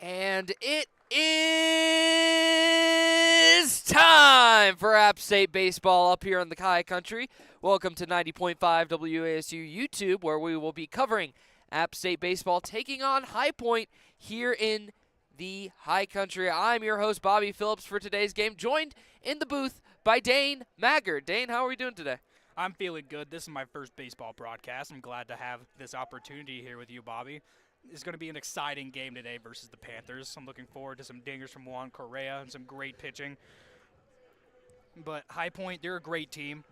And it is time for App State Baseball up here in the High Country. Welcome to 90.5 WASU YouTube, where we will be covering App State Baseball taking on High Point here in the High Country. I'm your host, Bobby Phillips, for today's game, joined in the booth by Dane Maggard. Dane, how are we doing today? I'm feeling good. This is my first baseball broadcast. I'm glad to have this opportunity here with you, Bobby. It's going to be an exciting game today versus the Panthers. I'm looking forward to some dingers from Juan Correa and some great pitching. But High Point, they're a great team,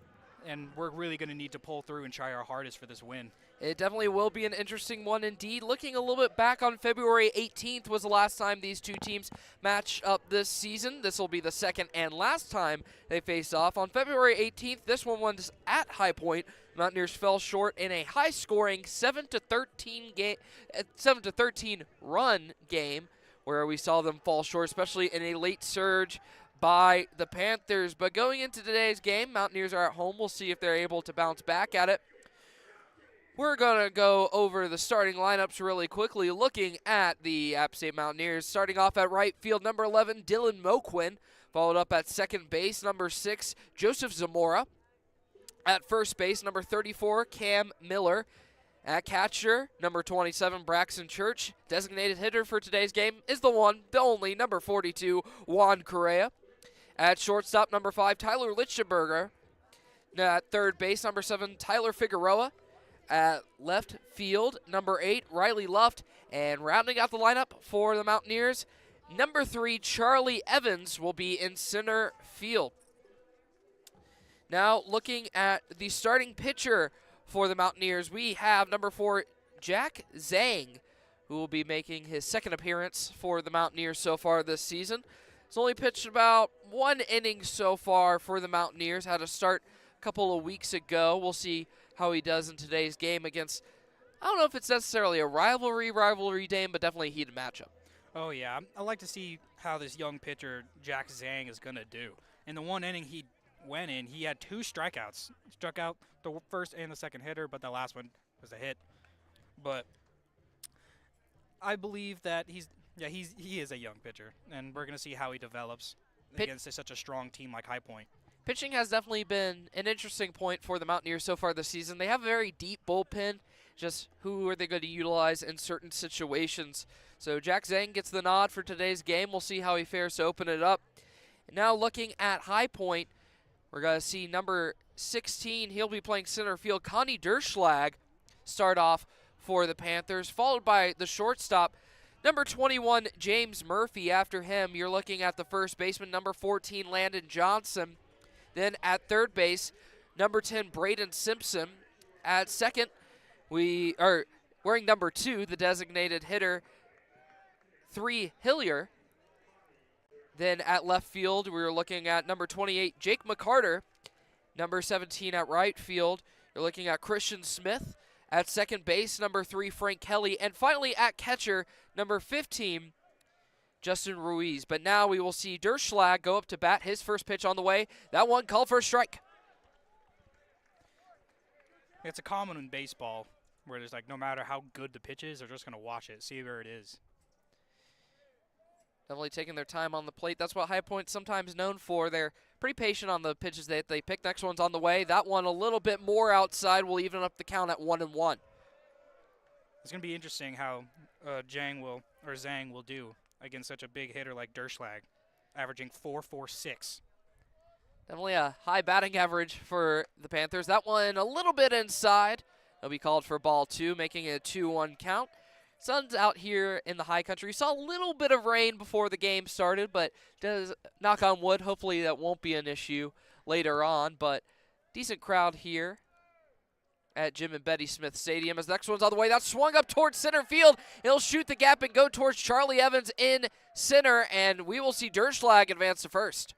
and we're really going to need to pull through and try our hardest for this win. It definitely will be an interesting one indeed. Looking a little bit back on February 18th was the last time these two teams matched up this season. This will be the second and last time they face off. On February 18th, this one was at High Point. Mountaineers fell short in a high-scoring 7-13 run game where we saw them fall short, especially in a late surge by the Panthers. But going into today's game, Mountaineers are at home. We'll see if they're able to bounce back at it. We're going to go over the starting lineups really quickly, looking at the App State Mountaineers. Starting off at right field, number 11, Dylan Moquin, followed up at second base, number 6, Joseph Zamora. At first base, number 34, Cam Miller. At catcher, number 27, Braxton Church. Designated hitter for today's game is the one, the only, number 42, Juan Correa. At shortstop, number 5, Tyler Lichtenberger. At third base, number 7, Tyler Figueroa. At left field, number 8, Riley Luft. And rounding out the lineup for the Mountaineers, number 3, Charlie Evans will be in center field. Now, looking at the starting pitcher for the Mountaineers, we have number 4, Jack Zhang, who will be making his second appearance for the Mountaineers so far this season. He's only pitched about 1 inning so far for the Mountaineers. Had a start a couple of weeks ago. We'll see how he does in today's game against, I don't know if it's necessarily a rivalry game, but definitely a heated matchup. Oh, yeah. I'd like to see how this young pitcher, Jack Zhang, is going to do. In the 1 inning he went in, he had 2 strikeouts. Struck out the first and the second hitter, but the last one was a hit. But I believe that he is a young pitcher, and we're going to see how he develops against such a strong team like High Point. Pitching has definitely been an interesting point for the Mountaineers so far this season. They have a very deep bullpen. Just who are they going to utilize in certain situations? So Jack Zhang gets the nod for today's game. We'll see how he fares to open it up. Now looking at High Point, we're going to see number 16. He'll be playing center field. Connie Derschlag start off for the Panthers, followed by the shortstop, number 21, James Murphy. After him, you're looking at the first baseman, number 14, Landon Johnson. Then at third base, number 10, Braden Simpson. At second, we are wearing number 2, the designated hitter, 3, Hillier. Then at left field, we were looking at number 28, Jake McCarter. Number 17 at right field, you're looking at Christian Smith. At second base, number 3, Frank Kelly. And finally at catcher, number 15, Justin Ruiz. But now we will see Derschlag go up to bat. His first pitch on the way. That one called for a strike. It's a common in baseball where there's like no matter how good the pitch is, they're just going to watch it, see where it is. Definitely taking their time on the plate. That's what High Point's sometimes known for. They're pretty patient on the pitches that they pick. Next one's on the way. That one a little bit more outside will even up the count at 1-1. It's going to be interesting how Zhang will do against such a big hitter like Derschlag, averaging .446. Definitely a high batting average for the Panthers. That one a little bit inside. It'll be called for ball 2, making it a 2-1 count. Sun's out here in the High Country. Saw a little bit of rain before the game started, but does knock on wood. Hopefully that won't be an issue later on. But decent crowd here at Jim and Betty Smith Stadium. As the next one's on the way, that's swung up towards center field. He'll shoot the gap and go towards Charlie Evans in center, and we will see Derschlag advance to first.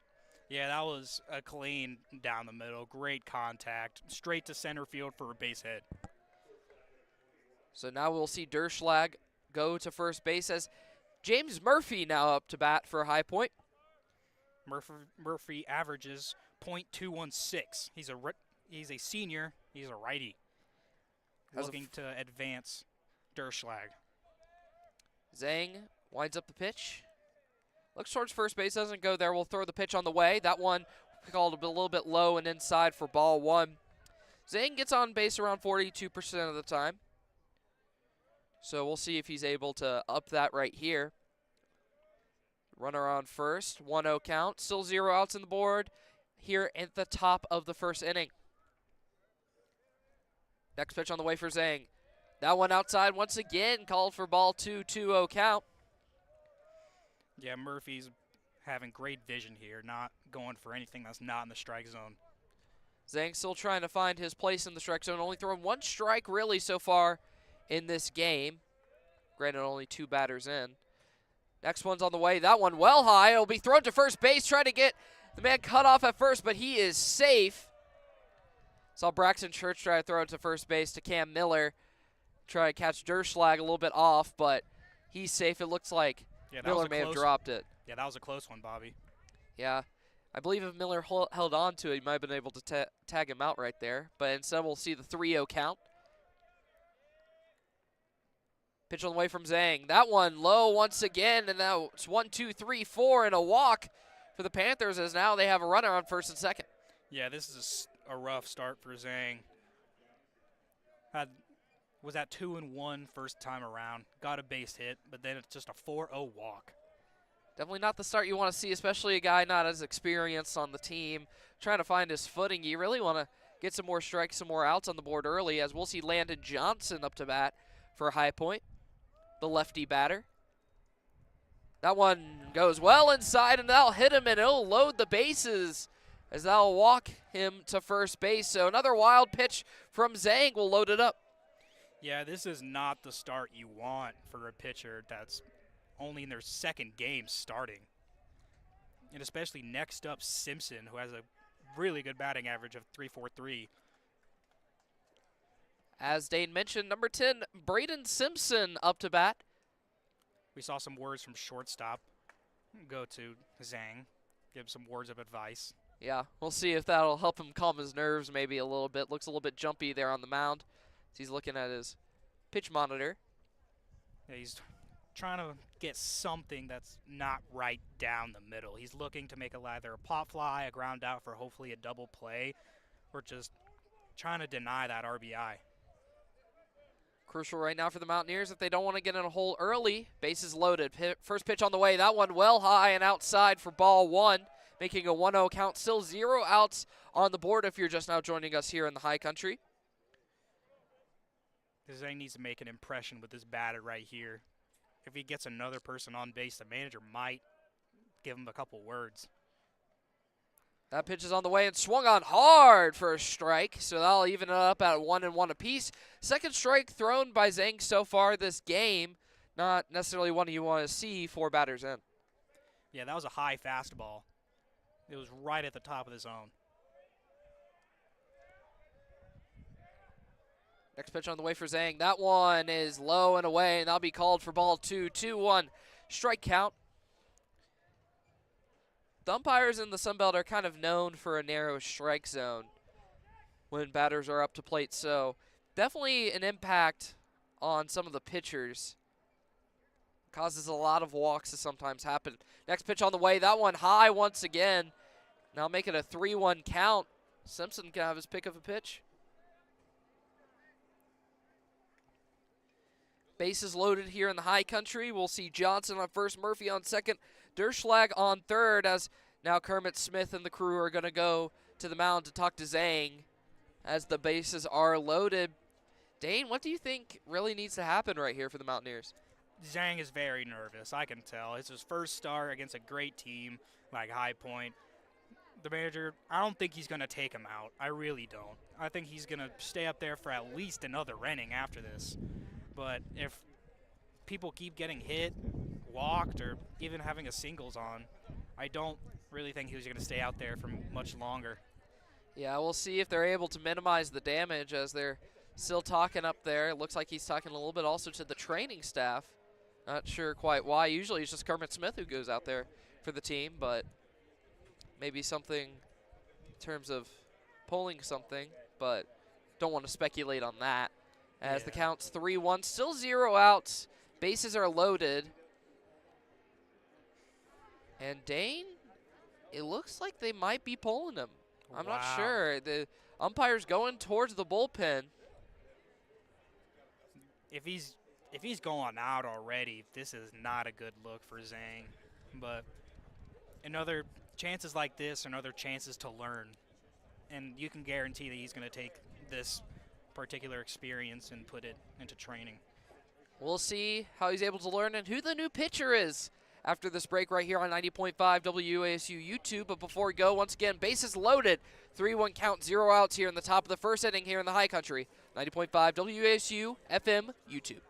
Yeah, that was a clean down the middle. Great contact. Straight to center field for a base hit. So now we'll see Derschlag go to first base as James Murphy now up to bat for High Point. Murphy averages .216. He's a senior. He's a righty. Looking to advance Derschlag. Zhang winds up the pitch. Looks towards first base, doesn't go there. We'll throw the pitch on the way. That one called a little bit low and inside for ball one. Zhang gets on base around 42% of the time. So we'll see if he's able to up that right here. Runner on first, 1-0 count. Still 0 outs on the board here at the top of the first inning. Next pitch on the way for Zhang. That one outside once again, called for ball 2, 2-0 count. Yeah, Murphy's having great vision here, not going for anything that's not in the strike zone. Zhang still trying to find his place in the strike zone, only throwing one strike really so far in this game. Granted, only 2 batters in. Next one's on the way. That one well high. It'll be thrown to first base, trying to get the man cut off at first, but he is safe. Saw Braxton Church try to throw it to first base to Cam Miller. Try to catch Derschlag a little bit off, but he's safe. It looks like Miller may have dropped it. Yeah, that was a close one, Bobby. Yeah. I believe if Miller held on to it, he might have been able to tag him out right there. But instead, we'll see the 3-0 count. Pitch on the way from Zhang. That one low once again, and now it's 1, 2, 3, 4, and a walk for the Panthers, as now they have a runner on first and second. Yeah, this is a rough start for Zhang. Was at 2-1 first time around. Got a base hit, but then it's just a 4-0 walk. Definitely not the start you want to see, especially a guy not as experienced on the team, trying to find his footing. You really want to get some more strikes, some more outs on the board early, as we'll see Landon Johnson up to bat for High Point, the lefty batter. That one goes well inside, and that'll hit him, and it'll load the bases, as that'll walk him to first base. So another wild pitch from Zhang will load it up. Yeah, this is not the start you want for a pitcher that's only in their second game starting. And especially next up, Simpson, who has a really good batting average of .343. As Dane mentioned, number 10, Braden Simpson up to bat. We saw some words from shortstop go to Zhang, give some words of advice. Yeah, we'll see if that'll help him calm his nerves maybe a little bit. Looks a little bit jumpy there on the mound. He's looking at his pitch monitor. Yeah, he's trying to get something that's not right down the middle. He's looking to make either a pop fly, a ground out for hopefully a double play, or just trying to deny that RBI. Crucial right now for the Mountaineers if they don't want to get in a hole early. Bases loaded. First pitch on the way. That one well high and outside for ball one, making a 1-0 count. Still 0 outs on the board if you're just now joining us here in the High Country. Zhang needs to make an impression with this batter right here. If he gets another person on base, the manager might give him a couple words. That pitch is on the way and swung on hard for a strike, so that'll even it up at 1-1 apiece. Second strike thrown by Zhang so far this game. Not necessarily one you want to see 4 batters in. Yeah, that was a high fastball. It was right at the top of the zone. Next pitch on the way for Zhang. That one is low and away, and that'll be called for ball 2, 2-1. Strike count. The umpires in the Sun Belt are kind of known for a narrow strike zone when batters are up to plate, so definitely an impact on some of the pitchers. Causes a lot of walks to sometimes happen. Next pitch on the way. That one high once again. Now make it a 3-1 count. Simpson can have his pick of a pitch. Bases loaded here in the High Country. We'll see Johnson on first, Murphy on second, Derschlag on third, as now Kermit Smith and the crew are going to go to the mound to talk to Zhang as the bases are loaded. Dane, what do you think really needs to happen right here for the Mountaineers? Zhang is very nervous, I can tell. It's his first start against a great team like High Point. The manager, I don't think he's going to take him out. I really don't. I think he's going to stay up there for at least another inning after this. But if people keep getting hit, walked, or even having a singles on, I don't really think he's going to stay out there for much longer. Yeah, we'll see if they're able to minimize the damage as they're still talking up there. It looks like he's talking a little bit also to the training staff. Not sure quite why. Usually it's just Kermit Smith who goes out there for the team, but maybe something in terms of pulling something, but don't want to speculate on that. As the count's 3-1, still 0 outs Bases are loaded. And Dane, it looks like they might be pulling him. I'm not sure. The umpire's going towards the bullpen. If he's going out already, this is not a good look for Zhang. But another chances like this are other chances to learn. And you can guarantee that he's going to take this particular experience and put it into training. We'll see how he's able to learn and who the new pitcher is after this break right here on 90.5 WASU YouTube. But before we go, once again, bases loaded. 3-1 count, 0 outs here in the top of the first inning here in the high country. 90.5 WASU FM YouTube.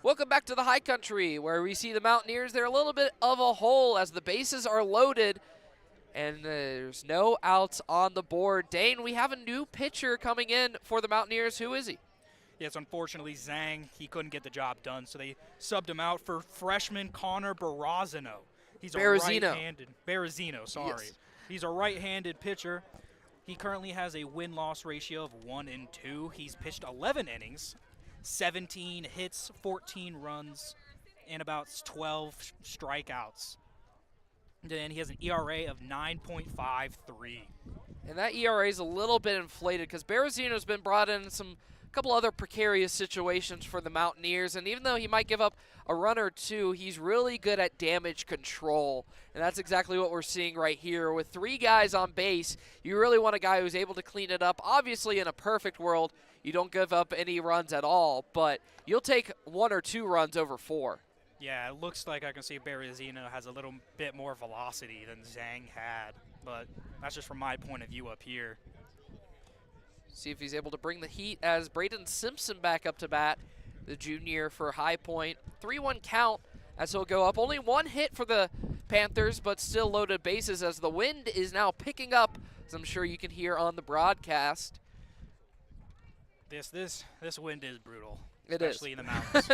Welcome back to the high country, where we see the Mountaineers. They're a little bit of a hole as the bases are loaded and there's no outs on the board. Dane, we have a new pitcher coming in for the Mountaineers. Who is he? Yes, unfortunately, Zhang, he couldn't get the job done, so they subbed him out for freshman Connor Barazino. He's a right-handed Barazino, sorry. Yes. He's a right-handed pitcher. He currently has a win-loss ratio of 1-2. He's pitched 11 innings, 17 hits, 14 runs, and about 12 strikeouts. Then he has an ERA of 9.53. And that ERA is a little bit inflated because Barazino's been brought in a couple other precarious situations for the Mountaineers, and even though he might give up a run or two, he's really good at damage control, and that's exactly what we're seeing right here. With 3 guys on base, you really want a guy who's able to clean it up. Obviously, in a perfect world, you don't give up any runs at all, but you'll take 1 or 2 runs over 4. Yeah, it looks like I can see Barazino has a little bit more velocity than Zhang had, but that's just from my point of view up here. See if he's able to bring the heat as Braden Simpson back up to bat, the junior for High Point. 3-1 count as he'll go up. Only 1 hit for the Panthers, but still loaded bases as the wind is now picking up, as I'm sure you can hear on the broadcast. This wind is brutal, It especially is. in the mountains.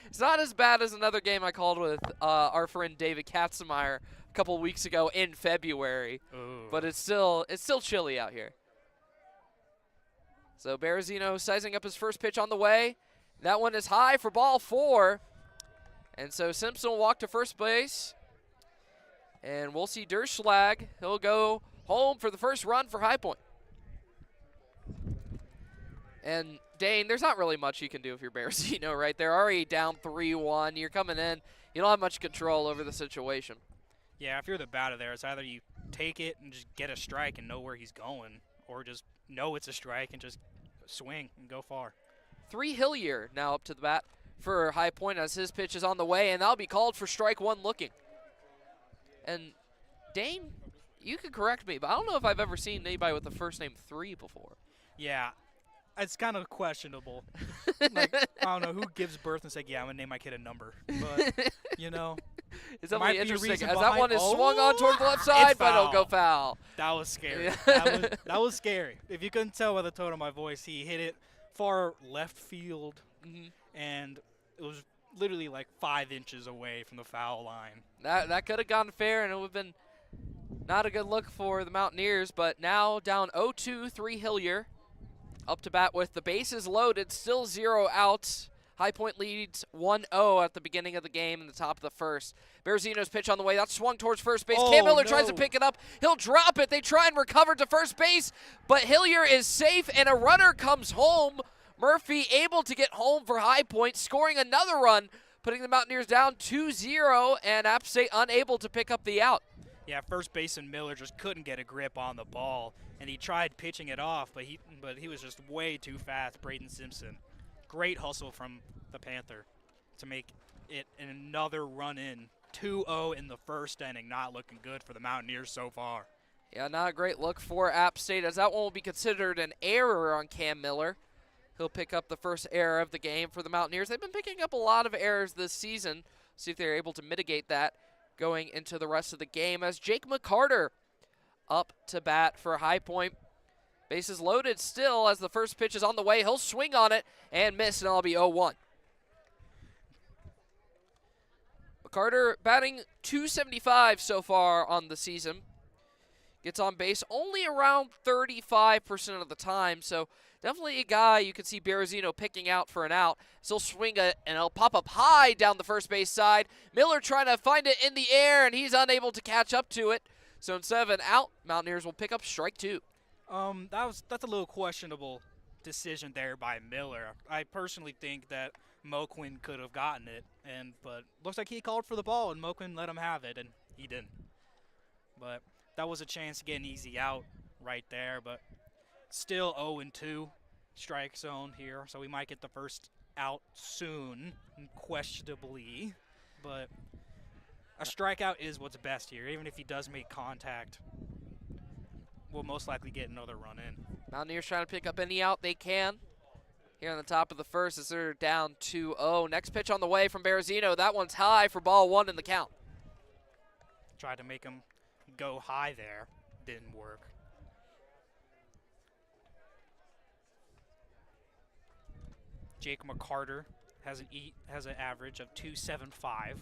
It's not as bad as another game I called with our friend David Katzenmeyer a couple weeks ago in February, Ooh. but it's still chilly out here. So Barazino sizing up his first pitch on the way. That one is high for ball 4. And so Simpson will walk to first base. And we'll see Derschlag. He'll go home for the first run for High Point. And Dane, there's not really much you can do if you're Barazino, right? They're already down 3-1. You're coming in. You don't have much control over the situation. Yeah, if you're the batter there, it's either you take it and just get a strike and know where he's going, or just know it's a strike and just swing and go far. 3 Hillier now up to the bat for High Point as his pitch is on the way, and that'll be called for strike 1 looking. And Dane, you can correct me, but I don't know if I've ever seen anybody with the first name 3 before. Yeah, it's kind of questionable. Like, I don't know who gives birth and say, yeah, I'm gonna name my kid a number. But you know, It's might definitely be a interesting reason as that behind- one is swung Oh, on toward the left side, it's but it'll go foul. foul. that was scary. Yeah. that was scary. If you couldn't tell by the tone of my voice, he hit it far left field, Mhm. and it was literally like 5 inches away from the foul line. That could have gone fair, and it would have been not a good look for the Mountaineers. But now down 0-2, Hillier. Up to bat with the bases loaded, still 0 outs. High Point leads 1-0 at the beginning of the game in the top of the first. Bearzino's pitch on the way. That's swung towards first base. Oh, Cam Miller tries to no. pick it up. He'll drop it. They try and recover to first base, but Hillier is safe, and a runner comes home. Murphy able to get home for High Point, scoring another run, putting the Mountaineers down 2-0, and App State unable to pick up the out. Yeah, first baseman Miller just couldn't get a grip on the ball, and he tried pitching it off, but he was just way too fast. Braden Simpson, great hustle from the Panther to make it another run in. 2-0 in the first inning, not looking good for the Mountaineers so far. Yeah, not a great look for App State, as that one will be considered an error on Cam Miller. He'll pick up the first error of the game for the Mountaineers. They've been picking up a lot of errors this season. See if they're able to mitigate that going into the rest of the game, as Jake McCarter up to bat for High Point. Bases loaded still as the first pitch is on the way. He'll swing on it and miss, and it'll be 0-1. McCarter batting .275 so far on the season. Gets on base only around 35% of the time, so definitely a guy you could see Bearzino picking out for an out. So he'll swing it, and it'll pop up high down the first base side. Miller trying to find it in the air, and he's unable to catch up to it. So instead of an out, Mountaineers will pick up strike 2. That's a little questionable decision there by Miller. I personally think that Moquin could have gotten it, but looks like he called for the ball, and Moquin let him have it, and he didn't. But that was a chance to get an easy out right there, but still 0-2 strike zone here, so we might get the first out soon, questionably. But a strikeout is what's best here. Even if he does make contact, we'll most likely get another run in. Mountaineers trying to pick up any out they can here on the top of the first as they're down 2-0. Next pitch on the way from Bearzino. That one's high for ball 1 in the count. Tried to make him go high there. Didn't work. Jake McCarter has an average of .275.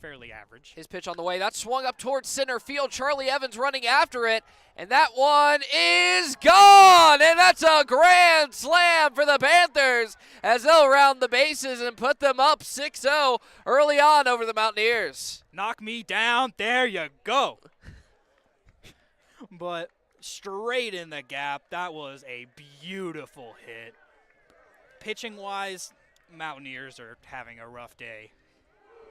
Fairly average. His pitch on the way. That's swung up towards center field. Charlie Evans running after it. And that one is gone. And that's a grand slam for the Panthers as they'll round the bases and put them up 6-0 early on over the Mountaineers. Knock me down. There you go. But straight in the gap. That was a beautiful hit. Pitching-wise, Mountaineers are having a rough day.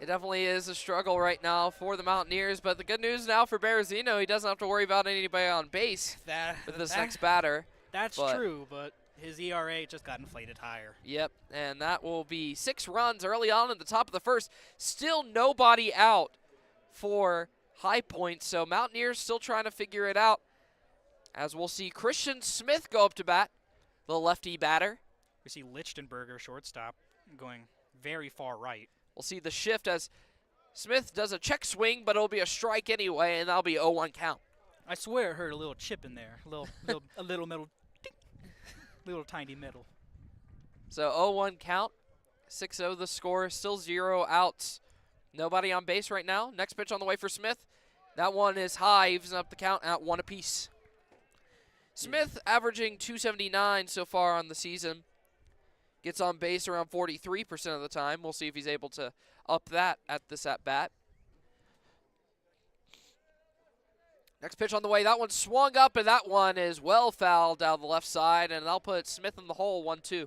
It definitely is a struggle right now for the Mountaineers, but the good news now for Bearzino, he doesn't have to worry about anybody on base with this next batter. That's true, but his ERA just got inflated higher. Yep, and that will be 6 runs early on in the top of the first. Still nobody out for High Point, so Mountaineers still trying to figure it out. As we'll see Christian Smith go up to bat, the lefty batter. We see Lichtenberger, shortstop, going very far right. We'll see the shift as Smith does a check swing, but it'll be a strike anyway, and that'll be 0-1 count. I swear I heard a little chip in there, a little metal, ding, little tiny metal. So 0-1 count, 6-0 the score, still 0 outs. Nobody on base right now. Next pitch on the way for Smith. That one is high, evens up the count at 1 apiece. Smith averaging .279 so far on the season. Gets on base around 43% of the time. We'll see if he's able to up that at this at-bat. Next pitch on the way. That one swung up, and that one is well fouled down the left side, and that'll put Smith in the hole 1-2.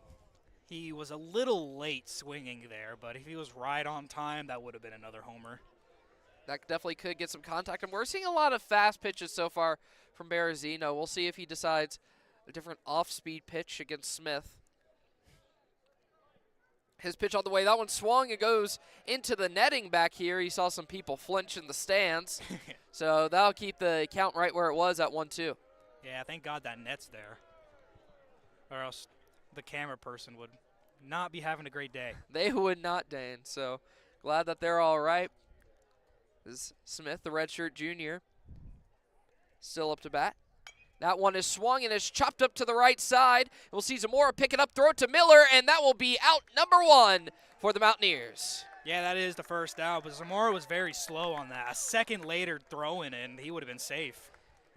He was a little late swinging there, but if he was right on time, that would have been another homer. That definitely could get some contact, and we're seeing a lot of fast pitches so far from Bearzino. We'll see if he decides a different off-speed pitch against Smith. His pitch on the way. That one swung and goes into the netting back here. You saw some people flinch in the stands. So that'll keep the count right where it was at 1-2. Yeah, thank God that net's there. Or else the camera person would not be having a great day. They would not, Dane. So glad that they're all right. This is Smith, the redshirt junior, still up to bat. That one is swung and is chopped up to the right side. We'll see Zamora pick it up, throw it to Miller, and that will be out number 1 for the Mountaineers. Yeah, that is the first out, but Zamora was very slow on that. A second later throwing it, and he would have been safe.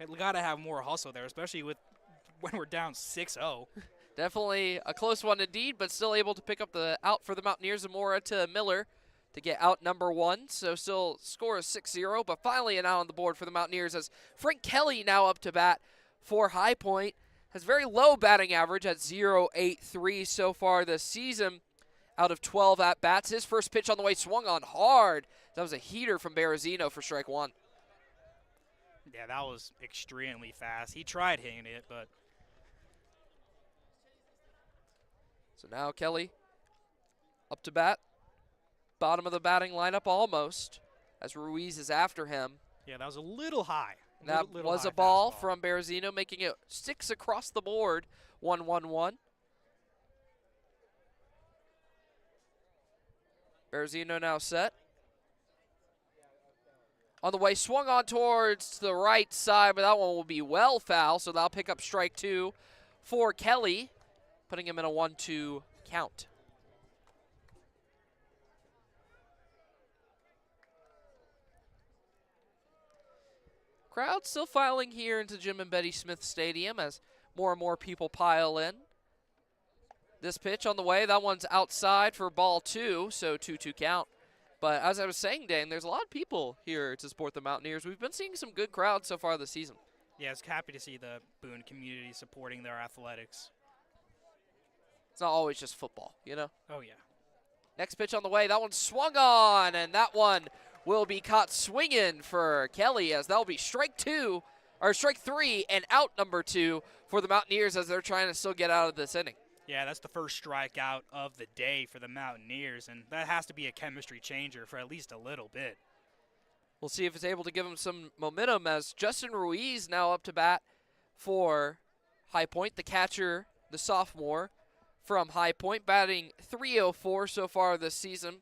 We got to have more hustle there, especially when we're down 6-0. Definitely a close one indeed, but still able to pick up the out for the Mountaineers. Zamora to Miller to get out number 1. So still score is 6-0, but finally an out on the board for the Mountaineers as Frank Kelly now up to bat for High Point. Has very low batting average at .083 so far this season out of 12 at-bats. His first pitch on the way swung on hard. That was a heater from Berezino for strike 1. Yeah, that was extremely fast. He tried hitting it, but... So now Kelly up to bat. Bottom of the batting lineup almost, as Ruiz is after him. Yeah, that was a little high. That little was high a ball fastball. from Berezino, making it 6 across the board, 1-1-1. Berezino now set. On the way, swung on towards the right side, but that one will be well foul, so that'll pick up strike 2 for Kelly, putting him in a 1-2 count. Crowd still filing here into Jim and Betty Smith Stadium as more and more people pile in. This pitch on the way, that one's outside for ball 2, so 2-2 count. But as I was saying, Dane, there's a lot of people here to support the Mountaineers. We've been seeing some good crowds so far this season. Yeah, it's happy to see the Boone community supporting their athletics. It's not always just football, you know? Oh, yeah. Next pitch on the way, that one swung on, and that one will be caught swinging for Kelly as that'll be strike 3 and out number 2 for the Mountaineers as they're trying to still get out of this inning. Yeah, that's the first strikeout of the day for the Mountaineers, and that has to be a chemistry changer for at least a little bit. We'll see if it's able to give him some momentum as Justin Ruiz now up to bat for High Point, the catcher, the sophomore from High Point, batting .304 so far this season.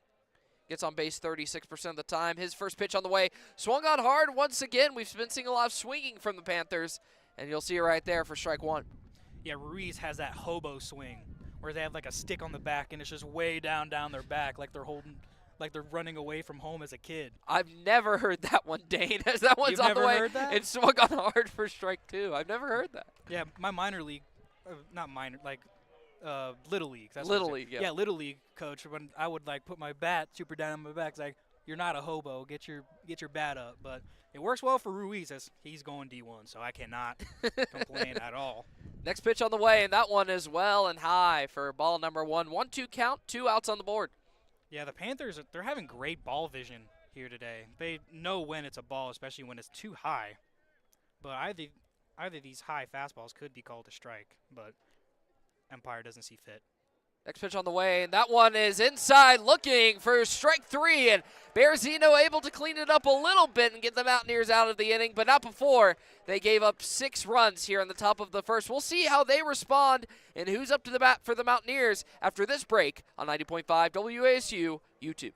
Gets on base 36% of the time. His first pitch on the way swung on hard once again. We've been seeing a lot of swinging from the Panthers, and you'll see it right there for strike 1. Yeah, Ruiz has that hobo swing where they have like a stick on the back and it's just way down their back like they're running away from home as a kid. I've never heard that one, Dane, as that one's You've on never the way. heard that? It swung on hard for strike 2. I've never heard that. Yeah, my minor league, Little League. That's Little what I'm League, saying. yeah. Yeah, Little League coach, when I would like put my bat super down on my back, it's like, you're not a hobo, get your bat up. But it works well for Ruiz as he's going D1, so I cannot complain at all. Next pitch on the way, and that one is well and high for ball number 1. 1-2 count, 2 outs on the board. Yeah, the Panthers, they're having great ball vision here today. They know when it's a ball, especially when it's too high. But either these high fastballs could be called a strike, but Empire doesn't see fit. Next pitch on the way, and that one is inside looking for strike 3, and Berezino able to clean it up a little bit and get the Mountaineers out of the inning, but not before they gave up 6 runs here on the top of the first. We'll see how they respond and who's up to the bat for the Mountaineers after this break on 90.5 WASU YouTube.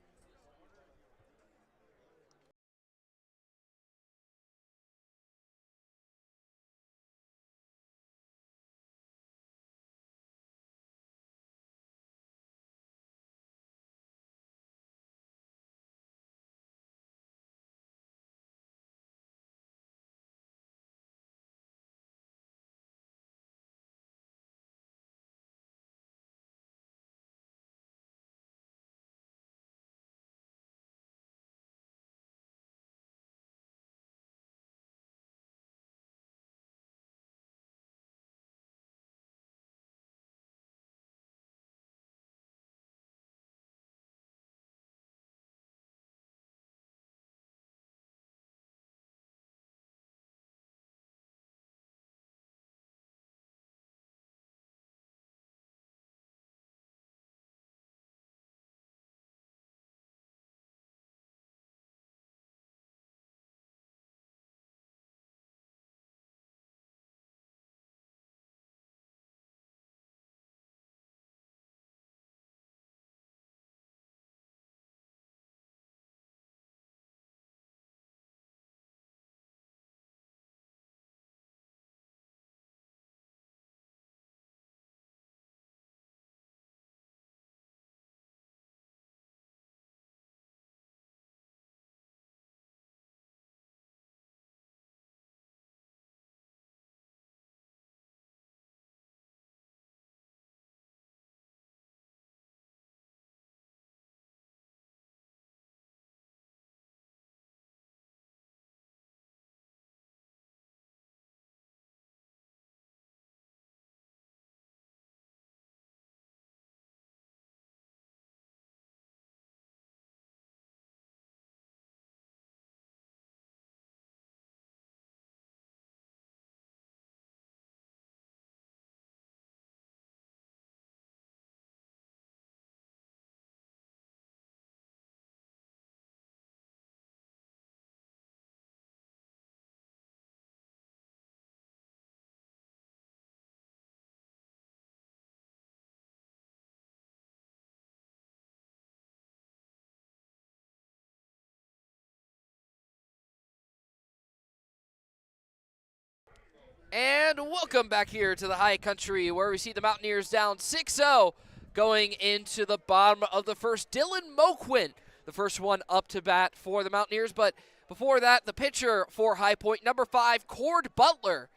And welcome back here to the High Country, where we see the Mountaineers down 6-0 going into the bottom of the first. Dylan Moquin, the first one up to bat for the Mountaineers. But before that, the pitcher for High Point, number 5, Cord Butler,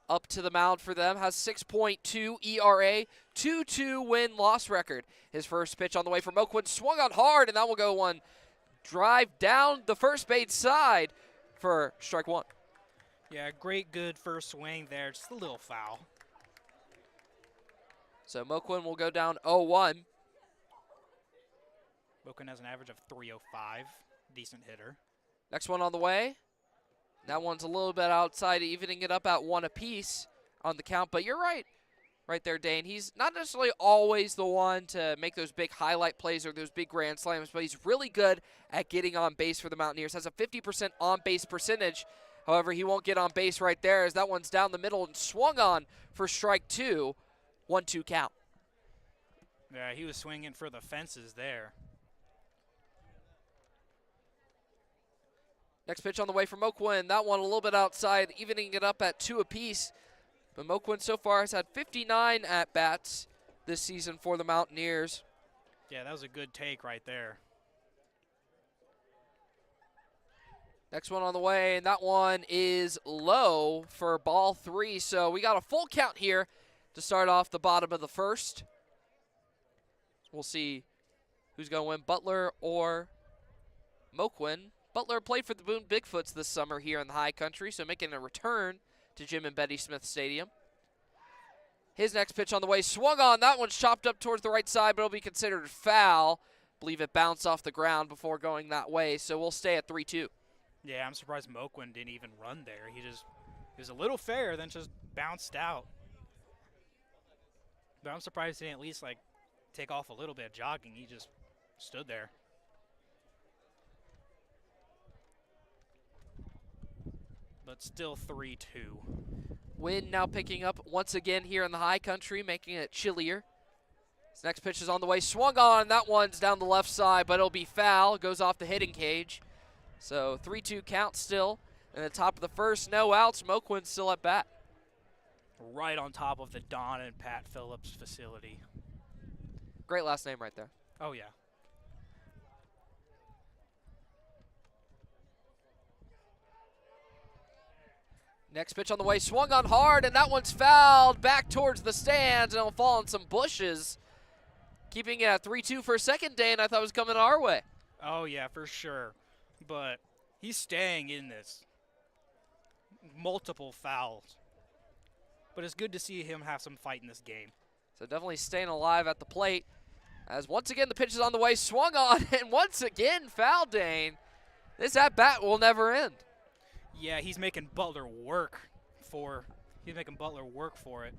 up to the mound for them, has 6.2 ERA, 2-2 win-loss record. His first pitch on the way for Moquin swung on hard, and that will go one drive down the first base side for strike one. Yeah, great, good first swing there. Just a little foul. So Moquin will go down 0-1. Moquin has an average of 305. Decent hitter. Next one on the way. That one's a little bit outside, evening it up at 1 apiece on the count. But you're right there, Dane. He's not necessarily always the one to make those big highlight plays or those big grand slams, but he's really good at getting on base for the Mountaineers. Has a 50% on-base percentage. However, he won't get on base right there, as that one's down the middle and swung on for strike 2. 1-2 count. Yeah, he was swinging for the fences there. Next pitch on the way for Moquin. That one a little bit outside, evening it up at 2 apiece. But Moquin so far has had 59 at-bats this season for the Mountaineers. Yeah, that was a good take right there. Next one on the way, and that one is low for ball 3. So we got a full count here to start off the bottom of the first. We'll see who's going to win, Butler or Moquin. Butler played for the Boone Bigfoots this summer here in the High Country, so making a return to Jim and Betty Smith Stadium. His next pitch on the way, swung on. That one's chopped up towards the right side, but it'll be considered foul. I believe it bounced off the ground before going that way, so we'll stay at 3-2. Yeah, I'm surprised Moquin didn't even run there. He was a little fair, then just bounced out. But I'm surprised he didn't at least take off a little bit of jogging. He just stood there. But still 3-2. Wind now picking up once again here in the High Country, making it chillier. His next pitch is on the way, swung on. That one's down the left side, but it'll be foul. It goes off the hitting cage. So 3-2 count still. In the top of the first, no outs. Moquin still at bat. Right on top of the Don and Pat Phillips facility. Great last name right there. Oh, yeah. Next pitch on the way, swung on hard, and that one's fouled back towards the stands, and it'll fall in some bushes. Keeping it at 3-2 for a second, Dane, I thought was coming our way. Oh, yeah, for sure. But he's staying in this. Multiple fouls. But it's good to see him have some fight in this game. So definitely staying alive at the plate. As once again the pitch is on the way, swung on, and once again foul, Dane. This at-bat will never end. Yeah, he's making Butler work for it.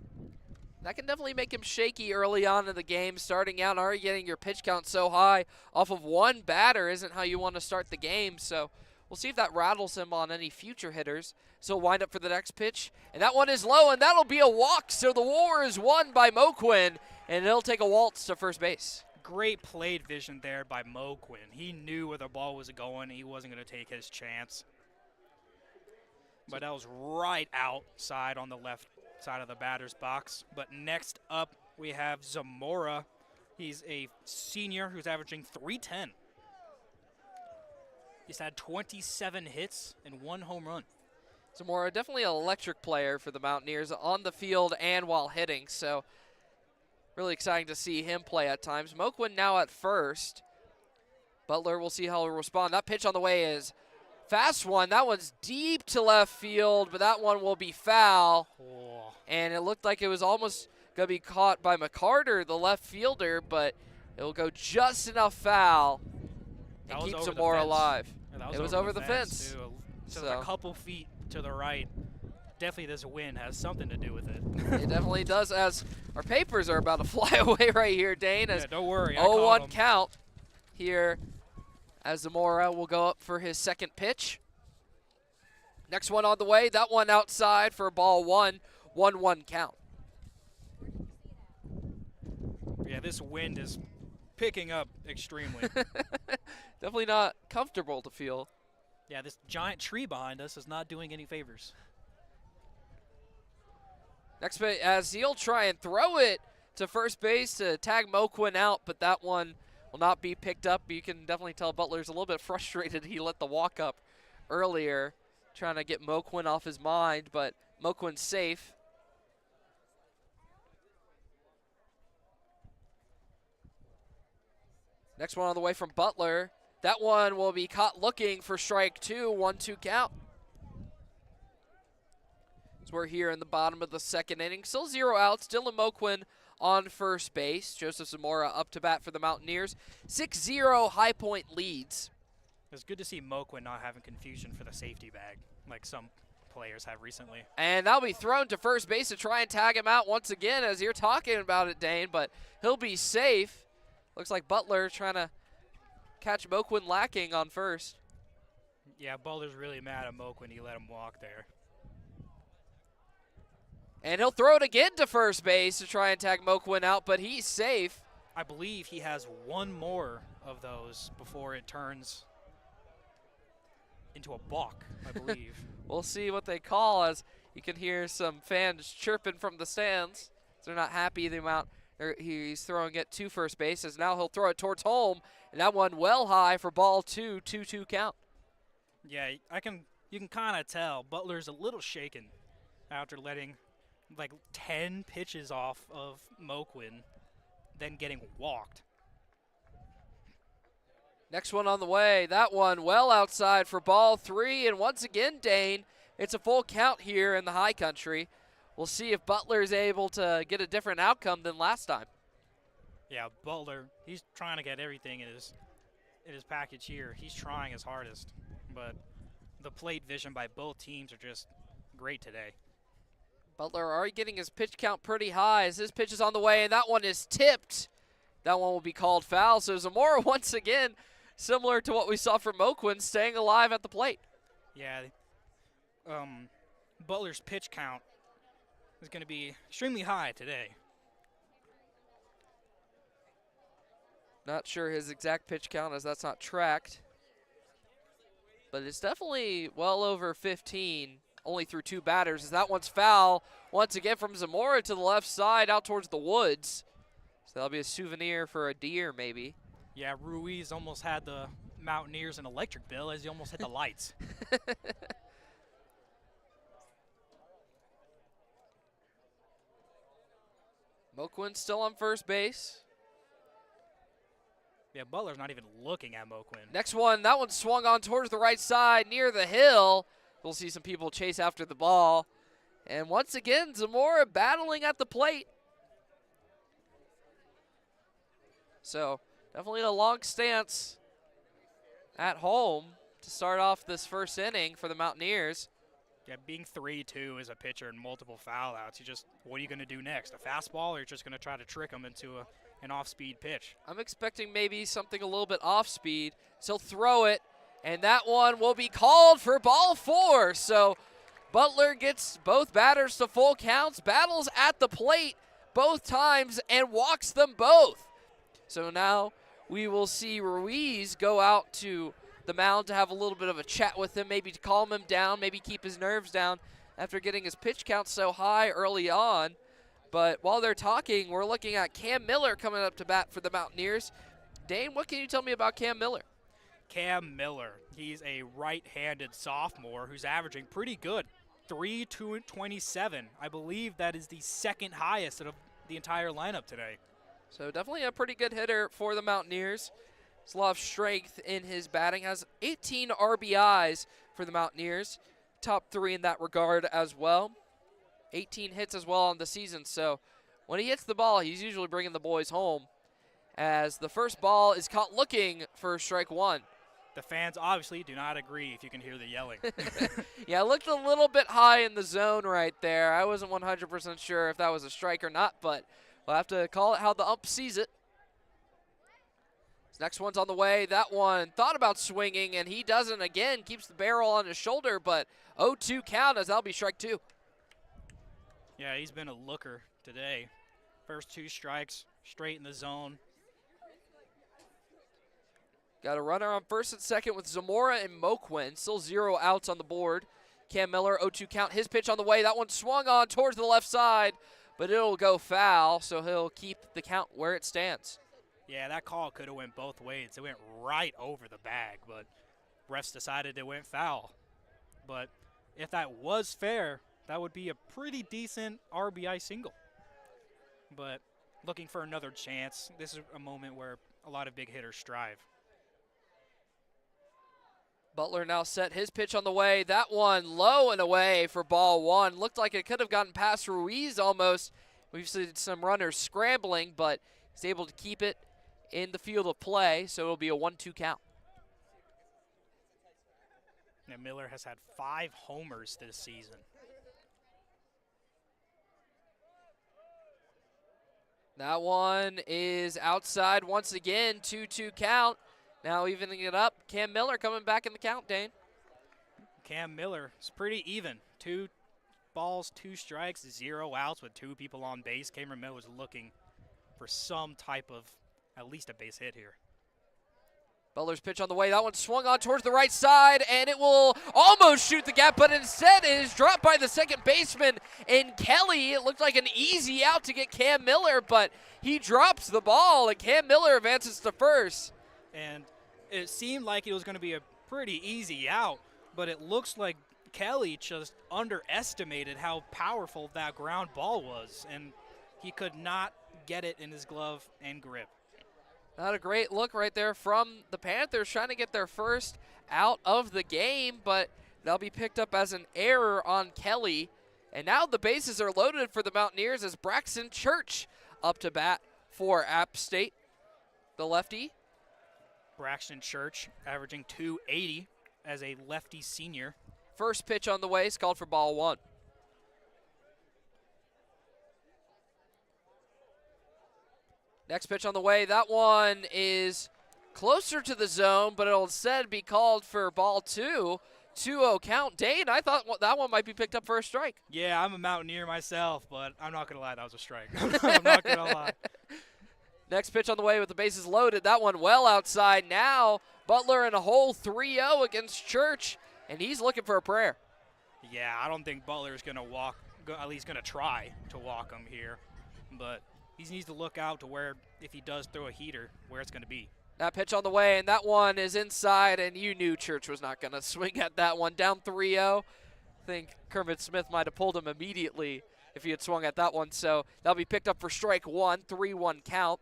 That can definitely make him shaky early on in the game. Starting out, already getting your pitch count so high off of one batter isn't how you want to start the game. So we'll see if that rattles him on any future hitters. So he'll wind up for the next pitch. And that one is low, and that'll be a walk. So the war is won by Moquin, and he'll take a waltz to first base. Great plate vision there by Moquin. He knew where the ball was going. He wasn't going to take his chance. But that was right outside on the left side of the batter's box. But next up, we have Zamora. He's a senior who's averaging .310. He's had 27 hits and 1 home run. Zamora, definitely an electric player for the Mountaineers on the field and while hitting. So really exciting to see him play at times. Moquin now at first. Butler, we'll see how he'll respond. That pitch on the way is fast one. That one's deep to left field, but that one will be foul. Oh. And it looked like it was almost going to be caught by McCarter, the left fielder, but it'll go just enough foul and keep Zamora alive. Yeah, it was over the fence. Too. So a couple feet to the right. Definitely this win has something to do with it. It definitely does, as our papers are about to fly away right here, Dane. As don't worry. 0-1 count here as Zamora will go up for his second pitch. Next one on the way. That one outside for ball 1. 1-1 count. Yeah, this wind is picking up extremely. Definitely not comfortable to feel. Yeah, this giant tree behind us is not doing any favors. Next base, as he'll try and throw it to first base to tag Moquin out, but that one will not be picked up. You can definitely tell Butler's a little bit frustrated. He let the walk up earlier, trying to get Moquin off his mind, but Moquin's safe. Next one on the way from Butler. That one will be caught looking for strike 2, 1-2 count. So we're here in the bottom of the second inning. Still 0 outs. Dylan Moquin on first base. Joseph Zamora up to bat for the Mountaineers. 6-0 High Point leads. It's good to see Moquin not having confusion for the safety bag like some players have recently. And that'll be thrown to first base to try and tag him out once again as you're talking about it, Dane, but he'll be safe. Looks like Butler trying to catch Moquin lacking on first. Yeah, Butler's really mad at Moquin. He let him walk there. And he'll throw it again to first base to try and tag Moquin out, but he's safe. I believe he has one more of those before it turns into a balk, I believe. We'll see what they call, as you can hear some fans chirping from the stands. They're not happy the amount he's throwing it to first base, as now he'll throw it towards home, and that one well high for ball 2, 2-2 count. Yeah, you can kind of tell Butler's a little shaken after letting like 10 pitches off of Moquin, then getting walked. Next one on the way. That one well outside for ball 3, and once again, Dane, it's a full count here in the high country. We'll see if Butler's able to get a different outcome than last time. Yeah, Butler, he's trying to get everything in his package here. He's trying his hardest, but the plate vision by both teams are just great today. Butler already getting his pitch count pretty high as his pitch is on the way, and that one is tipped. That one will be called foul. So Zamora, once again, similar to what we saw from Moquin, staying alive at the plate. Yeah, Butler's pitch count is going to be extremely high today. Not sure his exact pitch count, as that's not tracked. But it's definitely well over 15, only through 2 batters, as that one's foul. Once again from Zamora to the left side, out towards the woods. So that'll be a souvenir for a deer, maybe. Yeah, Ruiz almost had the Mountaineers an electric bill as he almost hit the lights. Moquin still on first base. Yeah, Butler's not even looking at Moquin. Next one, that one swung on towards the right side near the hill. We'll see some people chase after the ball. And once again, Zamora battling at the plate. So definitely a long stance at home to start off this first inning for the Mountaineers. Yeah, being 3-2 as a pitcher and multiple foul outs, what are you going to do next? A fastball, or you're just going to try to trick him into an off-speed pitch? I'm expecting maybe something a little bit off-speed. So he'll throw it, and that one will be called for ball 4. So Butler gets both batters to full counts, battles at the plate both times, and walks them both. So now we will see Ruiz go out to the mound to have a little bit of a chat with him, maybe to calm him down, maybe keep his nerves down after getting his pitch count so high early on. But while they're talking, we're looking at Cam Miller coming up to bat for the Mountaineers. Dane, what can you tell me about Cam Miller? Cam Miller, he's a right-handed sophomore who's averaging pretty good, 3.27. I believe that is the second highest of the entire lineup today. So definitely a pretty good hitter for the Mountaineers. There's a lot of strength in his batting. Has 18 RBIs for the Mountaineers. Top 3 in that regard as well. 18 hits as well on the season. So when he hits the ball, he's usually bringing the boys home. As the first ball is caught looking for strike 1. The fans obviously do not agree, if you can hear the yelling. Yeah, it looked a little bit high in the zone right there. I wasn't 100% sure if that was a strike or not, but we'll have to call it how the ump sees it. This next one's on the way. That one thought about swinging, and he doesn't again. Keeps the barrel on his shoulder, but 0-2 count, as that'll be strike 2. Yeah, he's been a looker today. First 2 strikes, straight in the zone. Got a runner on first and second with Zamora and Moquin. Still 0 outs on the board Cam Miller, 0-2 count. His pitch on the way. That one swung on towards the left side, but it'll go foul, so he'll keep the count where it stands. Yeah, that call could have went both ways. It went right over the bag, but refs decided it went foul. But if that was fair, that would be a pretty decent RBI single. But looking for another chance, this is a moment where a lot of big hitters strive. Butler now set his pitch on the way. That one low and away for ball one. Looked like it could have gotten past Ruiz almost. We've seen some runners scrambling, but he's able to keep it in the field of play, so it'll be a 1-2 count. Now Miller has had 5 homers this season. That one is outside once again, 2-2 count. Now evening it up. Cam Miller coming back in the count, Dane. Cam Miller is pretty even. 2 balls, 2 strikes, 0 outs with 2 people on base. Cameron Miller was looking for some type of at least a base hit here. Butler's pitch on the way. That one swung on towards the right side, and it will almost shoot the gap, but instead it is dropped by the second baseman in Kelly. It looked like an easy out to get Cam Miller, but he drops the ball, and Cam Miller advances to first. And it seemed like it was going to be a pretty easy out, but it looks like Kelly just underestimated how powerful that ground ball was, and he could not get it in his glove and grip. Not a great look right there from the Panthers, trying to get their first out of the game, but that'll be picked up as an error on Kelly. And now the bases are loaded for the Mountaineers as Braxton Church up to bat for App State, the lefty. Braxton Church averaging .280 as a lefty senior. First pitch on the way is called for ball one. Next pitch on the way. That one is closer to the zone, but it'll instead be called for ball two. 2-0 count. Dane, I thought that one might be picked up for a strike. Yeah, I'm a Mountaineer myself, but I'm not going to lie, that was a strike. I'm not going to lie. Next pitch on the way with the bases loaded. That one well outside. Now Butler in a hole 3-0 against Church, and he's looking for a prayer. Yeah, I don't think Butler's going to walk, at least going to try to walk him here. But he needs to look out to where, if he does throw a heater, where it's going to be. That pitch on the way, and that one is inside, and you knew Church was not going to swing at that one. Down 3-0. I think Kermit Smith might have pulled him immediately if he had swung at that one. So that'll be picked up for strike one, 3-1 count.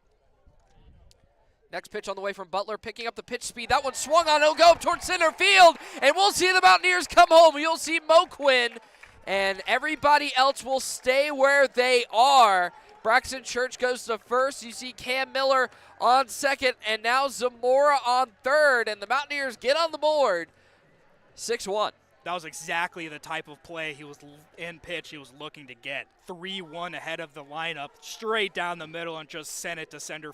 Next pitch on the way from Butler, picking up the pitch speed. That one swung on. It'll go up towards center field, and we'll see the Mountaineers come home. You'll see Mo Quinn, and everybody else will stay where they are. Braxton Church goes to first. You see Cam Miller on second, and now Zamora on third, and the Mountaineers get on the board. 6-1. That was exactly the type of play he was in pitch he was looking to get. 3-1 ahead of the lineup, straight down the middle, and just sent it to center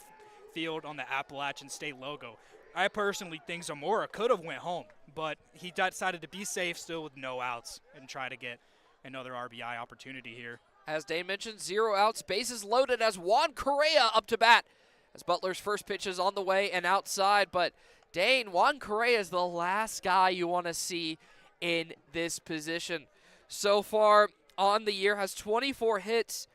field on the Appalachian State logo. I personally think Zamora could have went home, but he decided to be safe still with no outs and try to get another RBI opportunity here. As Dane mentioned, 0 outs, bases loaded as Juan Correa up to bat. As Butler's first pitch is on the way and outside, but Dane, Juan Correa is the last guy you want to see in this position. So far on the year, has 24 hits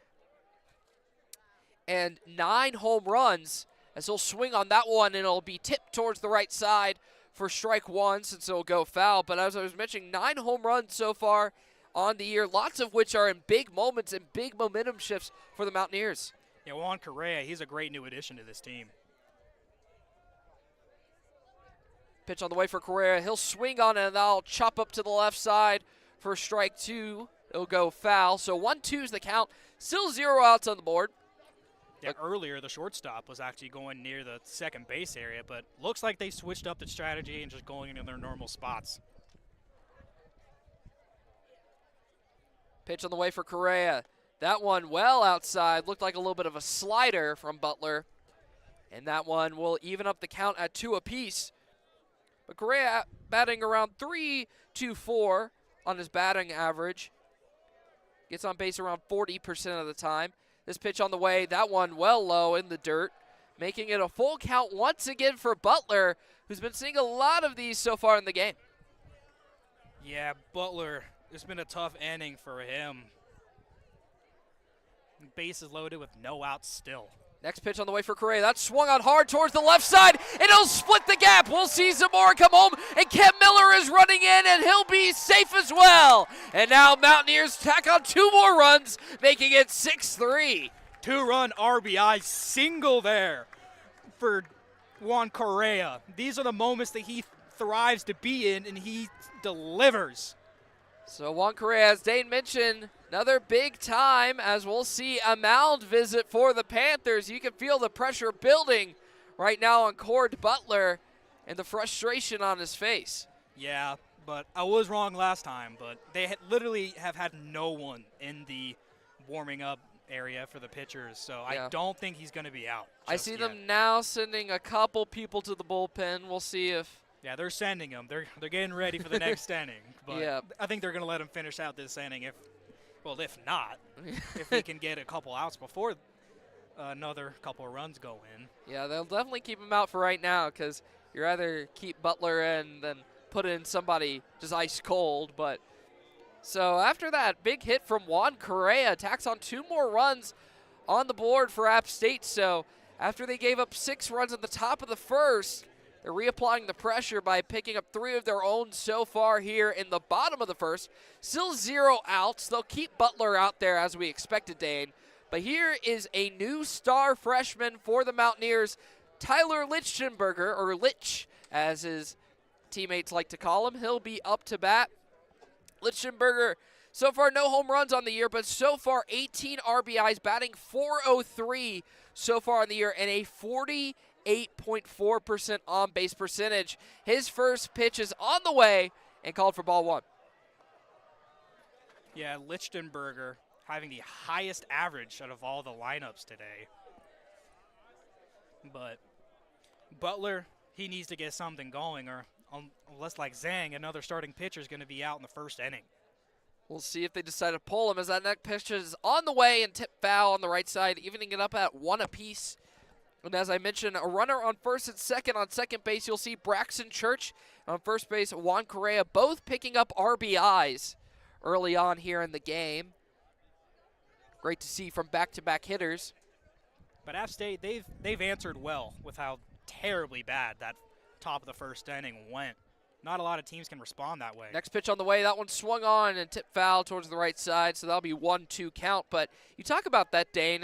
and 9 home runs, as he'll swing on that one, and it'll be tipped towards the right side for strike one, since it'll go foul. But as I was mentioning, 9 home runs so far on the year, lots of which are in big moments and big momentum shifts for the Mountaineers. Yeah, Juan Correa, he's a great new addition to this team. Pitch on the way for Correa. He'll swing on it, and that'll chop up to the left side for strike two. It'll go foul. So 1-2 is the count. Still 0 outs on the board. Yeah, earlier the shortstop was actually going near the second base area, but looks like they switched up the strategy and just going into their normal spots. Pitch on the way for Correa. That one well outside. Looked like a little bit of a slider from Butler. And that one will even up the count at 2 apiece. But Correa batting around .324 on his batting average. Gets on base around 40% of the time. This pitch on the way, that one well low in the dirt, making it a full count once again for Butler, who's been seeing a lot of these so far in the game. Yeah, Butler It's been a tough inning for him. Bases loaded with no outs still. Next pitch on the way for Correa. That's swung on hard towards the left side, and it'll split the gap. We'll see Zamora come home, and Kent Miller is running in, and he'll be safe as well. And now Mountaineers tack on 2 more runs, making it 6-3. 2-run RBI single there for Juan Correa. These are the moments that he thrives to be in, and he delivers. So Juan Correa, as Dane mentioned, another big time as we'll see a mound visit for the Panthers. You can feel the pressure building right now on Cord Butler and the frustration on his face. Yeah, but I was wrong last time, but they literally have had no one in the warming up area for the pitchers, so yeah. I don't think he's going to be out. I see them now sending a couple people to the bullpen. We'll see if... Yeah, they're sending him. They're getting ready for the next inning. But yeah. I think they're going to let him finish out this inning. If not, if he can get a couple outs before another couple of runs go in. Yeah, they'll definitely keep him out for right now because you'd rather keep Butler in than put in somebody just ice cold. But so after that big hit from Juan Correa, tacks on 2 more runs on the board for App State. So after they gave up 6 runs at the top of the first, they're reapplying the pressure by picking up 3 of their own so far here in the bottom of the first. Still 0 outs. They'll keep Butler out there as we expected, Dane. But here is a new star freshman for the Mountaineers, Tyler Lichtenberger, or Litch, as his teammates like to call him. He'll be up to bat. Lichtenberger, so far no home runs on the year, but so far 18 RBIs, batting .403 so far on the year, and a 48.4% on-base percentage. His first pitch is on the way and called for ball 1. Yeah, Lichtenberger having the highest average out of all the lineups today. But Butler, he needs to get something going, or unless like Zhang, another starting pitcher is going to be out in the first inning. We'll see if they decide to pull him as that next pitch is on the way and tip foul on the right side, evening it up at 1 apiece. And as I mentioned, a runner on first and second. On second base, you'll see Braxton Church. On first base, Juan Correa, both picking up RBIs early on here in the game. Great to see from back-to-back hitters. But App State, they've answered well with how terribly bad that top of the first inning went. Not a lot of teams can respond that way. Next pitch on the way. That one swung on and tipped foul towards the right side, so that'll be 1-2 count. But you talk about that, Dane.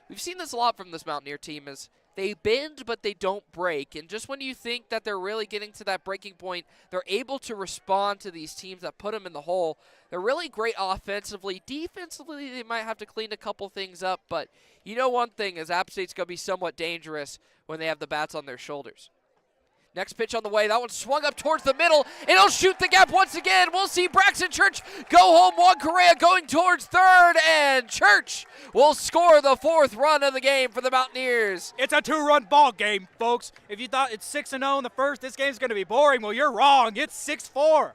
We've seen this a lot from this Mountaineer team is they bend, but they don't break. And just when you think that they're really getting to that breaking point, they're able to respond to these teams that put them in the hole. They're really great offensively. Defensively, they might have to clean a couple things up. But you know one thing is App State's going to be somewhat dangerous when they have the bats on their shoulders. Next pitch on the way. That one swung up towards the middle. It'll shoot the gap once again. We'll see Braxton Church go home. Juan Correa going towards third, and Church will score the 4th run of the game for the Mountaineers. It's a 2-run ball game, folks. If you thought it's 6-0 in the first, this game's going to be boring. Well, you're wrong. It's 6-4.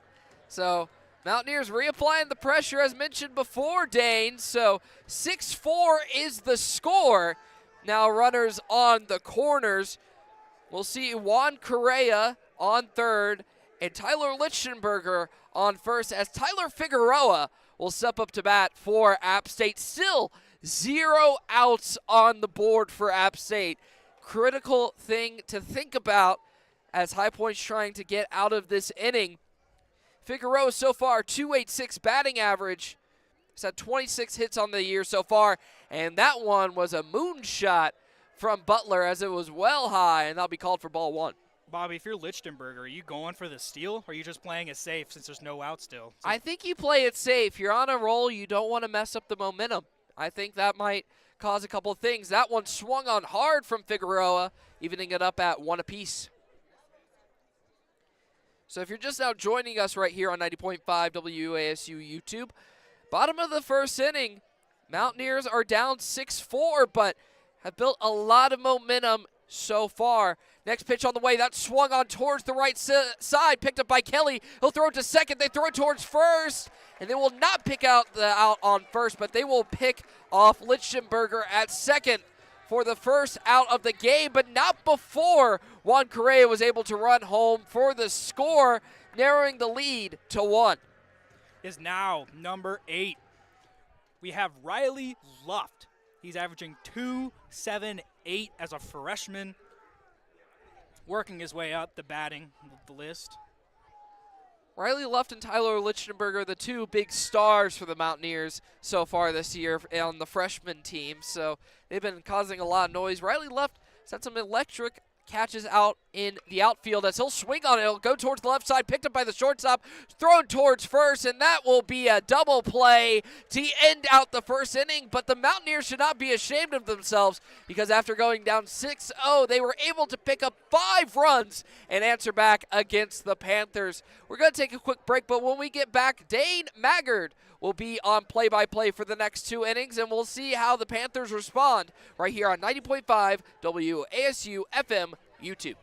So Mountaineers reapplying the pressure as mentioned before, Dane. So 6-4 is the score. Now runners on the corners. We'll see Juan Correa on third and Tyler Lichtenberger on first as Tyler Figueroa will step up to bat for App State. Still 0 outs on the board for App State. Critical thing to think about as High Point's trying to get out of this inning. Figueroa so far, .286 batting average. He's had 26 hits on the year so far, and that one was a moonshot from Butler as it was well high, and that'll be called for ball 1. Bobby, if you're Lichtenberger, are you going for the steal, or are you just playing it safe since there's no out still? I think you play it safe. You're on a roll. You don't want to mess up the momentum. I think that might cause a couple of things. That one swung on hard from Figueroa, evening it up at 1 apiece. So if you're just now joining us right here on 90.5 WASU YouTube, bottom of the first inning, Mountaineers are down 6-4, but have built a lot of momentum so far. Next pitch on the way. That swung on towards the right side. Picked up by Kelly. He'll throw it to second. They throw it towards first. And they will not pick out the out on first, but they will pick off Lichtenberger at second for the first out of the game, but not before Juan Correa was able to run home for the score, narrowing the lead to 1. is now number 8. We have Riley Luft. He's averaging 2.78 as a freshman, working his way up the batting list. Riley Luft and Tyler Lichtenberger, the two big stars for the Mountaineers so far this year on the freshman team. So they've been causing a lot of noise. Riley Luft has had some electric catches out in the outfield as he'll swing on it. He'll go towards the left side, picked up by the shortstop, thrown towards first, and that will be a double play to end out the first inning. But the Mountaineers should not be ashamed of themselves because after going down 6-0, they were able to pick up 5 runs and answer back against the Panthers. We're going to take a quick break, but when we get back, Dane Maggard will be on play-by-play for the next 2 innings, and we'll see how the Panthers respond right here on 90.5 WASU FM YouTube.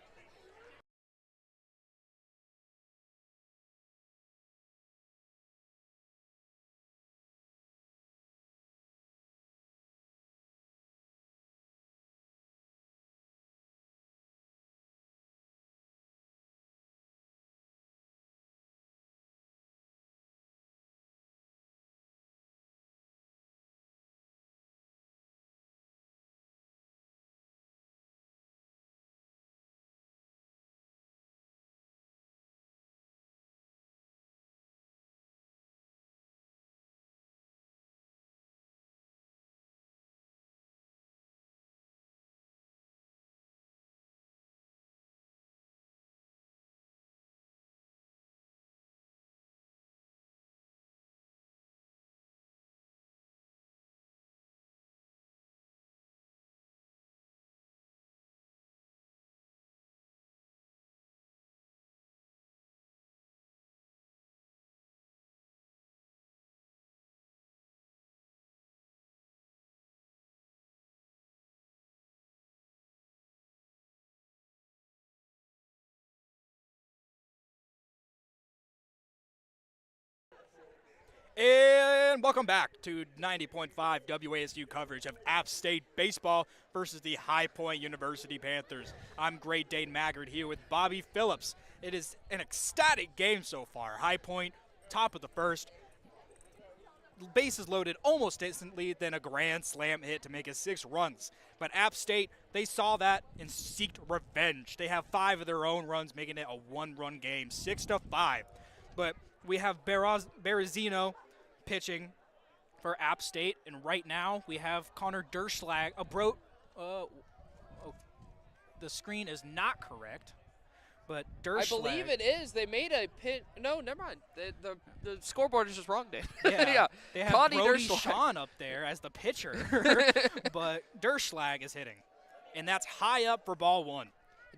And welcome back to 90.5 WASU coverage of App State baseball versus the High Point University Panthers. I'm great Dane Maggard here with Bobby Phillips. It is an ecstatic game so far. High Point, top of the first. Bases loaded almost instantly, then a grand slam hit to make it 6 runs. But App State, they saw that and seeked revenge. They have 5 of their own runs, making it a 1-run game, 6-5. But we have Berezino pitching for App State, and right now we have Connor Derschlag. The screen is not correct, but Derschlag. I believe it is. They made a pin. No, never mind. The scoreboard is just wrong, Dave. Yeah, they have Connie Brody Derschlag. Sean up there as the pitcher, but Derschlag is hitting, and that's high up for ball 1.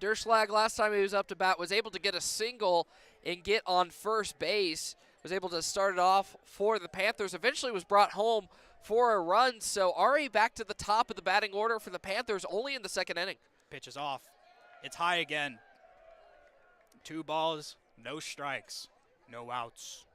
Derschlag, last time he was up to bat, was able to get a single and get on first base. Was able to start it off for the Panthers. Eventually was brought home for a run. So Ari back to the top of the batting order for the Panthers only in the 2nd inning. Pitch is off. It's high again. 2 balls, no strikes, no outs.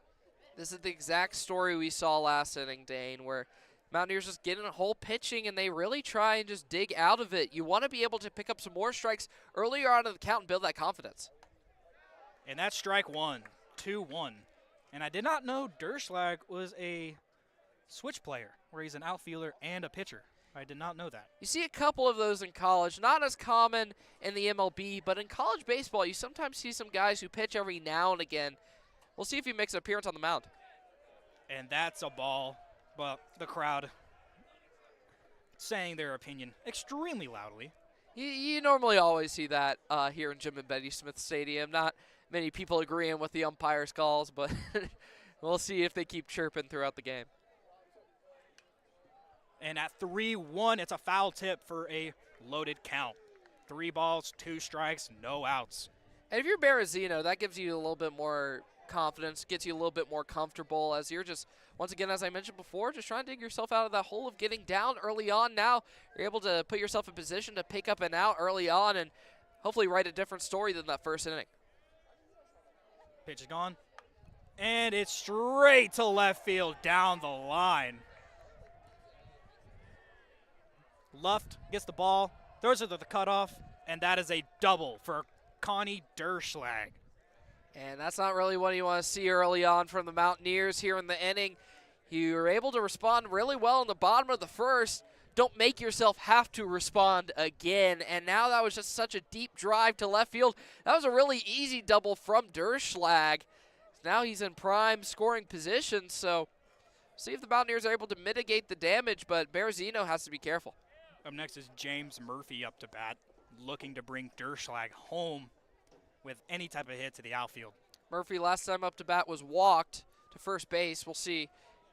This is the exact story we saw last inning, Dane, where Mountaineers just get in a hole pitching and they really try and just dig out of it. You want to be able to pick up some more strikes earlier on in the count and build that confidence. And that's strike 1, 2-1. And I did not know Derschlag was a switch player, where he's an outfielder and a pitcher. I did not know that. You see a couple of those in college, not as common in the MLB, but in college baseball, you sometimes see some guys who pitch every now and again. We'll see if he makes an appearance on the mound. And that's a ball, but the crowd saying their opinion extremely loudly. You normally always see that here in Jim and Betty Smith Stadium. Not many people agreeing with the umpire's calls, but we'll see if they keep chirping throughout the game. And at 3-1, it's a foul tip for a loaded count. 3 balls, 2 strikes, no outs. And if you're Berezino, that gives you a little bit more confidence, gets you a little bit more comfortable as you're just, once again, as I mentioned before, just trying to dig yourself out of that hole of getting down early on. Now you're able to put yourself in position to pick up an out early on and hopefully write a different story than that first inning. Pitch is gone. And it's straight to left field down the line. Luft gets the ball, throws it to the cutoff, and that is a double for Connie Derschlag. And that's not really what you want to see early on from the Mountaineers here in the inning. You were able to respond really well in the bottom of the first. Don't make yourself have to respond again. And now that was just such a deep drive to left field. That was a really easy double from Durschlag. Now he's in prime scoring position, so see if the Mountaineers are able to mitigate the damage, but Berezino has to be careful. Up next is James Murphy up to bat, looking to bring Durschlag home with any type of hit to the outfield. Murphy last time up to bat was walked to first base. We'll see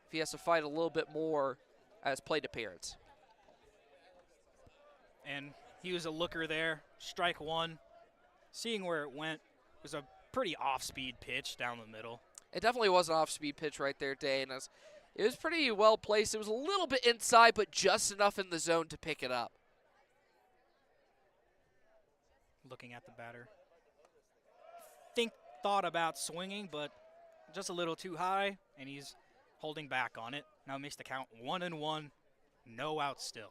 if he has to fight a little bit more as plate appearance. And he was a looker there, strike one. Seeing where it went, it was a pretty off-speed pitch down the middle. It definitely was an off-speed pitch right there, Dane. It was pretty well placed. It was a little bit inside, but just enough in the zone to pick it up. Looking at the batter. Thought about swinging, but just a little too high, and he's holding back on it. Now makes the count 1-1, no out still.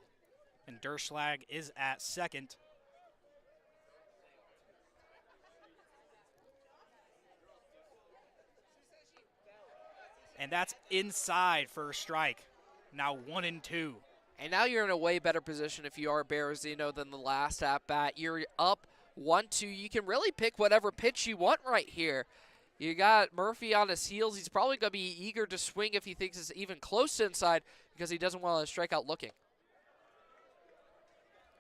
And Durschlag is at second. And that's inside for a strike. Now 1-2. And now you're in a way better position if you are Berezino than the last at-bat. You're up 1-2. You can really pick whatever pitch you want right here. You got Murphy on his heels. He's probably going to be eager to swing if he thinks it's even close to inside because he doesn't want to strike out looking.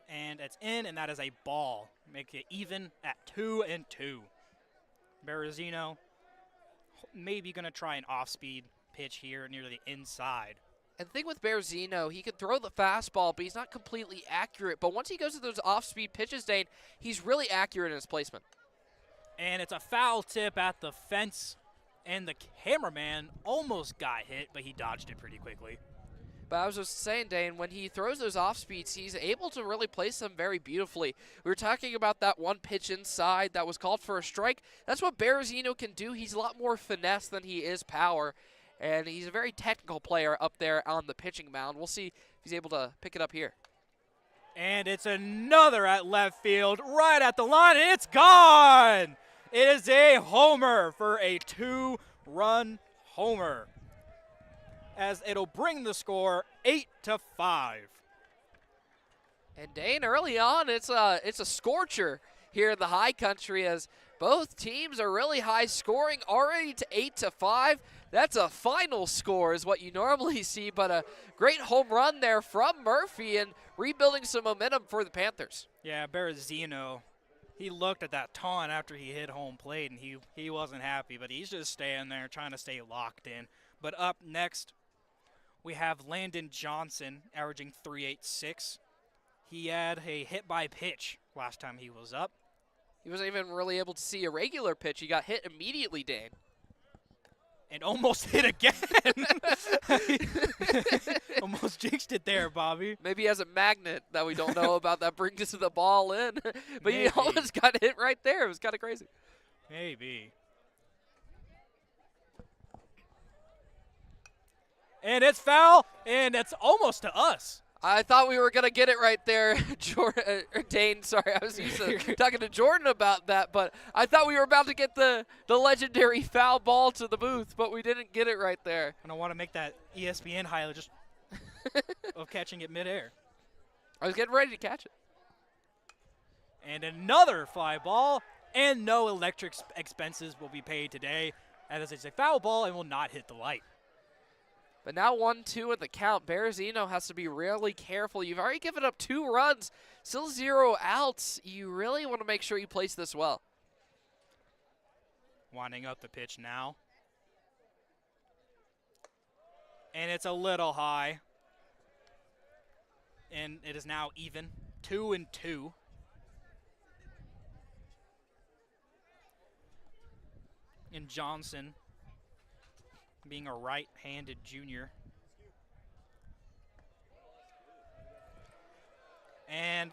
And it's in, and that is a ball. Make it even at 2-2. Berezino maybe going to try an off-speed pitch here near the inside. And the thing with Berezino, he can throw the fastball, but he's not completely accurate. But once he goes to those off-speed pitches, Dane, he's really accurate in his placement. And it's a foul tip at the fence, and the cameraman almost got hit, but he dodged it pretty quickly. But I was just saying, Dane, when he throws those off-speeds, he's able to really place them very beautifully. We were talking about that one pitch inside that was called for a strike. That's what Berezino can do. He's a lot more finesse than he is power. And he's a very technical player up there on the pitching mound. We'll see if he's able to pick it up here. And it's another at left field, right at the line, and it's gone! It is a homer for a 2-run homer, as it'll bring the score 8-5. And Dane, early on, it's a scorcher here in the high country as both teams are really high scoring already to 8-5. That's a final score is what you normally see, but a great home run there from Murphy and rebuilding some momentum for the Panthers. Yeah, Berezino, he looked at that taunt after he hit home plate, and he wasn't happy, but he's just staying there trying to stay locked in. But up next, we have Landon Johnson averaging .386. He had a hit by pitch last time he was up. He wasn't even really able to see a regular pitch. He got hit immediately, Dane. And almost hit again. Almost jinxed it there, Bobby. Maybe he has a magnet that we don't know about that brings the ball in. But Maybe. He almost got hit right there. It was kind of crazy. Maybe. And it's foul, and it's almost to us. I thought we were going to get it right there, Dane. Sorry, I was used to talking to Jordan about that, but I thought we were about to get the legendary foul ball to the booth, but we didn't get it right there. And I want to make that ESPN highlight just of catching it midair. I was getting ready to catch it. And another fly ball, and no electric expenses will be paid today, as it's a foul ball and will not hit the light. But now 1-2 in the count. Berezino has to be really careful. You've already given up 2 runs, still 0 outs. You really want to make sure you place this well. Winding up the pitch now. And it's a little high. And it is now even, 2-2. And Johnson, being a right-handed junior. And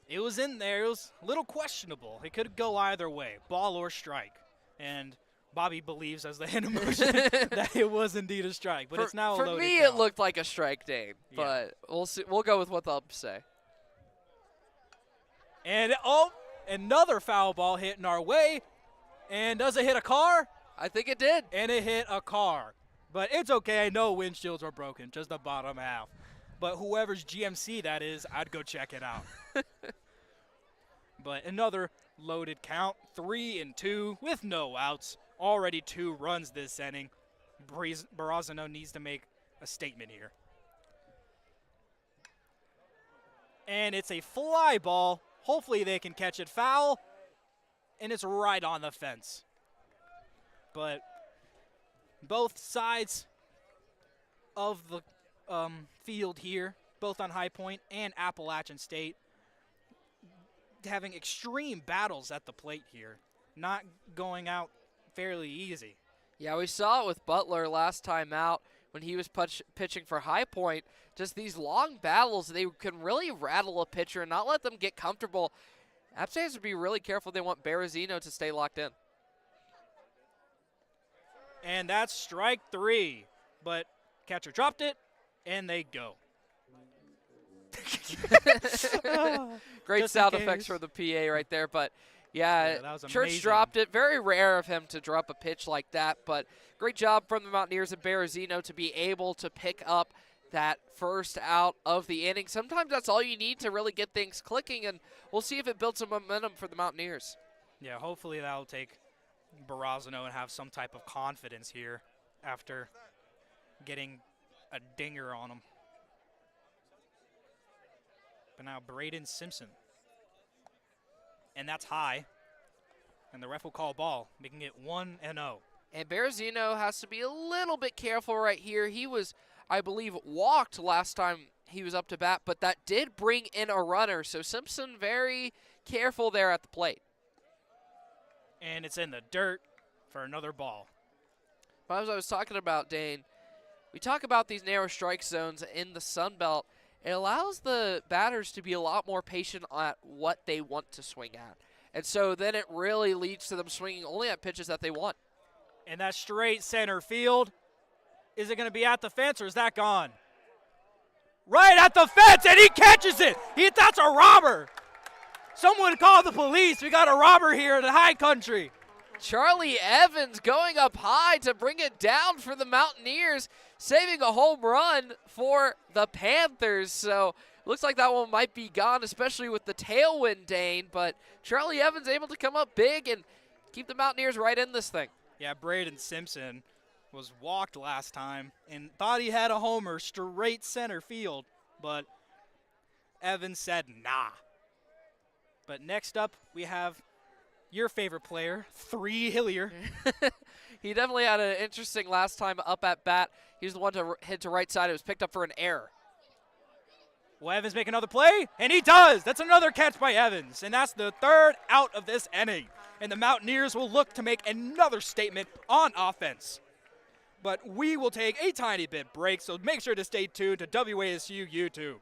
it was in there. It was a little questionable. It could go either way, ball or strike. And Bobby believes, as the hand emotion, that it was indeed a strike. But it's now a loaded For me, count. it looked like a strike, Dane. But we'll see. We'll go with what the umps say. And another foul ball hitting our way. And does it hit a car? I think it did. And it hit a car. But it's okay. I know windshields are broken, just the bottom half. But whoever's GMC that is, I'd go check it out. But another loaded count, 3-2 with no outs. Already 2 runs this inning. Barazano needs to make a statement here. And it's a fly ball. Hopefully they can catch it foul. And it's right on the fence. But both sides of the field here, both on High Point and Appalachian State, having extreme battles at the plate here. Not going out fairly easy. Yeah, we saw it with Butler last time out when he was pitching for High Point. Just these long battles, they can really rattle a pitcher and not let them get comfortable. App State has to be really careful. They want Berezino to stay locked in. And that's strike 3. But catcher dropped it, and they go. Great Just sound in effects case. for the PA right there. But, yeah, that was Church amazing. dropped it. Very rare of him to drop a pitch like that. But great job from the Mountaineers and Berezino to be able to pick up that first out of the inning. Sometimes that's all you need to really get things clicking, and we'll see if it builds some momentum for the Mountaineers. Yeah, hopefully that'll take Barazano and have some type of confidence here after getting a dinger on him. But now Braden Simpson. And that's high. And the ref will call ball, making it 1-0. And Berezino has to be a little bit careful right here. He was, I believe, walked last time he was up to bat, but that did bring in a runner. So Simpson very careful there at the plate. And it's in the dirt for another ball. But as I was talking about, Dane, we talk about these narrow strike zones in the Sun Belt. It allows the batters to be a lot more patient at what they want to swing at. And so then it really leads to them swinging only at pitches that they want. And that's straight center field. Is it going to be at the fence or is that gone? Right at the fence, and he catches it. That's a robber. Someone call the police. We got a robber here in the high country. Charlie Evans going up high to bring it down for the Mountaineers, saving a home run for the Panthers. So looks like that one might be gone, especially with the tailwind, Dane. But Charlie Evans able to come up big and keep the Mountaineers right in this thing. Yeah, Braden Simpson was walked last time and thought he had a homer straight center field, but Evans said nah. But next up, we have your favorite player, 3 Hillier. He definitely had an interesting last time up at bat. He was the one to hit to right side. It was picked up for an error. Will Evans make another play? And he does. That's another catch by Evans. And that's the 3rd out of this inning. And the Mountaineers will look to make another statement on offense. But we will take a tiny bit break, so make sure to stay tuned to WASU YouTube.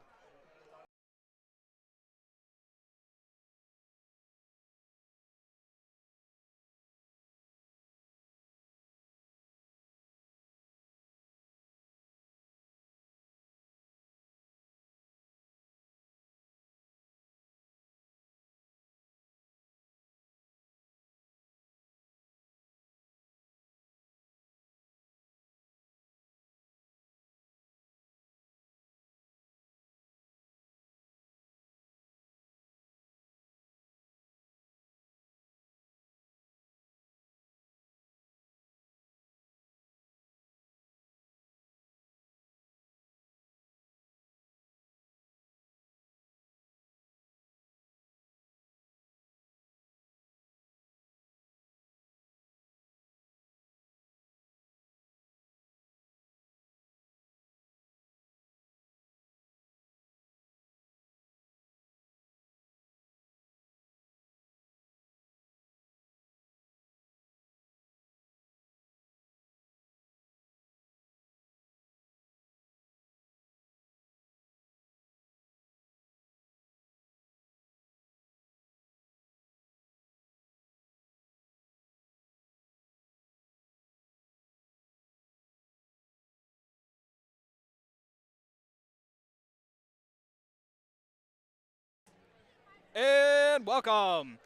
And welcome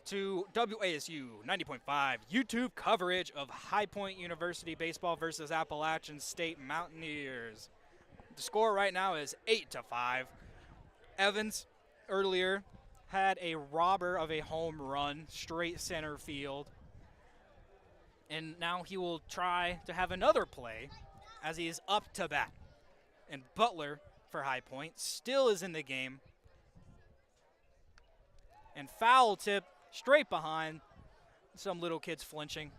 to WASU 90.5 YouTube coverage of High Point University baseball versus Appalachian State Mountaineers. The score right now is 8-5. Evans earlier had a robber of a home run straight center field. And now he will try to have another play as he is up to bat. And Butler for High Point still is in the game. And foul tip straight behind. Some little kids flinching.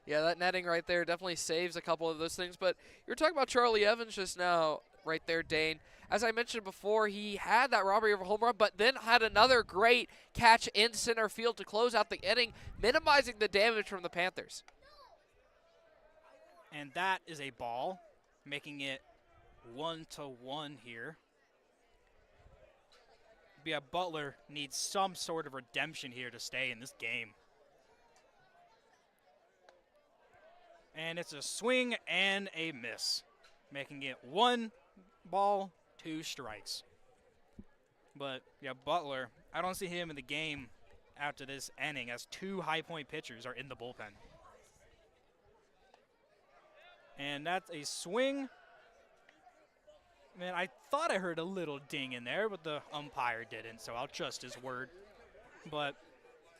Yeah, that netting right there definitely saves a couple of those things. But you were talking about Charlie Evans just now, right there, Dane. As I mentioned before, he had that robbery of a home run, but then had another great catch in center field to close out the inning, minimizing the damage from the Panthers. And that is a ball, making it 1-1 here. Yeah, Butler needs some sort of redemption here to stay in this game. And it's a swing and a miss, making it 1 ball, 2 strikes. But, yeah, Butler, I don't see him in the game after this inning as 2 High Point pitchers are in the bullpen. And that's a swing. Man, I thought I heard a little ding in there, but the umpire didn't, so I'll trust his word. But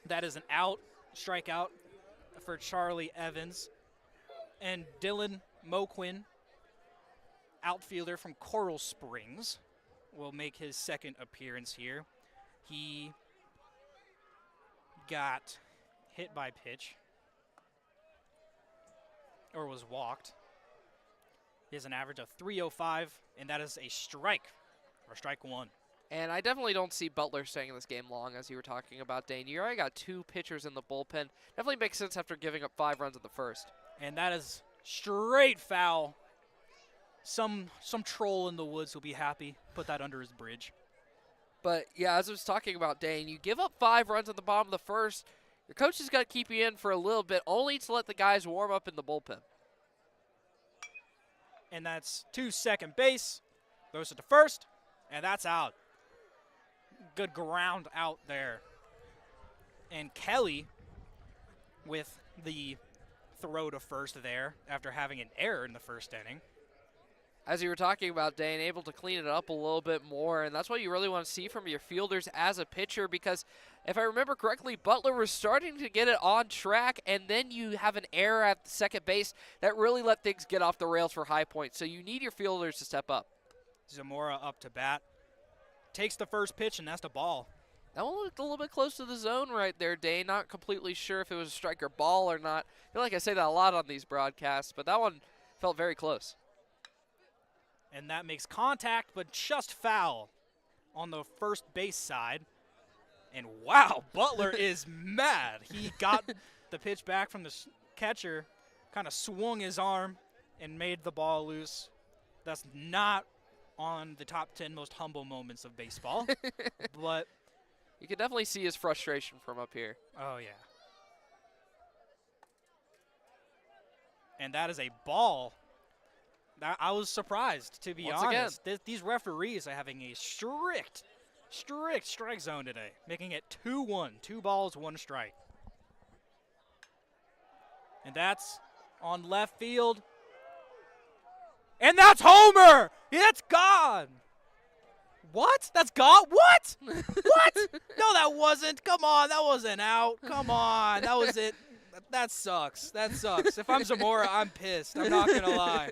that is an out, strikeout for Charlie Evans. And Dylan Moquin, outfielder from Coral Springs, will make his second appearance here. He got hit by pitch, or was walked. He has an average of 305, and that is a strike, or strike 1. And I definitely don't see Butler staying in this game long, as you were talking about, Dane. You already got 2 pitchers in the bullpen. Definitely makes sense after giving up 5 runs at the first. And that is straight foul. Some troll in the woods will be happy. Put that under his bridge. But, yeah, as I was talking about, Dane, you give up 5 runs at the bottom of the first. Your coach has got to keep you in for a little bit, only to let the guys warm up in the bullpen. And that's to second base. Goes to the first, and that's out. Good ground out there. And Kelly with the throw to first there after having an error in the first inning. As you were talking about, Dane, able to clean it up a little bit more, and that's what you really want to see from your fielders as a pitcher, because if I remember correctly, Butler was starting to get it on track, and then you have an error at second base that really let things get off the rails for High Point. So you need your fielders to step up. Zamora up to bat. Takes the first pitch, and that's the ball. That one looked a little bit close to the zone right there, Dane. Not completely sure if it was a strike or ball or not. I feel like I say that a lot on these broadcasts, but that one felt very close. And that makes contact, but just foul on the first base side. And wow, Butler is mad. He got the pitch back from the catcher, kind of swung his arm and made the ball loose. That's not on the top 10 most humble moments of baseball. But you can definitely see his frustration from up here. Oh, yeah. And that is a ball. I was surprised, to be honest. These referees are having a strict strike zone today, making it 2-1, 2 balls, 1 strike. And that's on left field. And that's Homer! It's gone! What? That's gone? What? What? No, that wasn't. Come on, that wasn't out. Come on, that was it. That sucks. That sucks. If I'm Zamora, I'm pissed. I'm not going to lie.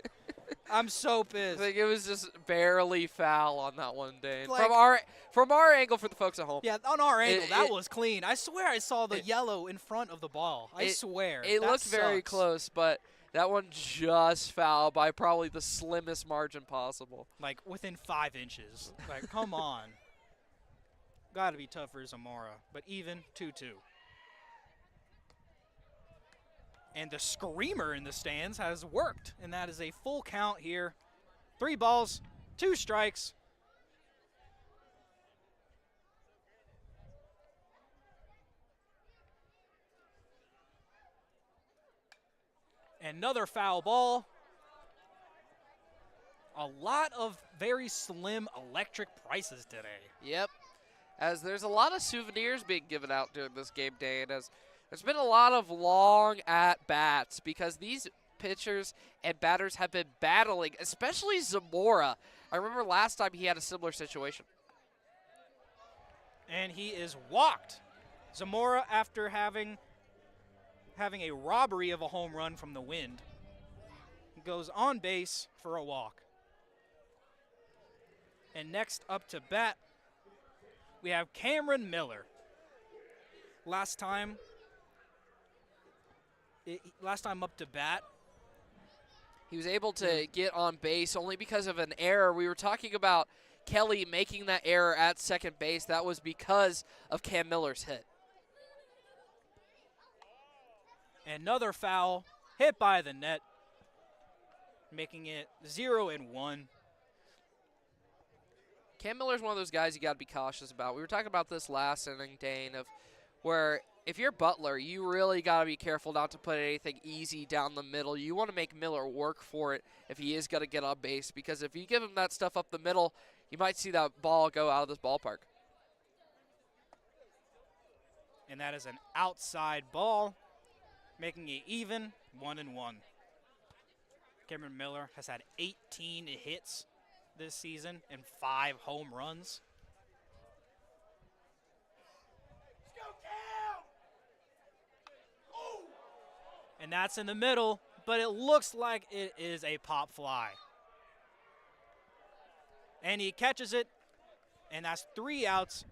I'm so pissed. I think it was just barely foul on that one, Dane. Like, from our angle for the folks at home. Yeah, on our angle, that was clean. I swear I saw the yellow in front of the ball. I swear. It looked very close, but that one just fouled by probably the slimmest margin possible. Like within 5 inches. Like, come on. Got to be tough for Zamora. But even 2-2. And the screamer in the stands has worked, and that is a full count here. 3 balls, 2 strikes. Another foul ball. A lot of very slim electric prices today. Yep. as there's a lot of souvenirs being given out during this game day, and as there's been a lot of long at-bats because these pitchers and batters have been battling, especially Zamora. I remember last time he had a similar situation. And he is walked. Zamora, after having a robbery of a home run from the wind, goes on base for a walk. And next up to bat, we have Cameron Miller. Last time up to bat, he was able to get on base only because of an error. We were talking about Kelly making that error at second base. That was because of Cam Miller's hit. Another foul hit by the net, making it 0-1. Cam Miller's one of those guys you got to be cautious about. We were talking about this last inning, Dane, of where if you're Butler, you really got to be careful not to put anything easy down the middle. You want to make Miller work for it if he is going to get on base, because if you give him that stuff up the middle, you might see that ball go out of this ballpark. And that is an outside ball, making it even 1-1. Cameron Miller has had 18 hits this season and 5 home runs. And that's in the middle, but it looks like it is a pop fly. And he catches it, and that's 3 outs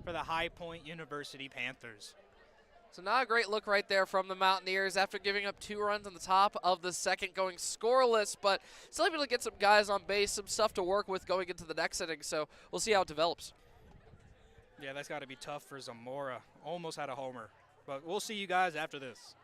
for the High Point University Panthers. So not a great look right there from the Mountaineers after giving up 2 runs on the top of the second, going scoreless, but still able to get some guys on base, some stuff to work with going into the next inning, so we'll see how it develops. Yeah, that's got to be tough for Zamora. Almost had a homer, but we'll see you guys after this.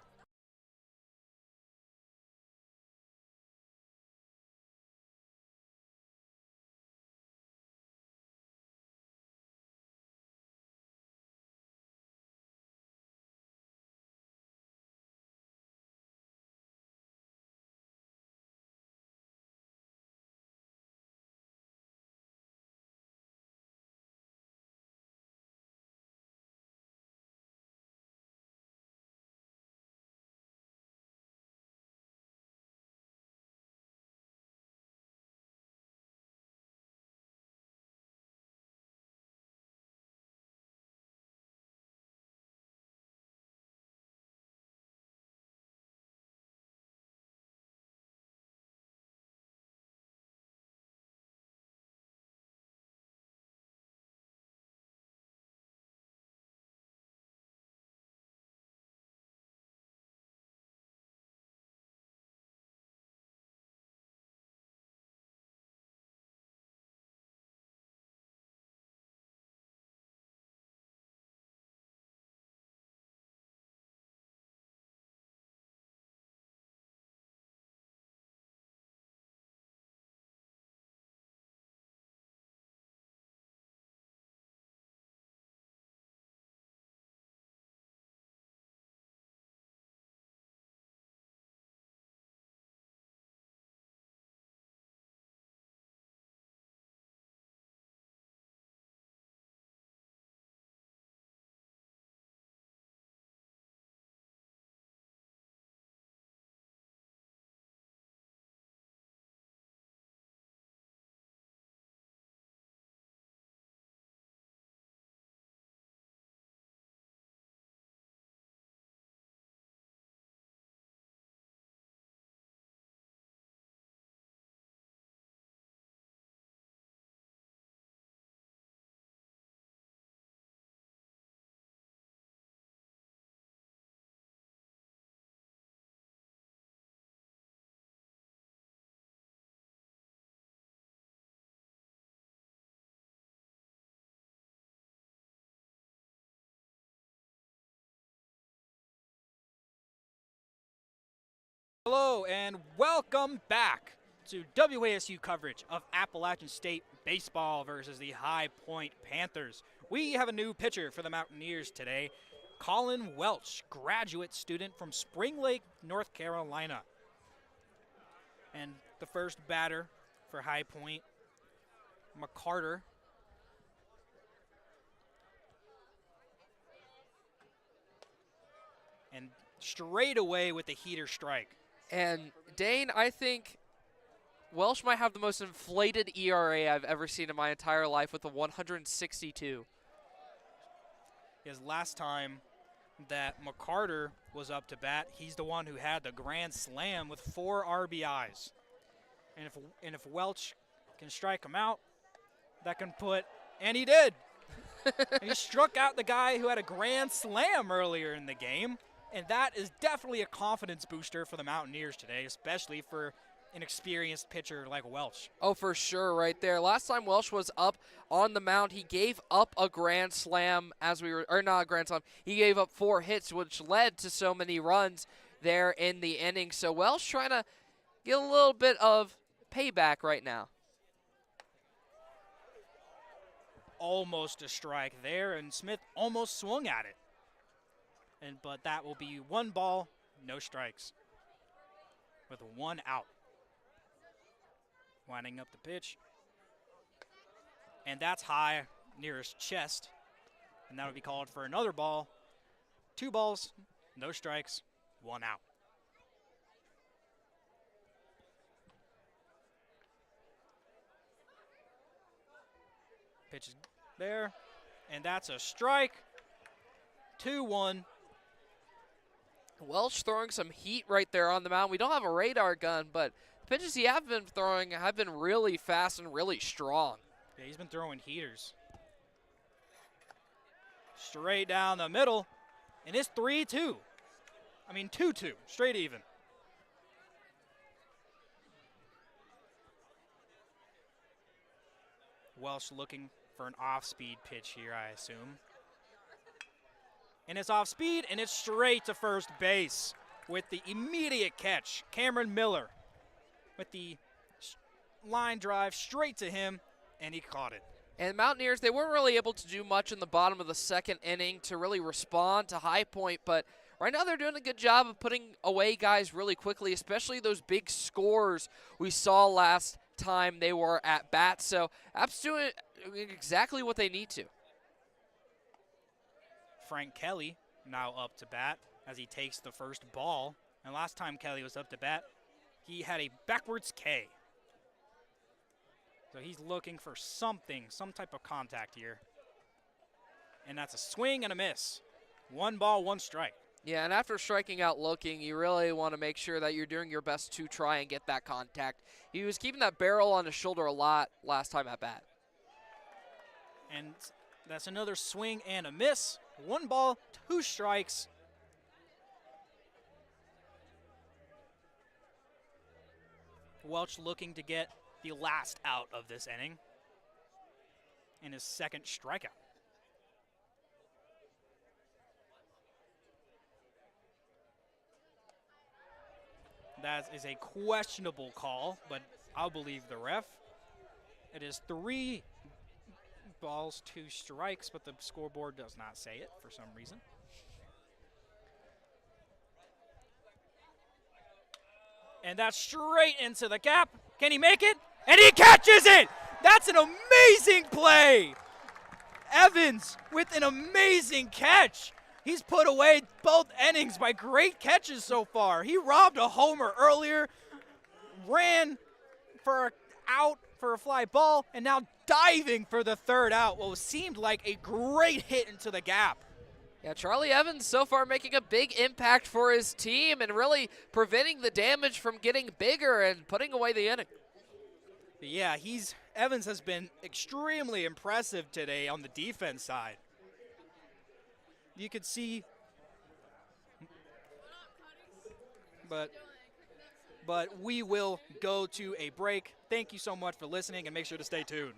Hello and welcome back to WASU coverage of Appalachian State baseball versus the High Point Panthers. We have a new pitcher for the Mountaineers today, Colin Welch, graduate student from Spring Lake, North Carolina. And the first batter for High Point, McCarter. and straight away with the heater strike. And Dane, I think Welsh might have the most inflated ERA I've ever seen in my entire life with a 162. His last time that McCarter was up to bat, he's the one who had the grand slam with 4 RBIs. And if Welch can strike him out, that can put, and he did. And he struck out the guy who had a grand slam earlier in the game, and that is definitely a confidence booster for the Mountaineers today, especially for an experienced pitcher like Welch. Oh, for sure, right there. Last time Welsh was up on the mound, he gave up a grand slam or not a grand slam. He gave up 4 hits, which led to so many runs there in the inning. So Welsh trying to get a little bit of payback right now. Almost a strike there, and Smith almost swung at it. But that will be 1 ball, no strikes, with 1 out. Winding up the pitch. And that's high near his chest. And that would be called for another ball. 2 balls, no strikes, 1 out. Pitch is there. And that's a strike. 2-1. Welsh throwing some heat right there on the mound. We don't have a radar gun, but the pitches he have been throwing have been really fast and really strong. Yeah, he's been throwing heaters. Straight down the middle, and it's 3-2. I mean 2-2, straight even. Welsh looking for an off-speed pitch here, I assume. And it's off speed, and it's straight to first base with the immediate catch. Cameron Miller with the line drive straight to him, and he caught it. And Mountaineers, they weren't really able to do much in the bottom of the 2nd inning to really respond to High Point, but right now they're doing a good job of putting away guys really quickly, especially those big scores we saw last time they were at bat. So App's doing exactly what they need to. Frank Kelly now up to bat as he takes the first ball. And last time Kelly was up to bat, he had a backwards K. So he's looking for something, some type of contact here. And that's a swing and a miss. 1 ball, 1 strike. Yeah, and after striking out looking, you really want to make sure that you're doing your best to try and get that contact. He was keeping that barrel on his shoulder a lot last time at bat. And that's another swing and a miss. 1 ball, 2 strikes. Welch looking to get the last out of this inning and his 2nd strikeout. That is a questionable call, but I'll believe the ref. It is 3 balls, 2 strikes, but the scoreboard does not say it for some reason. And that's straight into the gap. Can he make it? And he catches it! That's an amazing play! Evans with an amazing catch. He's put away both innings by great catches so far. He robbed a homer earlier, ran for an out for a fly ball, and now diving for the 3rd out. What seemed like a great hit into the gap. Yeah, Charlie Evans so far making a big impact for his team and really preventing the damage from getting bigger and putting away the inning. Yeah, Evans has been extremely impressive today on the defense side. You could see, but we will go to a break. Thank you so much for listening, and make sure to stay tuned.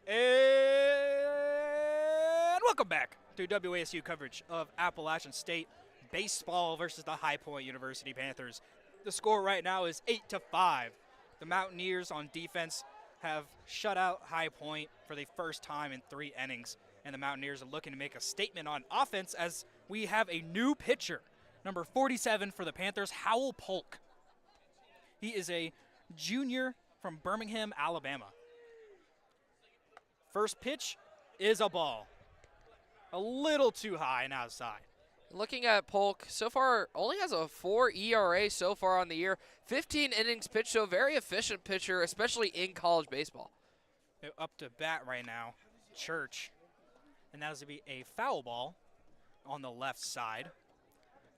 And welcome back to WASU coverage of Appalachian State baseball versus the High Point University Panthers. The score right now is 8-5. The Mountaineers on defense have shut out High Point for the first time in 3 innings, and the Mountaineers are looking to make a statement on offense as we have a new pitcher, number 47 for the Panthers, Howell Polk. He is a junior from Birmingham, Alabama. First pitch is a ball. A little too high and outside. Looking at Polk, so far only has a 4 ERA so far on the year. 15 innings pitched, so a very efficient pitcher, especially in college baseball. Up to bat right now, Church. And that is going to be a foul ball on the left side.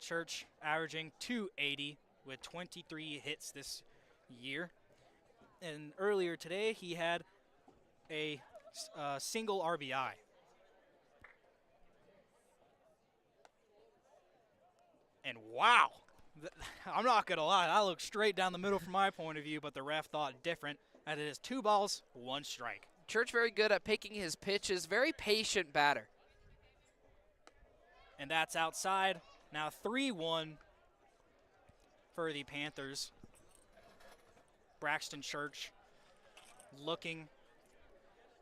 Church averaging .280 with 23 hits this year. And earlier today, he had a single RBI. And wow, I'm not going to lie, that looked straight down the middle from my point of view, but the ref thought different, and it is 2 balls, 1 strike. Church very good at picking his pitches, very patient batter. And that's outside. Now 3-1 for the Panthers. Braxton Church looking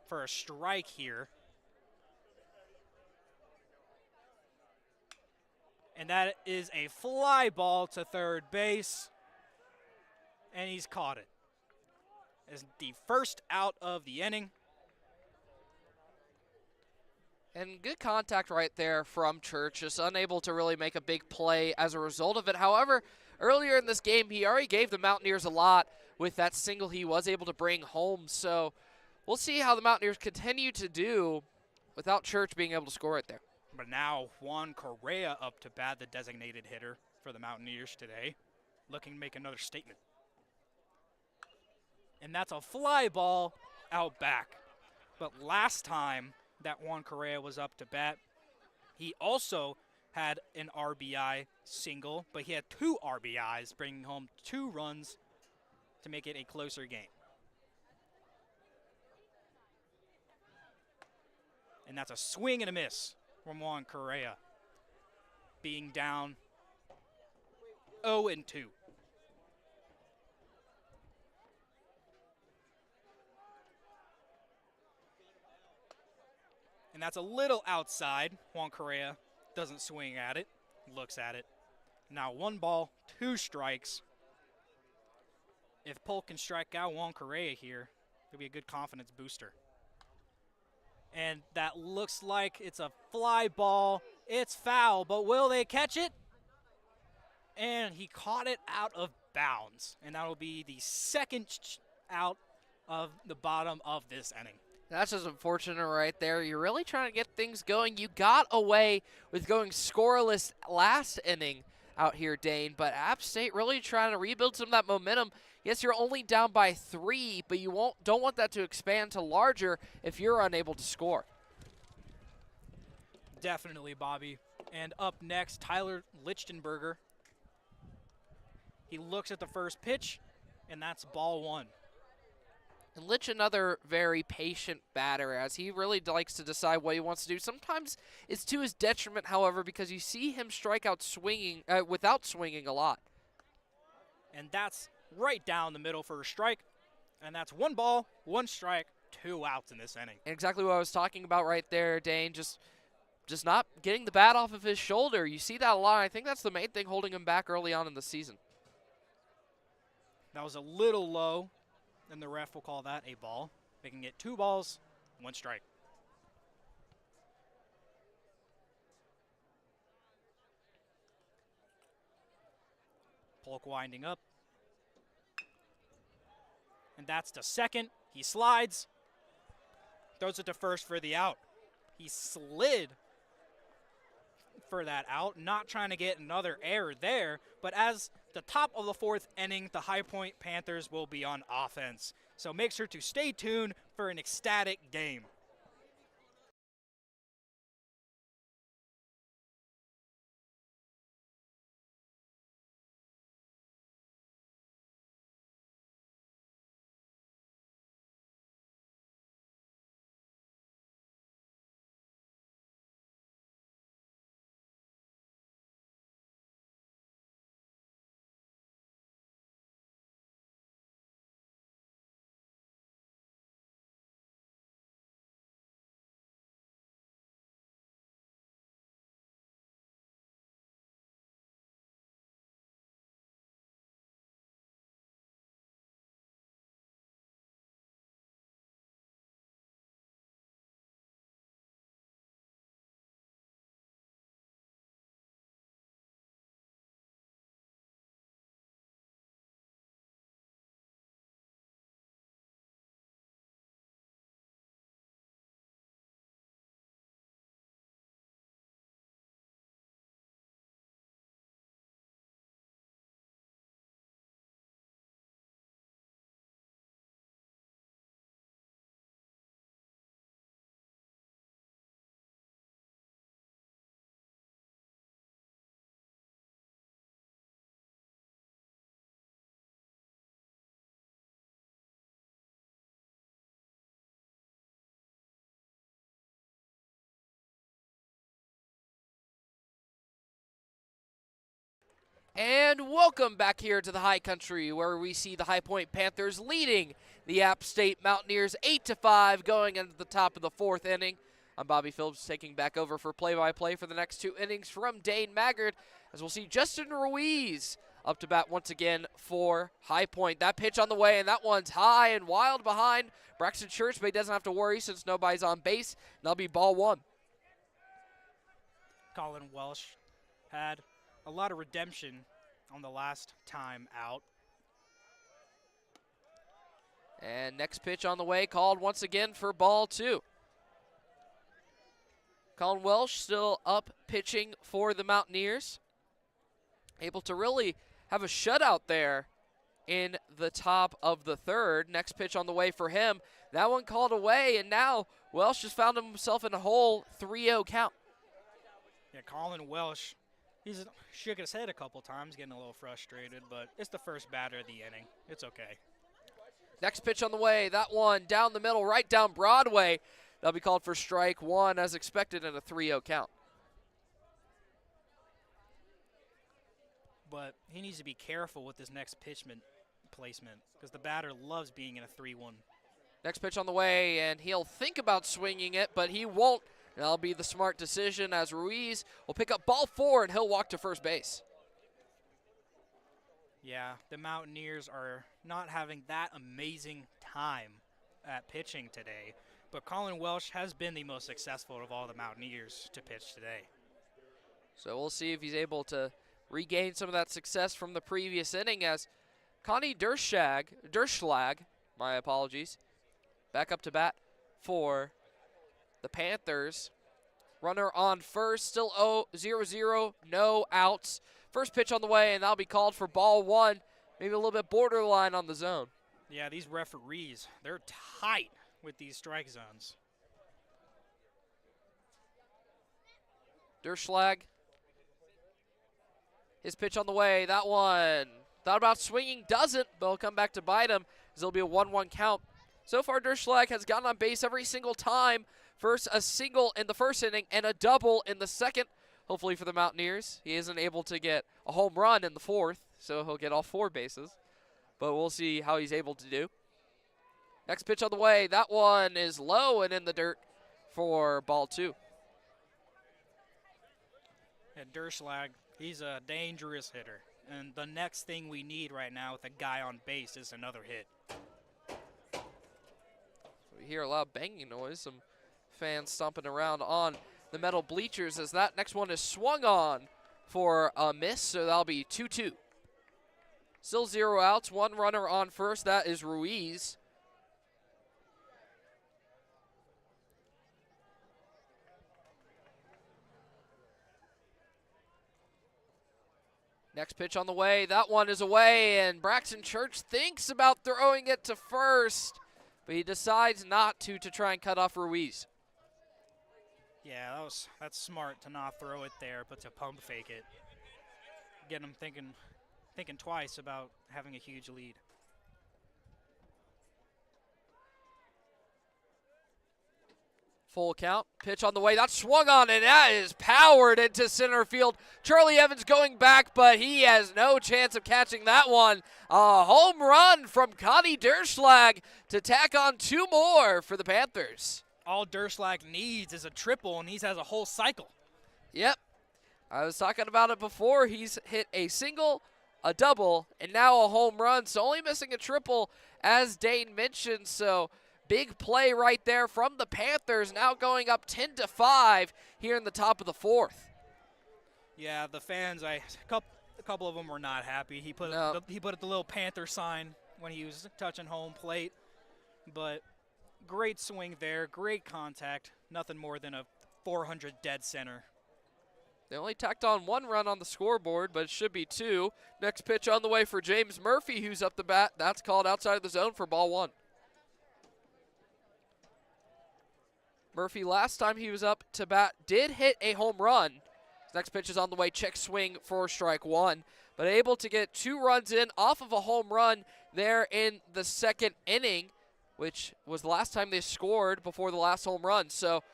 for a strike here. And that is a fly ball to third base. And he's caught it. It's the first out of the inning. And good contact right there from Church, just unable to really make a big play as a result of it. However, earlier in this game, he already gave the Mountaineers a lot with that single he was able to bring home. So we'll see how the Mountaineers continue to do without Church being able to score right there. But now Juan Correa up to bat, the designated hitter for the Mountaineers today, looking to make another statement. And that's a fly ball out back. But last time that Juan Correa was up to bat, he also had an RBI single, but he had 2 RBIs, bringing home 2 runs to make it a closer game. And that's a swing and a miss from Juan Correa, being down 0-2. And that's a little outside. Juan Correa doesn't swing at it, looks at it. Now 1 ball, 2 strikes. If Polk can strike out Juan Correa here, it'll be a good confidence booster. And that looks like it's a fly ball. It's foul, but will they catch it? And he caught it out of bounds. And that'll be the second out of the bottom of this inning. That's just unfortunate right there. You're really trying to get things going. You got away with going scoreless last inning out here, Dane, but App State really trying to rebuild some of that momentum. Yes, you're only down by 3, but you don't want that to expand to larger if you're unable to score. Definitely, Bobby. And up next, Tyler Lichtenberger. He looks at the first pitch, and that's ball 1. And Litch, another very patient batter, as he really likes to decide what he wants to do. Sometimes it's to his detriment, however, because you see him strike out swinging without swinging a lot. And that's right down the middle for a strike. And that's 1 ball, 1 strike, 2 outs in this inning. And exactly what I was talking about right there, Dane. Just not getting the bat off of his shoulder. You see that a lot. I think that's the main thing holding him back early on in the season. That was a little low, and the ref will call that a ball, making it 2 balls, 1 strike. Polk winding up. And that's to second. He slides. Throws it to first for the out. He slid for that out, not trying to get another error there. But as the top of the 4th inning, the High Point Panthers will be on offense. So make sure to stay tuned for an ecstatic game. And welcome back here to the High Country, where we see the High Point Panthers leading the App State Mountaineers 8-5 going into the top of the fourth inning. I'm Bobby Phillips taking back over for play-by-play for the next two innings from Dane Maggard, as we'll see Justin Ruiz up to bat once again for High Point. That pitch on the way, and that one's high and wild behind Braxton Church, but he doesn't have to worry since nobody's on base. And that'll be ball one. Colin Welsh had a lot of redemption on the last time out. And next pitch on the way, called once again for ball two. Colin Welsh still up pitching for the Mountaineers. Able to really have a shutout there in the top of the third. Next pitch on the way for him. That one called away, and now Welsh just found himself in a whole 3-0 count. Yeah, Colin Welsh, he's shook his head a couple times, getting a little frustrated, but it's the first batter of the inning. It's okay. Next pitch on the way. That one down the middle, right down Broadway. That'll be called for strike one as expected in a 3-0 count. But he needs to be careful with his next pitch placement because the batter loves being in a 3-1. Next pitch on the way, and he'll think about swinging it, but he won't. That'll be the smart decision as Ruiz will pick up ball four, and he'll walk to first base. Yeah, the Mountaineers are not having that amazing time at pitching today, but Colin Welsh has been the most successful of all the Mountaineers to pitch today. So we'll see if he's able to regain some of that success from the previous inning as Connie Derschlag, my apologies, back up to bat for the Panthers. Runner on first, still 0-0, no outs. First pitch on the way, and that'll be called for ball one, maybe a little bit borderline on the zone. Yeah, these referees, they're tight with these strike zones. Derschlag, his pitch on the way, that one thought about swinging, doesn't, but he'll come back to bite him as it'll be a 1-1 count. So far, Derschlag has gotten on base every single time. First, a single in the first inning and a double in the second. Hopefully for the Mountaineers, he isn't able to get a home run in the fourth, so he'll get all 4 bases. But we'll see how he's able to do. Next pitch on the way, that one is low and in the dirt for ball two. And Derschlag, he's a dangerous hitter. And the next thing we need right now with a guy on base is another hit. We hear a loud banging noise, some fans stomping around on the metal bleachers as that next one is swung on for a miss, so that'll be 2-2. Still 0 outs, 1 runner on first, that is Ruiz. Next pitch on the way, that one is away, and Braxton Church thinks about throwing it to first, but he decides not to try and cut off Ruiz. Yeah, that's smart to not throw it there, but to pump fake it. Get him thinking twice about having a huge lead. Full count, pitch on the way, that's swung on, and that is powered into center field. Charlie Evans going back, but he has no chance of catching that one. A home run from Connie Derschlag to tack on 2 more for the Panthers. All Derschlag needs is a triple, and he has a whole cycle. Yep. I was talking about it before. He's hit a single, a double, and now a home run. So only missing a triple, as Dane mentioned. So big play right there from the Panthers, now going up 10-5 here in the top of the fourth. Yeah, the fans, a couple of them were not happy. He put he put up the little Panther sign when he was touching home plate, but great swing there, great contact, nothing more than a 400 dead center. They only tacked on 1 run on the scoreboard, but it should be 2. Next pitch on the way for James Murphy, who's up the bat. That's called outside of the zone for ball 1. Murphy, last time he was up to bat, did hit a home run. Next pitch is on the way, check swing for strike 1. But able to get 2 runs in off of a home run there in the second inning, which was the last time they scored before the last home run. So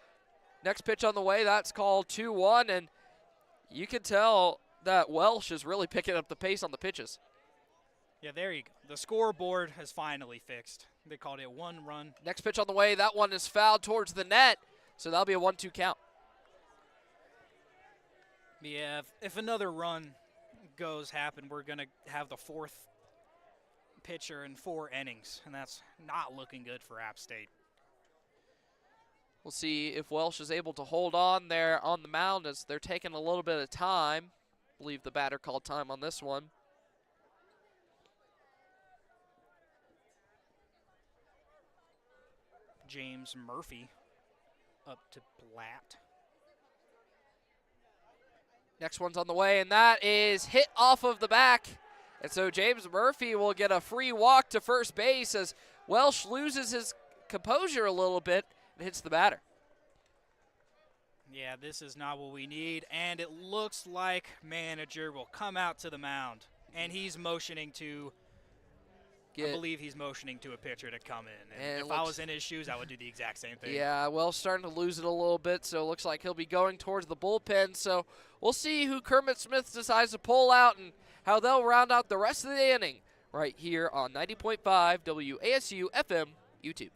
next pitch on the way, that's called 2-1, and you can tell that Welsh is really picking up the pace on the pitches. Yeah, there you go. The scoreboard has finally fixed. They called it 1 run. Next pitch on the way. That one is fouled towards the net, so that'll be a 1-2 count. Yeah, if another run happen, we're going to have the 4th pitcher in 4 innings, and that's not looking good for App State. We'll see if Welsh is able to hold on there on the mound as they're taking a little bit of time. I believe the batter called time on this one. James Murphy up to Blatt. Next one's on the way, and that is hit off of the back. And so James Murphy will get a free walk to first base as Welsh loses his composure a little bit and hits the batter. Yeah, this is not what we need, and it looks like manager will come out to the mound, and he's motioning to I believe he's motioning to a pitcher to come in. And if I was in his shoes, I would do the exact same thing. Yeah, well, starting to lose it a little bit, so it looks like he'll be going towards the bullpen. So we'll see who Kermit Smith decides to pull out and how they'll round out the rest of the inning right here on 90.5 WASU FM YouTube.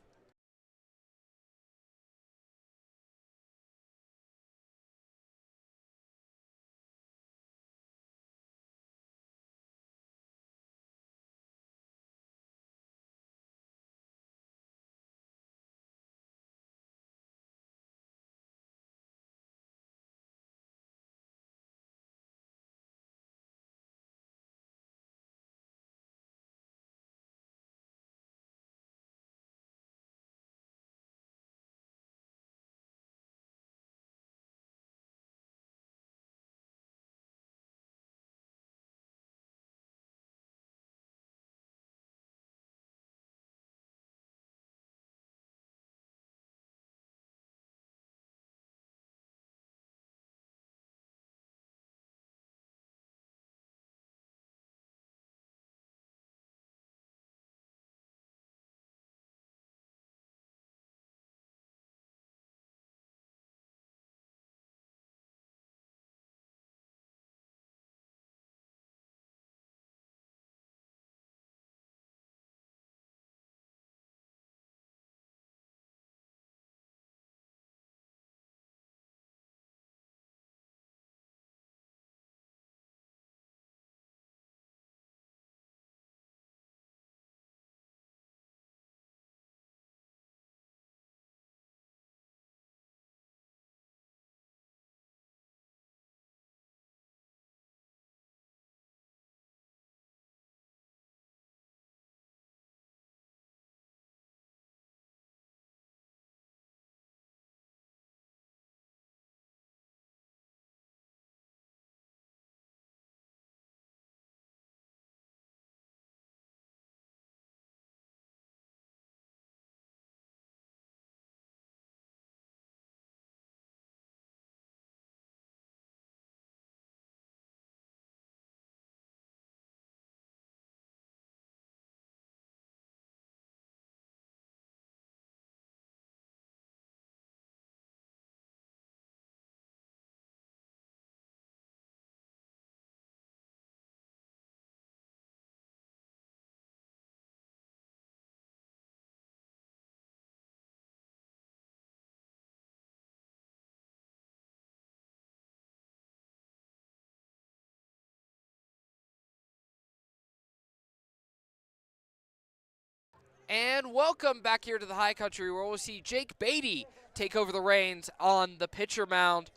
And welcome back here to the High Country, where we'll see Jake Beatty take over the reins on the pitcher mound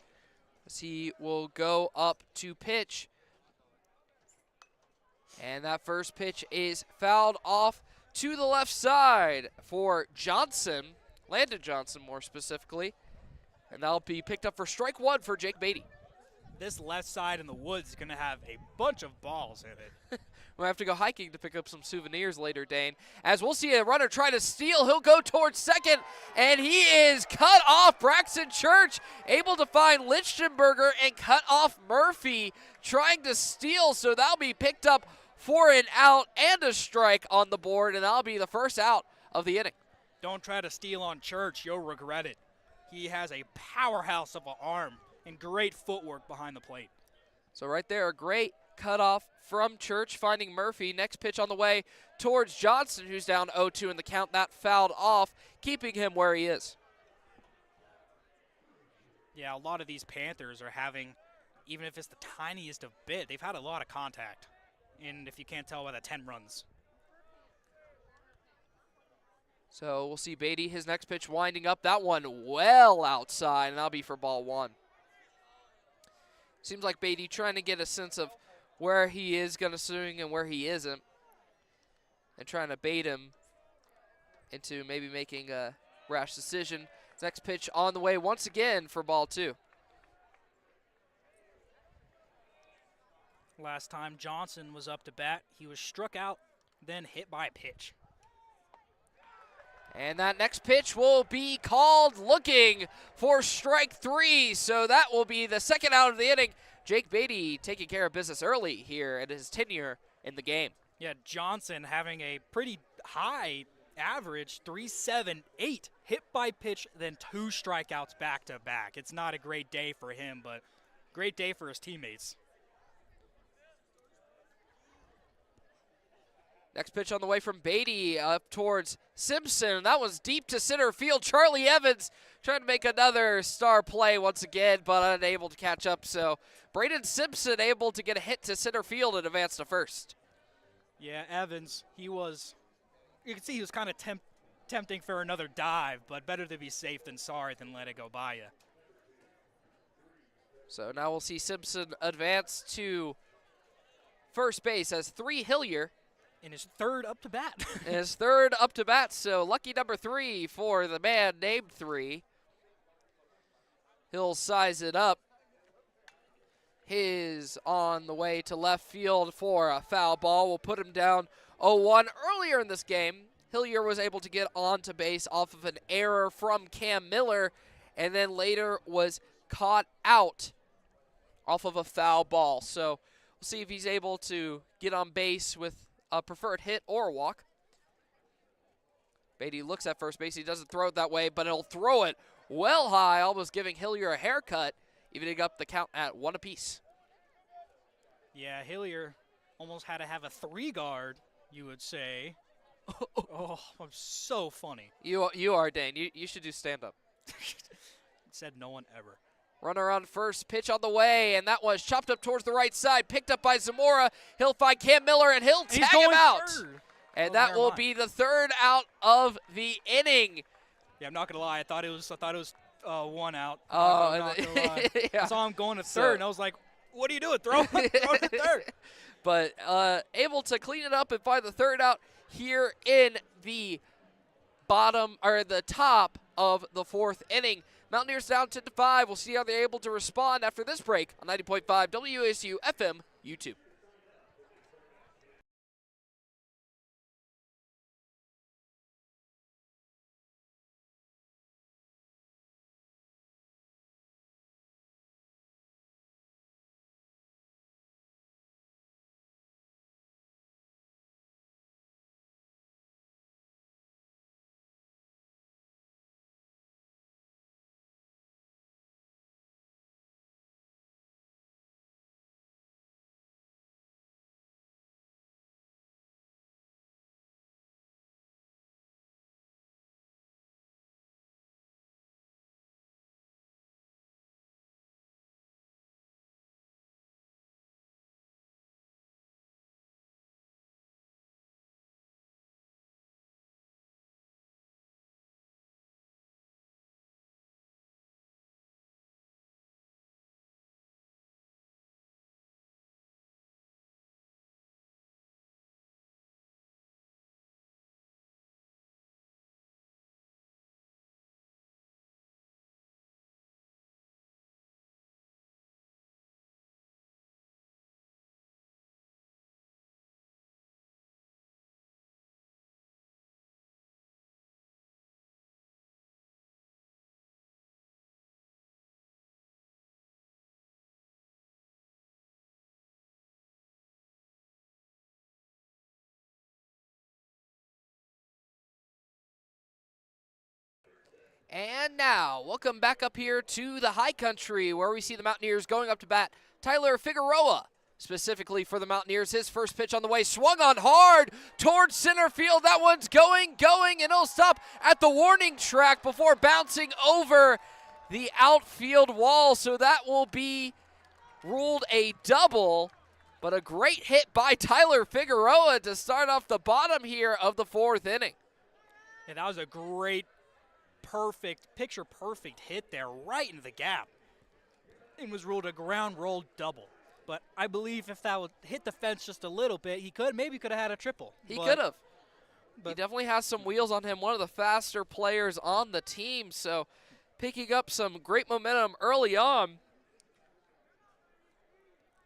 as he will go up to pitch. And that first pitch is fouled off to the left side for Johnson, Landon Johnson more specifically. And that'll be picked up for strike one for Jake Beatty. This left side in the woods is going to have a bunch of balls in it. We'll have to go hiking to pick up some souvenirs later, Dane. As we'll see a runner try to steal, he'll go towards second, and he is cut off. Braxton Church able to find Lichtenberger and cut off Murphy trying to steal, so that'll be picked up for an out and a strike on the board, and that'll be the first out of the inning. Don't try to steal on Church. You'll regret it. He has a powerhouse of an arm and great footwork behind the plate. So right there, a great cutoff from Church, finding Murphy. Next pitch on the way towards Johnson, who's down 0-2 in the count. That fouled off, keeping him where he is. Yeah, a lot of these Panthers are having, even if it's the tiniest of bit, they've had a lot of contact. And if you can't tell by the 10 runs. So we'll see Beatty, his next pitch winding up. That one well outside, and that'll be for ball one. Seems like Beatty trying to get a sense of where he is going to swing and where he isn't, and trying to bait him into maybe making a rash decision. Next pitch on the way once again for ball two. Last time Johnson was up to bat, he was struck out, then hit by a pitch. And that next pitch will be called, looking for strike three. So that will be the second out of the inning. Jake Beatty taking care of business early here at his tenure in the game. Yeah, Johnson having a pretty high average, 3.78, hit by pitch, then 2 strikeouts back to back. It's not a great day for him, but great day for his teammates. Next pitch on the way from Beatty up towards Simpson. That was deep to center field. Charlie Evans trying to make another star play once again, but unable to catch up. So Braden Simpson able to get a hit to center field and advance to first. Yeah, Evans, you can see he was kind of tempting for another dive, but better to be safe than sorry than let it go by you. So now we'll see Simpson advance to first base as 3 Hillier. In his third up to bat. His third up to bat, so lucky number 3 for the man named 3. He'll size it up. His on the way to left field for a foul ball. Will put him down 0-1. Earlier in this game, Hillier was able to get onto base off of an error from Cam Miller, and then later was caught out off of a foul ball. So we'll see if he's able to get on base with a preferred hit or a walk. Beatty looks at first base. He doesn't throw it that way, but he'll throw it well high, almost giving Hillier a haircut, evening up the count at 1 apiece. Yeah, Hillier almost had to have a 3-guard, you would say. Oh, I'm so funny. You are, Dane. You should do stand-up. Said no one ever. Runner on first, pitch on the way, and that was chopped up towards the right side, picked up by Zamora. He'll find Cam Miller, and he'll tag him out. Third. And that will be the third out of the inning. Yeah, I'm not gonna lie. I thought it was 1 out. Oh, I'm not gonna lie. yeah. I saw him going to third, and I was like, "What are you doing? Throw to third." But able to clean it up and find the third out here in the top of the 4th inning. Mountaineers down 10-5. We'll see how they're able to respond after this break on 90.5 WASU FM YouTube. And now, welcome back up here to the high country where we see the Mountaineers going up to bat. Tyler Figueroa, specifically for the Mountaineers, his first pitch on the way, swung on hard towards center field. That one's going, and it'll stop at the warning track before bouncing over the outfield wall. So that will be ruled a double, but a great hit by Tyler Figueroa to start off the bottom here of the fourth inning. Yeah, that was a great, picture perfect hit there right into the gap. It was ruled a ground roll double. But I believe if that would hit the fence just a little bit, he maybe could have had a triple. He could have. He definitely has some wheels on him, one of the faster players on the team, so picking up some great momentum early on.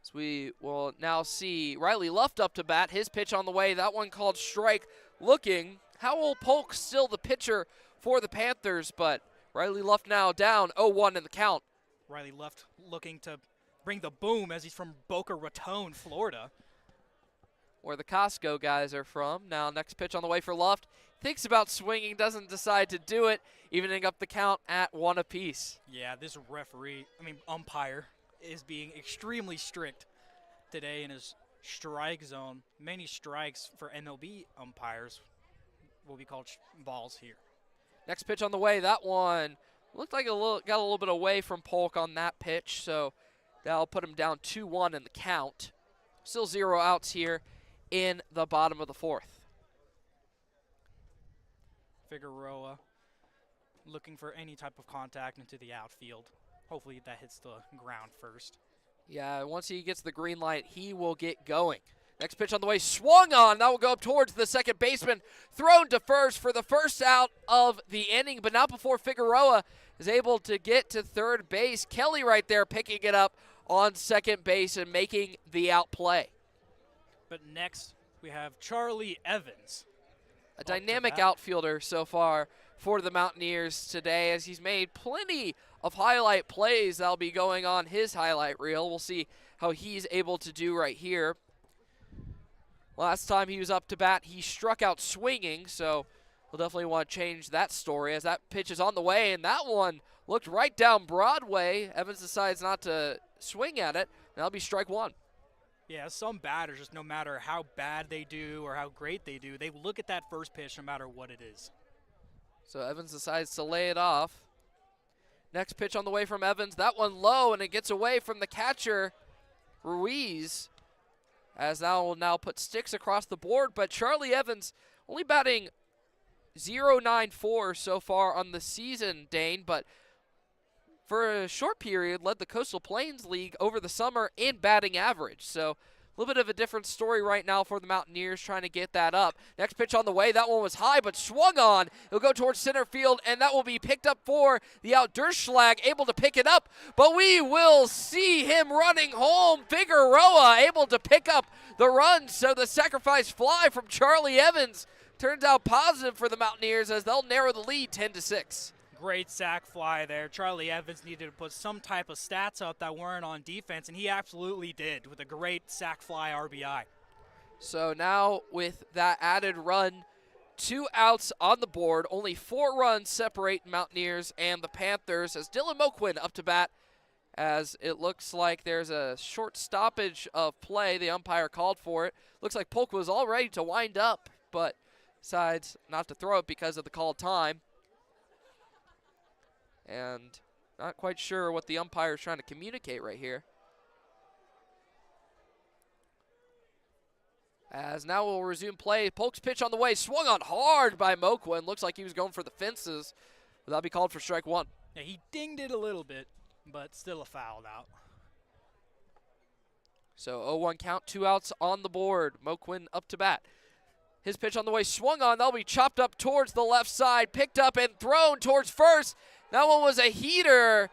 So we will now see Riley Luft up to bat, his pitch on the way, that one called strike. Looking, Howell Polk still the pitcher for the Panthers, but Riley Luft now down 0-1 in the count. Riley Luft looking to bring the boom as he's from Boca Raton, Florida, where the Costco guys are from. Now next pitch on the way for Luft. Thinks about swinging, doesn't decide to do it, evening up the count at 1 apiece. Yeah, this umpire is being extremely strict today in his strike zone. Many strikes for MLB umpires will be called balls here. Next pitch on the way, that one looked like got a little bit away from Polk on that pitch, so that'll put him down 2-1 in the count. Still 0 outs here in the bottom of the fourth. Figueroa looking for any type of contact into the outfield. Hopefully that hits the ground first. Yeah, once he gets the green light, he will get going. Next pitch on the way, swung on. That will go up towards the second baseman. Thrown to first for the first out of the inning, but not before Figueroa is able to get to third base. Kelly right there picking it up on second base and making the out play. But next we have Charlie Evans. A dynamic outfielder so far for the Mountaineers today, as he's made plenty of highlight plays that'll be going on his highlight reel. We'll see how he's able to do right here. Last time he was up to bat, he struck out swinging, so we'll definitely want to change that story as that pitch is on the way, and that one looked right down Broadway. Evans decides not to swing at it, and that'll be strike one. Yeah, some batters, just no matter how bad they do or how great they do, they look at that first pitch no matter what it is. So Evans decides to lay it off. Next pitch on the way from Evans, that one low, and it gets away from the catcher, Ruiz, as that will now put sticks across the board. But Charlie Evans only batting .094 so far on the season, Dane, but for a short period led the Coastal Plains League over the summer in batting average. So a little bit of a different story right now for the Mountaineers trying to get that up. Next pitch on the way, that one was high but swung on. It'll go towards center field, and that will be picked up for the out. Derschlag able to pick it up, but we will see him running home. Figueroa able to pick up the run, so the sacrifice fly from Charlie Evans turns out positive for the Mountaineers as they'll narrow the lead 10-6. Great sac fly there. Charlie Evans needed to put some type of stats up that weren't on defense, and he absolutely did with a great sac fly RBI. So now with that added run, 2 outs on the board, only 4 runs separate Mountaineers and the Panthers as Dylan Moquin up to bat, as it looks like there's a short stoppage of play. The umpire called for it. Looks like Polk was all ready to wind up, but decides not to throw it because of the called time. And not quite sure what the umpire is trying to communicate right here. As now we'll resume play. Polk's pitch on the way, swung on hard by Moquin. Looks like he was going for the fences, but that'll be called for strike one. Yeah, he dinged it a little bit, but still a foul out. So 0-1 count, 2 outs on the board. Moquin up to bat. His pitch on the way, swung on. That'll be chopped up towards the left side, picked up and thrown towards first. That one was a heater,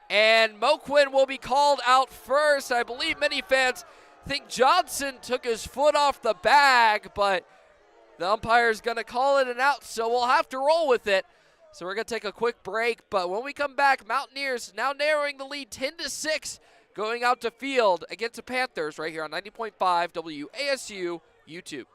and Moquin will be called out first. I believe many fans think Johnson took his foot off the bag, but the umpire's going to call it an out, so we'll have to roll with it. So we're going to take a quick break, but when we come back, Mountaineers now narrowing the lead 10-6, going out to field against the Panthers right here on 90.5 WASU YouTube.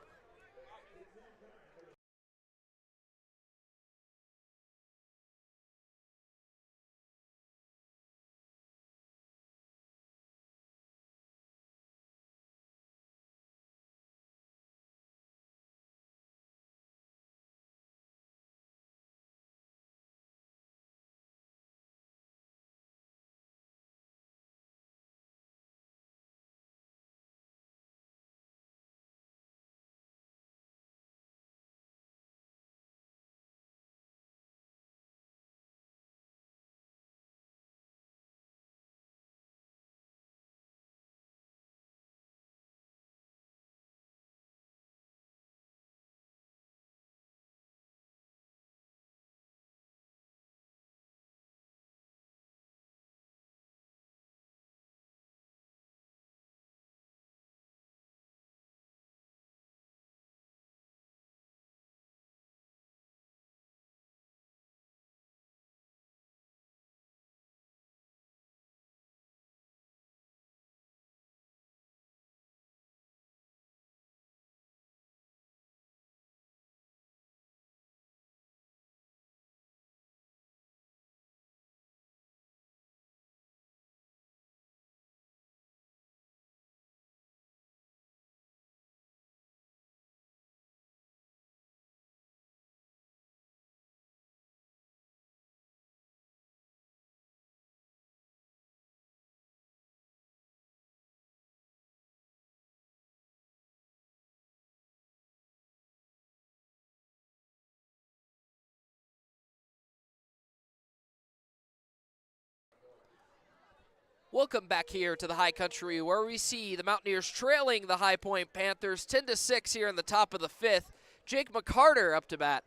Welcome back here to the High Country, where we see the Mountaineers trailing the High Point Panthers 10-6 here in the top of the fifth. Jake McCarter up to bat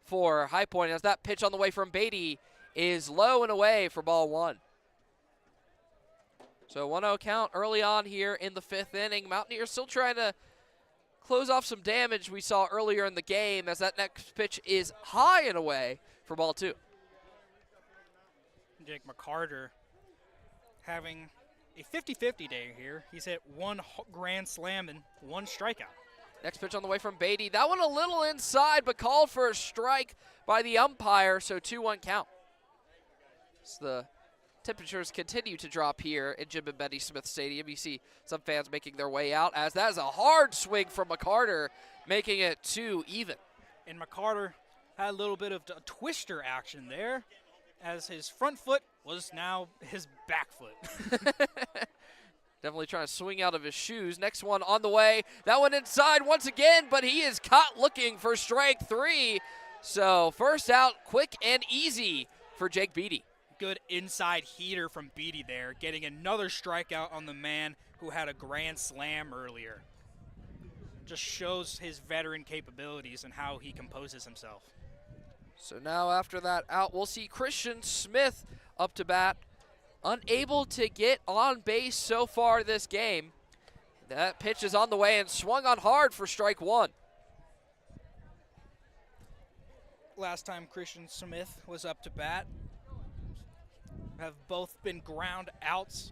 for High Point as that pitch on the way from Beatty is low and away for ball one. So 1-0 count early on here in the fifth inning. Mountaineers still trying to close off some damage we saw earlier in the game as that next pitch is high and away for ball two. Jake McCarter having a 50-50 day here. He's hit one grand slam and one strikeout. Next pitch on the way from Beatty. That one a little inside, but called for a strike by the umpire, so 2-1 count. As the temperatures continue to drop here in Jim and Betty Smith Stadium. You see some fans making their way out as that is a hard swing from McCarter, making it 2 even. And McCarter had a little bit of a twister action there, as his front foot was now his back foot. Definitely trying to swing out of his shoes. Next one on the way. That one inside once again, but he is caught looking for strike 3. So first out, quick and easy for Jake Beatty. Good inside heater from Beatty there, getting another strikeout on the man who had a grand slam earlier. Just shows his veteran capabilities and how he composes himself. So now after that out, we'll see Christian Smith up to bat. Unable to get on base so far this game. That pitch is on the way and swung on hard for strike 1. Last time Christian Smith was up to bat, have both been ground outs,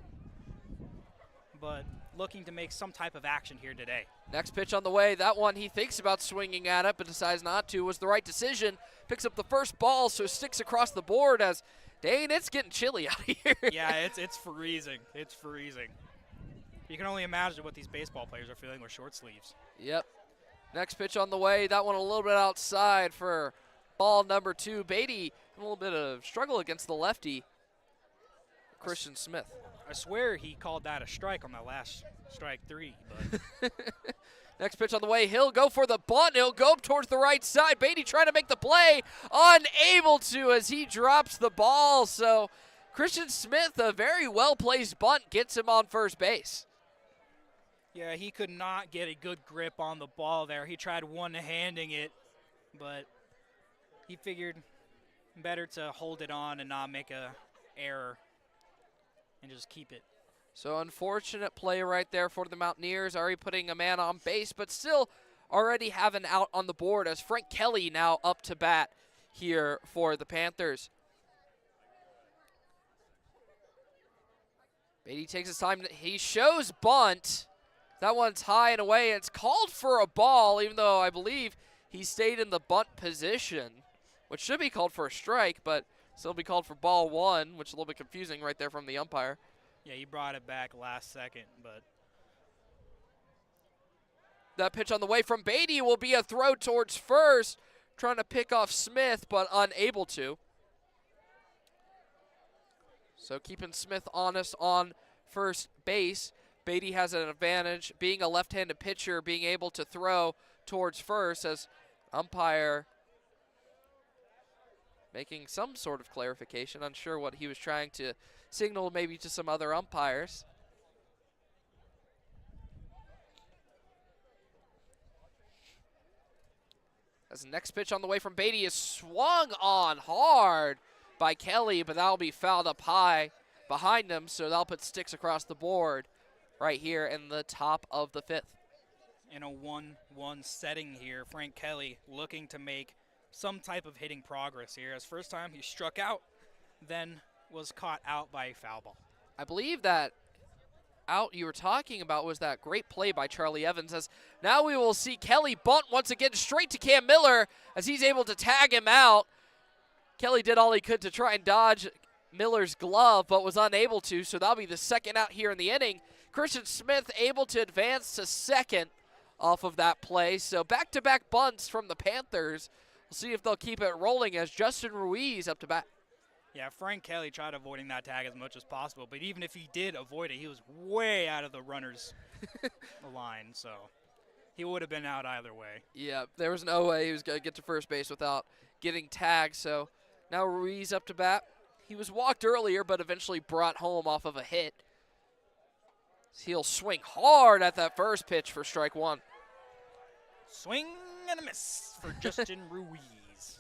but looking to make some type of action here today. Next pitch on the way. That one he thinks about swinging at it, but decides not to. Was the right decision. Picks up the first ball, so sticks across the board as Dane, it's getting chilly out here. Yeah, it's freezing. It's freezing. You can only imagine what these baseball players are feeling with short sleeves. Yep. Next pitch on the way. That one a little bit outside for ball number 2. Beatty, a little bit of struggle against the lefty, Christian Smith. I swear he called that a strike on that last strike 3. But Next pitch on the way. He'll go for the bunt. He'll go up towards the right side. Beatty trying to make the play. Unable to as he drops the ball. So Christian Smith, a very well-placed bunt, gets him on first base. Yeah, he could not get a good grip on the ball there. He tried one-handing it, but he figured better to hold it on and not make a error and just keep it. So unfortunate play right there for the Mountaineers, already putting a man on base, but still already have an out on the board as Frank Kelly now up to bat here for the Panthers. Beatty takes his time. He shows bunt. That one's high and away. It's called for a ball, even though I believe he stayed in the bunt position, which should be called for a strike, but still be called for ball 1, which is a little bit confusing right there from the umpire. Yeah, he brought it back last second, but that pitch on the way from Beatty will be a throw towards first, trying to pick off Smith, but unable to. So keeping Smith honest on first base. Beatty has an advantage, being a left-handed pitcher, being able to throw towards first as umpire making some sort of clarification. Unsure what he was trying to signal maybe to some other umpires. As the next pitch on the way from Beatty is swung on hard by Kelly, but that'll be fouled up high behind him, so that'll put sticks across the board right here in the top of the 5th. In a 1-1 setting here, Frank Kelly looking to make some type of hitting progress here. As first time he struck out, then was caught out by a foul ball. I believe that out you were talking about was that great play by Charlie Evans, as now we will see Kelly bunt once again straight to Cam Miller as he's able to tag him out. Kelly did all he could to try and dodge Miller's glove, but was unable to, so that'll be the second out here in the inning. Christian Smith able to advance to second off of that play, so back-to-back bunts from the Panthers. We'll see if they'll keep it rolling as Justin Ruiz up to bat. Yeah, Frank Kelly tried avoiding that tag as much as possible, but even if he did avoid it, he was way out of the runner's line, so he would have been out either way. Yeah, there was no way he was going to get to first base without getting tagged, so now Ruiz up to bat. He was walked earlier, but eventually brought home off of a hit, He'll swing hard at that first pitch for strike one. Swing and a miss for Justin Ruiz.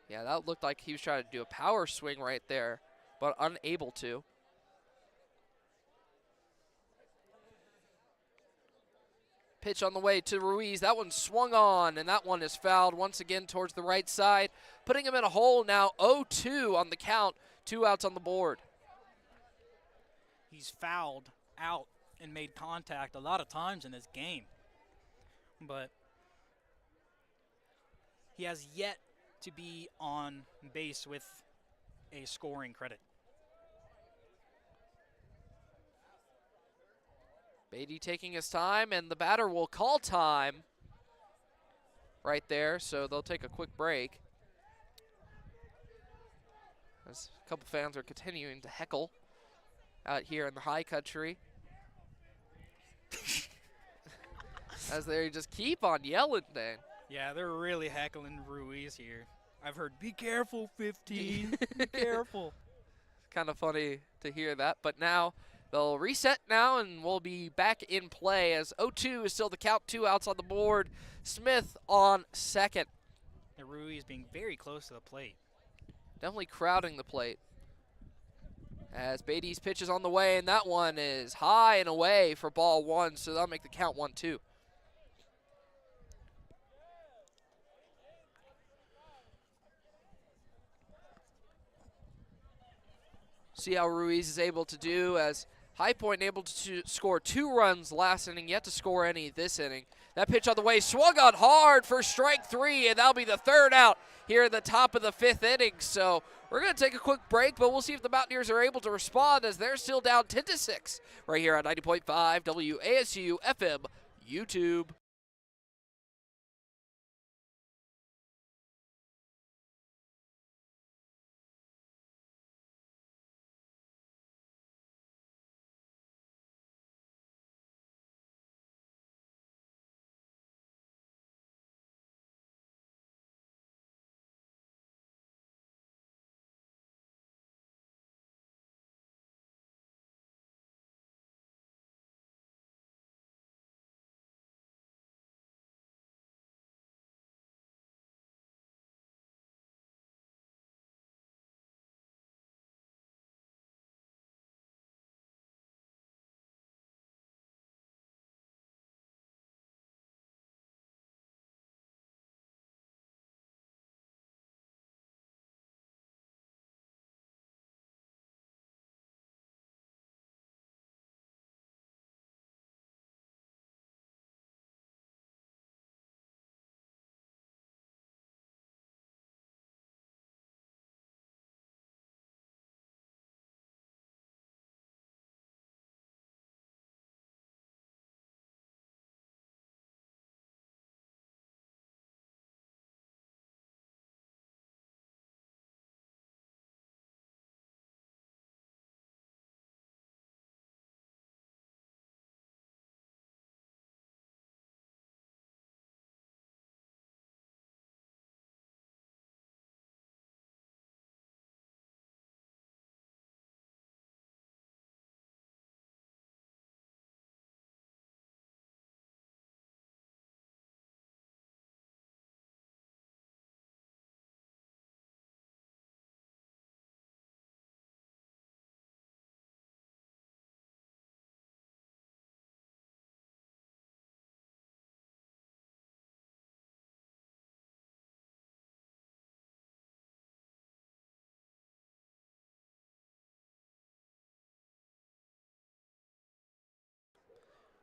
Yeah, that looked like he was trying to do a power swing right there, but unable to. Pitch on the way to Ruiz. That one swung on, and that one is fouled once again towards the right side, putting him in a hole now. 0-2 on the count, 2 outs on the board. He's fouled out and made contact a lot of times in this game, but he has yet to be on base with a scoring credit. Beatty taking his time, and the batter will call time right there, so they'll take a quick break. As a couple fans are continuing to heckle out here in the high country. As they just keep on yelling, Dane. Yeah, they're really heckling Ruiz here. I've heard, be careful, 15, be careful. Kind of funny to hear that, but now they'll reset now, and we'll be back in play as 0-2 is still the count, 2 outs on the board. Smith on second. And Ruiz being very close to the plate. Definitely crowding the plate. As Beatty's pitch is on the way, and that one is high and away for ball one, so that'll make the count 1-2. See how Ruiz is able to do, as High Point able to score 2 runs last inning, yet to score any this inning. That pitch on the way, swung on hard for strike 3, and that'll be the 3rd out here at the top of the 5th inning. So we're going to take a quick break, but we'll see if the Mountaineers are able to respond, as they're still down 10-6 right here on 90.5 WASU FM YouTube.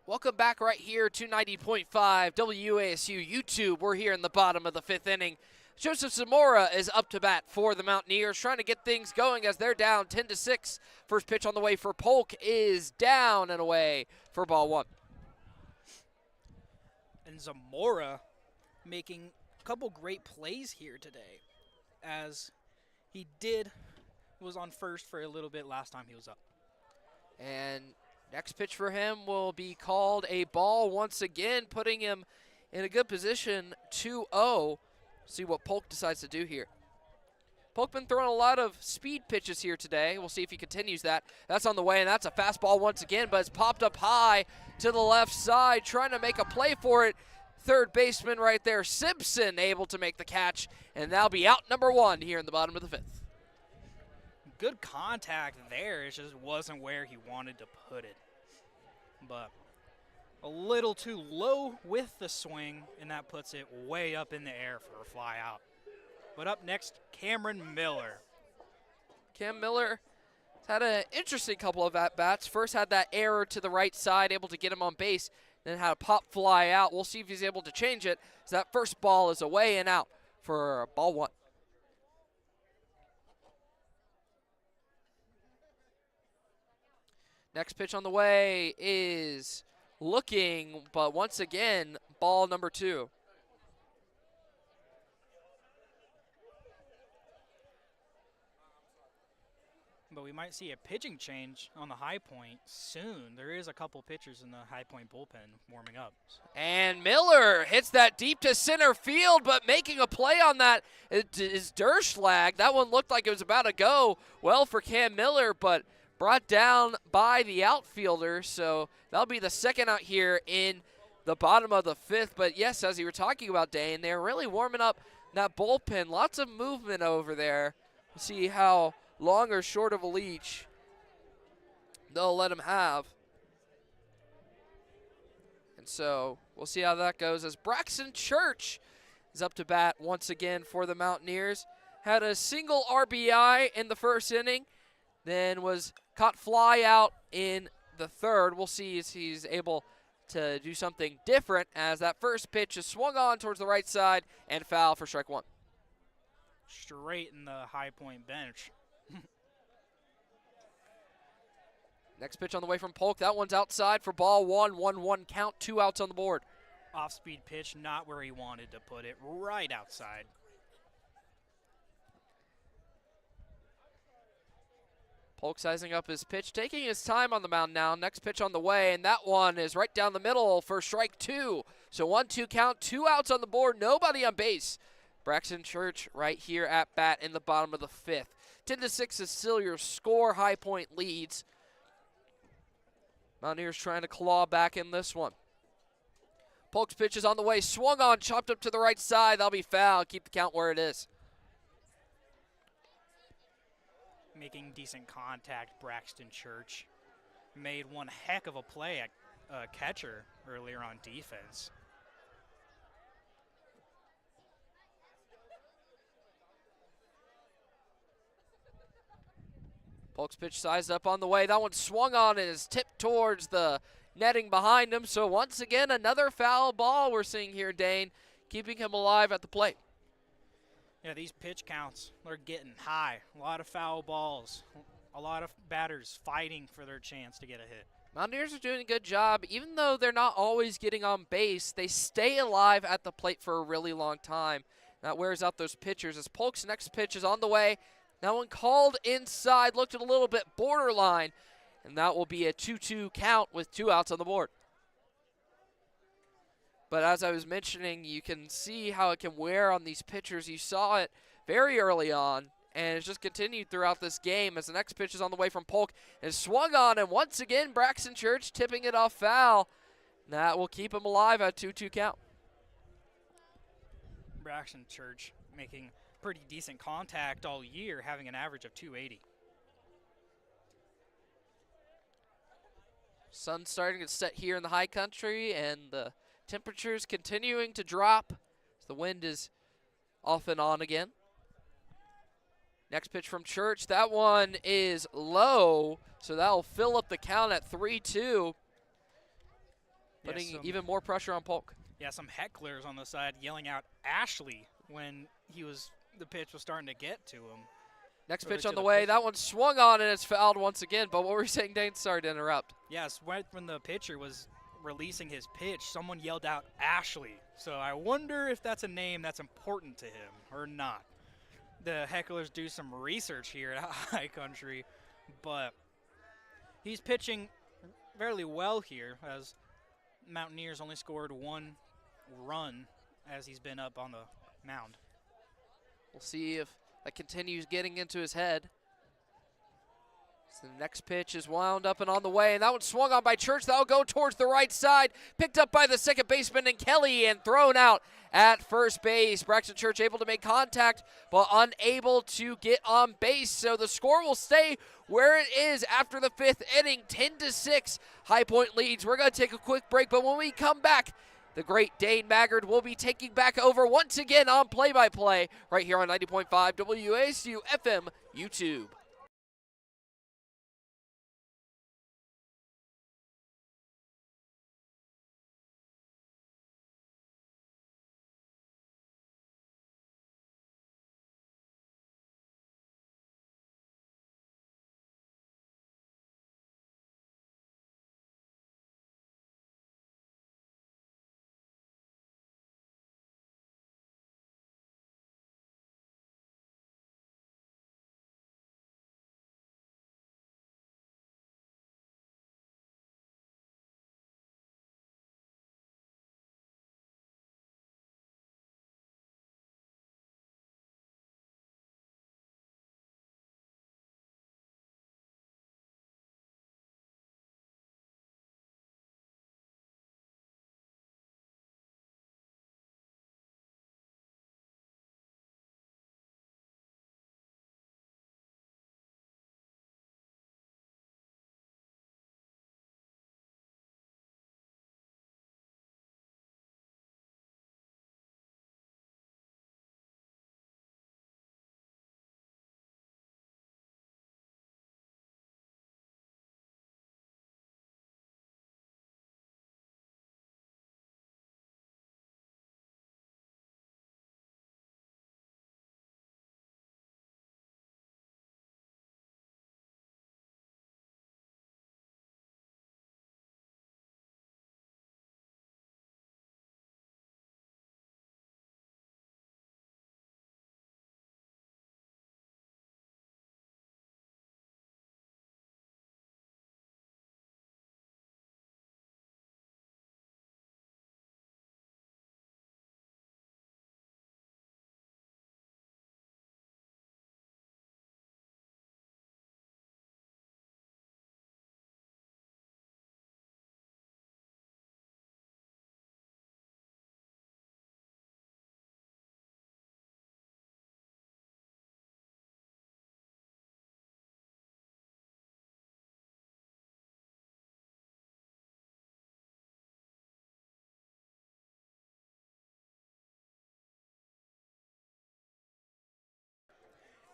Welcome back right here to 90.5 WASU YouTube. We're here in the bottom of the 5th inning. Joseph Zamora is up to bat for the Mountaineers, trying to get things going as they're down 10-6. First pitch on the way for Polk is down and away for ball one. And Zamora making a couple great plays here today, as he was on first for a little bit last time he was up. And next pitch for him will be called a ball once again, putting him in a good position, 2-0. See what Polk decides to do here. Polk been throwing a lot of speed pitches here today. We'll see if he continues that. That's on the way, and that's a fastball once again, but it's popped up high to the left side, trying to make a play for it. Third baseman right there, Simpson, able to make the catch, and that'll be out number 1 here in the bottom of the 5th. Good contact there. It just wasn't where he wanted to put it. But a little too low with the swing, and that puts it way up in the air for a fly out. But up next, Cameron Miller. Cam Miller had an interesting couple of at-bats. First had that error to the right side, able to get him on base, then had a pop fly out. We'll see if he's able to change it, as that first ball is away and out for ball 1. Next pitch on the way is looking, but once again, ball number 2. But we might see a pitching change on the High Point soon. There is a couple pitchers in the High Point bullpen warming up. And Miller hits that deep to center field, but making a play on that is Derschlag. That one looked like it was about to go well for Cam Miller, but brought down by the outfielder. So that'll be the second out here in the bottom of the 5th. But yes, as you were talking about, Dane, they're really warming up that bullpen. Lots of movement over there. We'll see how long or short of a leash they'll let him have. And so we'll see how that goes as Braxton Church is up to bat once again for the Mountaineers. Had a single RBI in the first inning, then was caught fly out in the 3rd. We'll see if he's able to do something different, as that first pitch is swung on towards the right side and foul for strike 1. Straight in the High Point bench. Next pitch on the way from Polk. That one's outside for ball 1. 1-1 count, 2 outs on the board. Off-speed pitch, not where he wanted to put it, right outside. Polk sizing up his pitch, taking his time on the mound now. Next pitch on the way, and that one is right down the middle for strike 2. So 1-2 count, 2 outs on the board, nobody on base. Braxton Church right here at bat in the bottom of the 5th. 10-6 is still your score. High Point leads. Mountaineers trying to claw back in this one. Polk's pitch is on the way, swung on, chopped up to the right side. That'll be foul. Keep the count where it is. Making decent contact, Braxton Church. Made one heck of a play at catcher earlier on defense. Polk's pitch sized up on the way. That one swung on and is tipped towards the netting behind him. So once again, another foul ball we're seeing here, Dane, keeping him alive at the plate. Yeah, these pitch counts are getting high. A lot of foul balls. A lot of batters fighting for their chance to get a hit. Mountaineers are doing a good job. Even though they're not always getting on base, they stay alive at the plate for a really long time. That wears out those pitchers as Polk's next pitch is on the way. That one called inside, looked a little bit borderline, and that will be a 2-2 count with 2 outs on the board. But as I was mentioning, you can see how it can wear on these pitchers. You saw it very early on, and it's just continued throughout this game as the next pitch is on the way from Polk and swung on, and once again, Braxton Church tipping it off foul. That will keep him alive at 2-2 count. Braxton Church making pretty decent contact all year, having an average of 280. Sun starting to set here in the high country, and the temperatures continuing to drop. The wind is off and on again. Next pitch from Church. That one is low, so that will fill up the count at 3-2, putting even more pressure on Polk. Yeah, some hecklers on the side yelling out Ashley when the pitch was starting to get to him. Next pitch on the way. That one swung on and it's fouled once again. But what were you saying, Dane? Sorry to interrupt. Yes, right when the pitcher was releasing his pitch, someone yelled out Ashley. So I wonder if that's a name that's important to him or not. The hecklers do some research here at High Country, but he's pitching fairly well here as Mountaineers only scored 1 run as he's been up on the mound. We'll see if that continues getting into his head. So the next pitch is wound up and on the way, and that one swung on by Church. That'll go towards the right side, picked up by the second baseman and Kelly, and thrown out at first base. Braxton Church able to make contact, but unable to get on base. So the score will stay where it is after the 5th inning, 10-6. High Point leads. We're going to take a quick break, but when we come back, the great Dane Maggard will be taking back over once again on play-by-play right here on 90.5 WASU FM YouTube.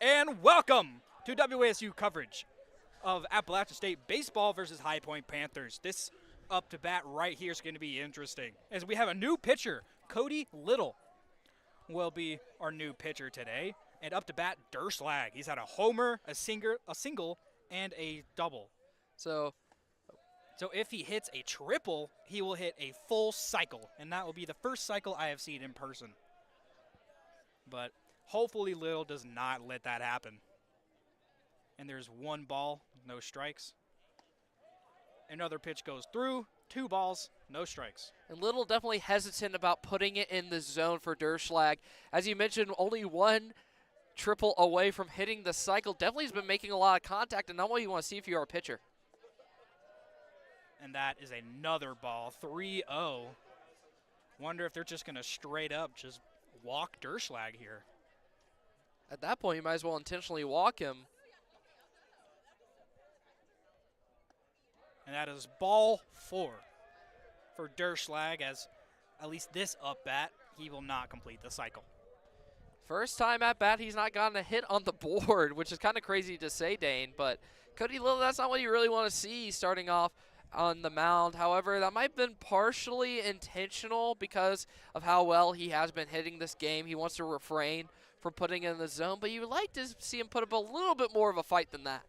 And welcome to WASU coverage of Appalachia State baseball versus High Point Panthers. This up to bat right here is going to be interesting, as we have a new pitcher. Cody Little will be our new pitcher today. And up to bat, Durslag. He's had a homer, a single, and a double. So if he hits a triple, he will hit a full cycle, and that will be the first cycle I have seen in person. But hopefully Little does not let that happen. And there's 1 ball, no strikes. Another pitch goes through, 2 balls, no strikes. And Little definitely hesitant about putting it in the zone for Durslag. As you mentioned, only 1 triple away from hitting the cycle. Definitely has been making a lot of contact, and not what you want to see if you are a pitcher. And that is another ball, 3-0. Wonder if they're just going to straight up just walk Durslag here. At that point, you might as well intentionally walk him. And that is ball 4 for Durslag, as at least this up bat, he will not complete the cycle. First time at bat, he's not gotten a hit on the board, which is kind of crazy to say, Dane. But Cody Little, that's not what you really want to see starting off on the mound. However, that might have been partially intentional because of how well he has been hitting this game. He wants to refrain from putting it in the zone, but you would like to see him put up a little bit more of a fight than that.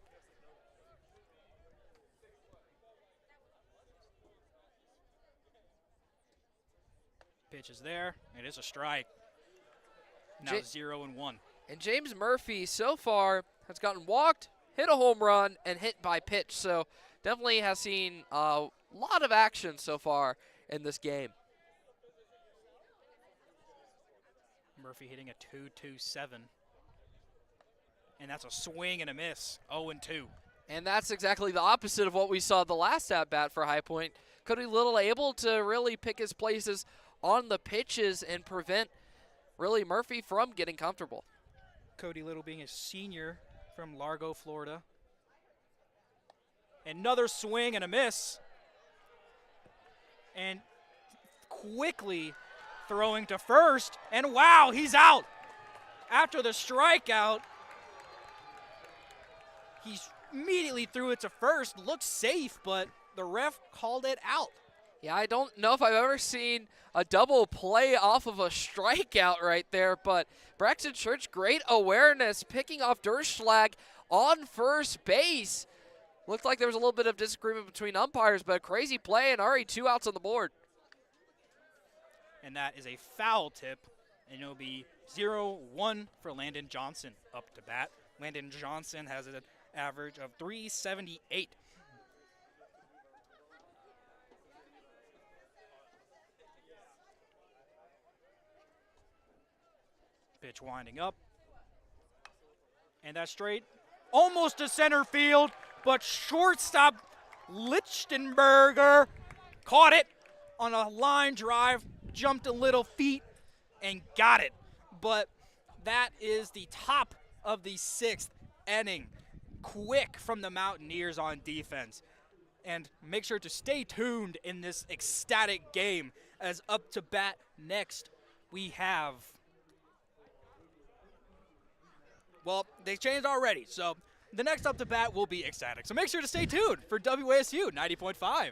Pitch is there. It is a strike. Now 0-1. And James Murphy so far has gotten walked, hit a home run, and hit by pitch. So definitely has seen a lot of action so far in this game. Murphy hitting a .227. and that's a swing and a miss, 0-2. And that's exactly the opposite of what we saw the last at-bat for High Point. Cody Little able to really pick his places on the pitches and prevent really Murphy from getting comfortable. Cody Little being a senior from Largo, Florida. Another swing and a miss. And quickly throwing to first, and wow, he's out. After the strikeout, he immediately threw it to first. Looked safe, but the ref called it out. Yeah, I don't know if I've ever seen a double play off of a strikeout right there, but Braxton Church, great awareness, picking off Durschlag on first base. Looked like there was a little bit of disagreement between umpires, but a crazy play and already 2 outs on the board. And that is a foul tip, and it'll be 0-1 for Landon Johnson up to bat. Landon Johnson has an average of .378. Pitch winding up. And that's straight. Almost to center field, but shortstop Lichtenberger caught it on a line drive, jumped a little feet, and got it. But that is the top of the 6th inning. Quick from the Mountaineers on defense. And make sure to stay tuned in this ecstatic game, as up to bat next we have, well, they changed already, so the next up to bat will be ecstatic. So make sure to stay tuned for WASU 90.5.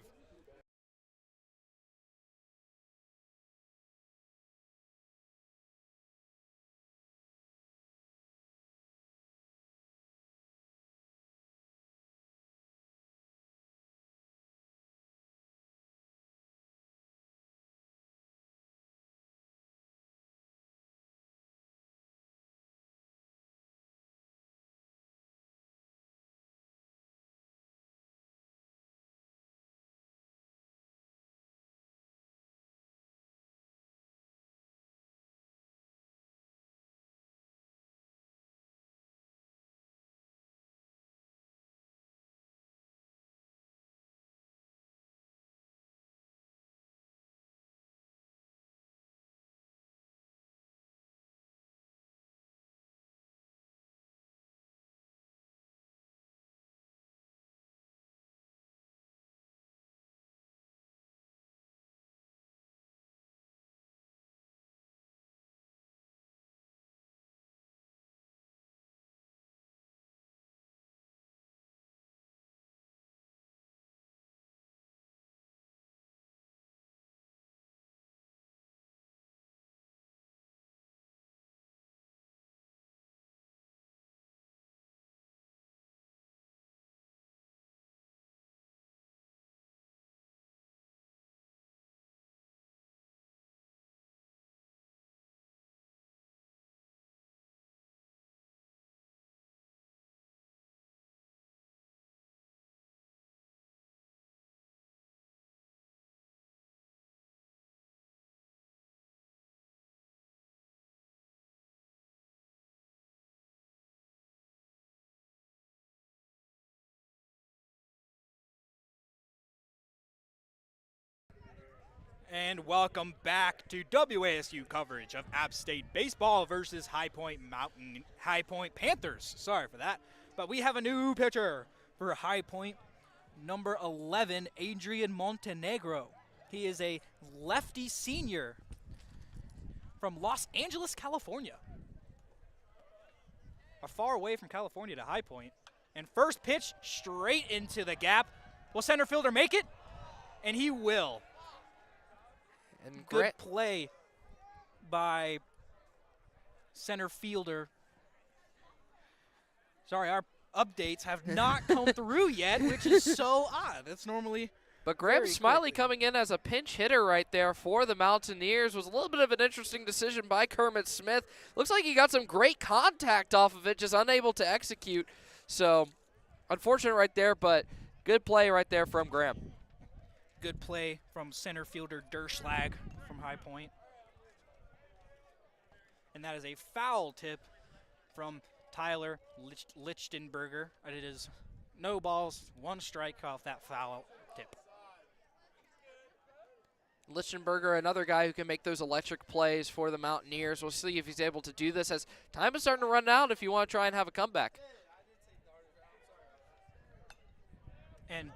And welcome back to WASU coverage of App State baseball versus High Point Panthers. Sorry for that. But we have a new pitcher for High Point, number 11, Adrian Montenegro. He is a lefty senior from Los Angeles, California. Far away from California to High Point. And first pitch straight into the gap. Will center fielder make it? And he will. And Good play by center fielder. Sorry, our updates have not come through yet, which is so odd. That's normally. But Graham very Smiley quickly. coming in as a pinch hitter right there for the Mountaineers was a little bit of an interesting decision by Kermit Smith. Looks like he got some great contact off of it, just unable to execute. So, unfortunate right there, but good play right there from Graham. Good play from center fielder Durschlag from High Point. And that is a foul tip from Tyler Lichtenberger. It is no balls, 1 strike off that foul tip. Lichtenberger, another guy who can make those electric plays for the Mountaineers. We'll see if he's able to do this as time is starting to run out if you want to try and have a comeback. And,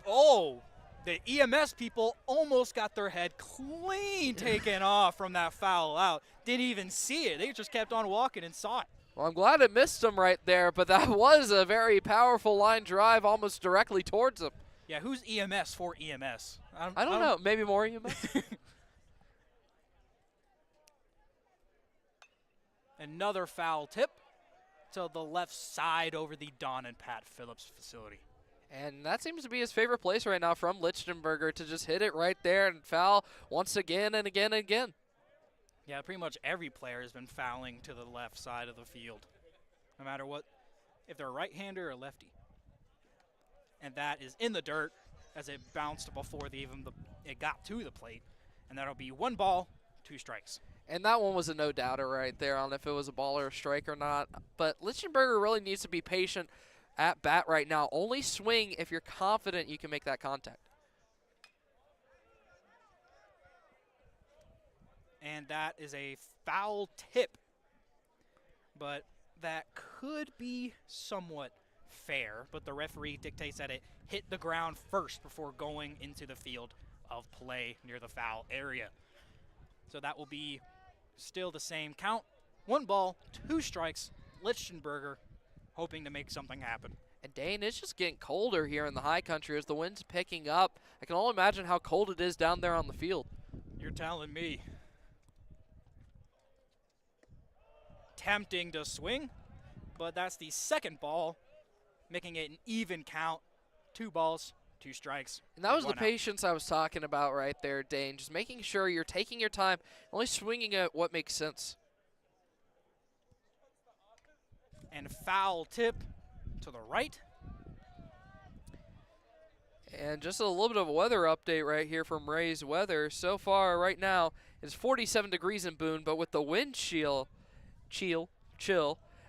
oh, the EMS people almost got their head clean taken off from that foul out. Didn't even see it. They just kept on walking and saw it. Well, I'm glad it missed him right there, but that was a very powerful line drive almost directly towards him. Yeah, who's EMS for EMS? I don't know. Maybe more EMS? Another foul tip to the left side over the Don and Pat Phillips facility. And that seems to be his favorite place right now from Lichtenberger, to just hit it right there and foul once again and again and again. Yeah, pretty much every player has been fouling to the left side of the field, no matter what, if they're a right-hander or lefty. And that is in the dirt as it bounced before it got to the plate. And that'll be 1 ball, 2 strikes. And that one was a no-doubter right there on if it was a ball or a strike or not. But Lichtenberger really needs to be patient at bat right now. Only swing if you're confident you can make that contact. And that is a foul tip. But that could be somewhat fair, but the referee dictates that it hit the ground first before going into the field of play near the foul area. So that will be still the same count. 1 ball, 2 strikes. Lichtenberger hoping to make something happen. And Dane, it's just getting colder here in the high country as the wind's picking up. I can only imagine how cold it is down there on the field. You're telling me. Tempting to swing, but that's the 2nd ball, making it an even count. 2 balls, 2 strikes. And that was the out. patience I was talking about right there, Dane. Just making sure you're taking your time, only swinging at what makes sense. And foul tip to the right. And just a little bit of a weather update right here from Ray's Weather. So far right now, it's 47 degrees in Boone, but with the wind chill,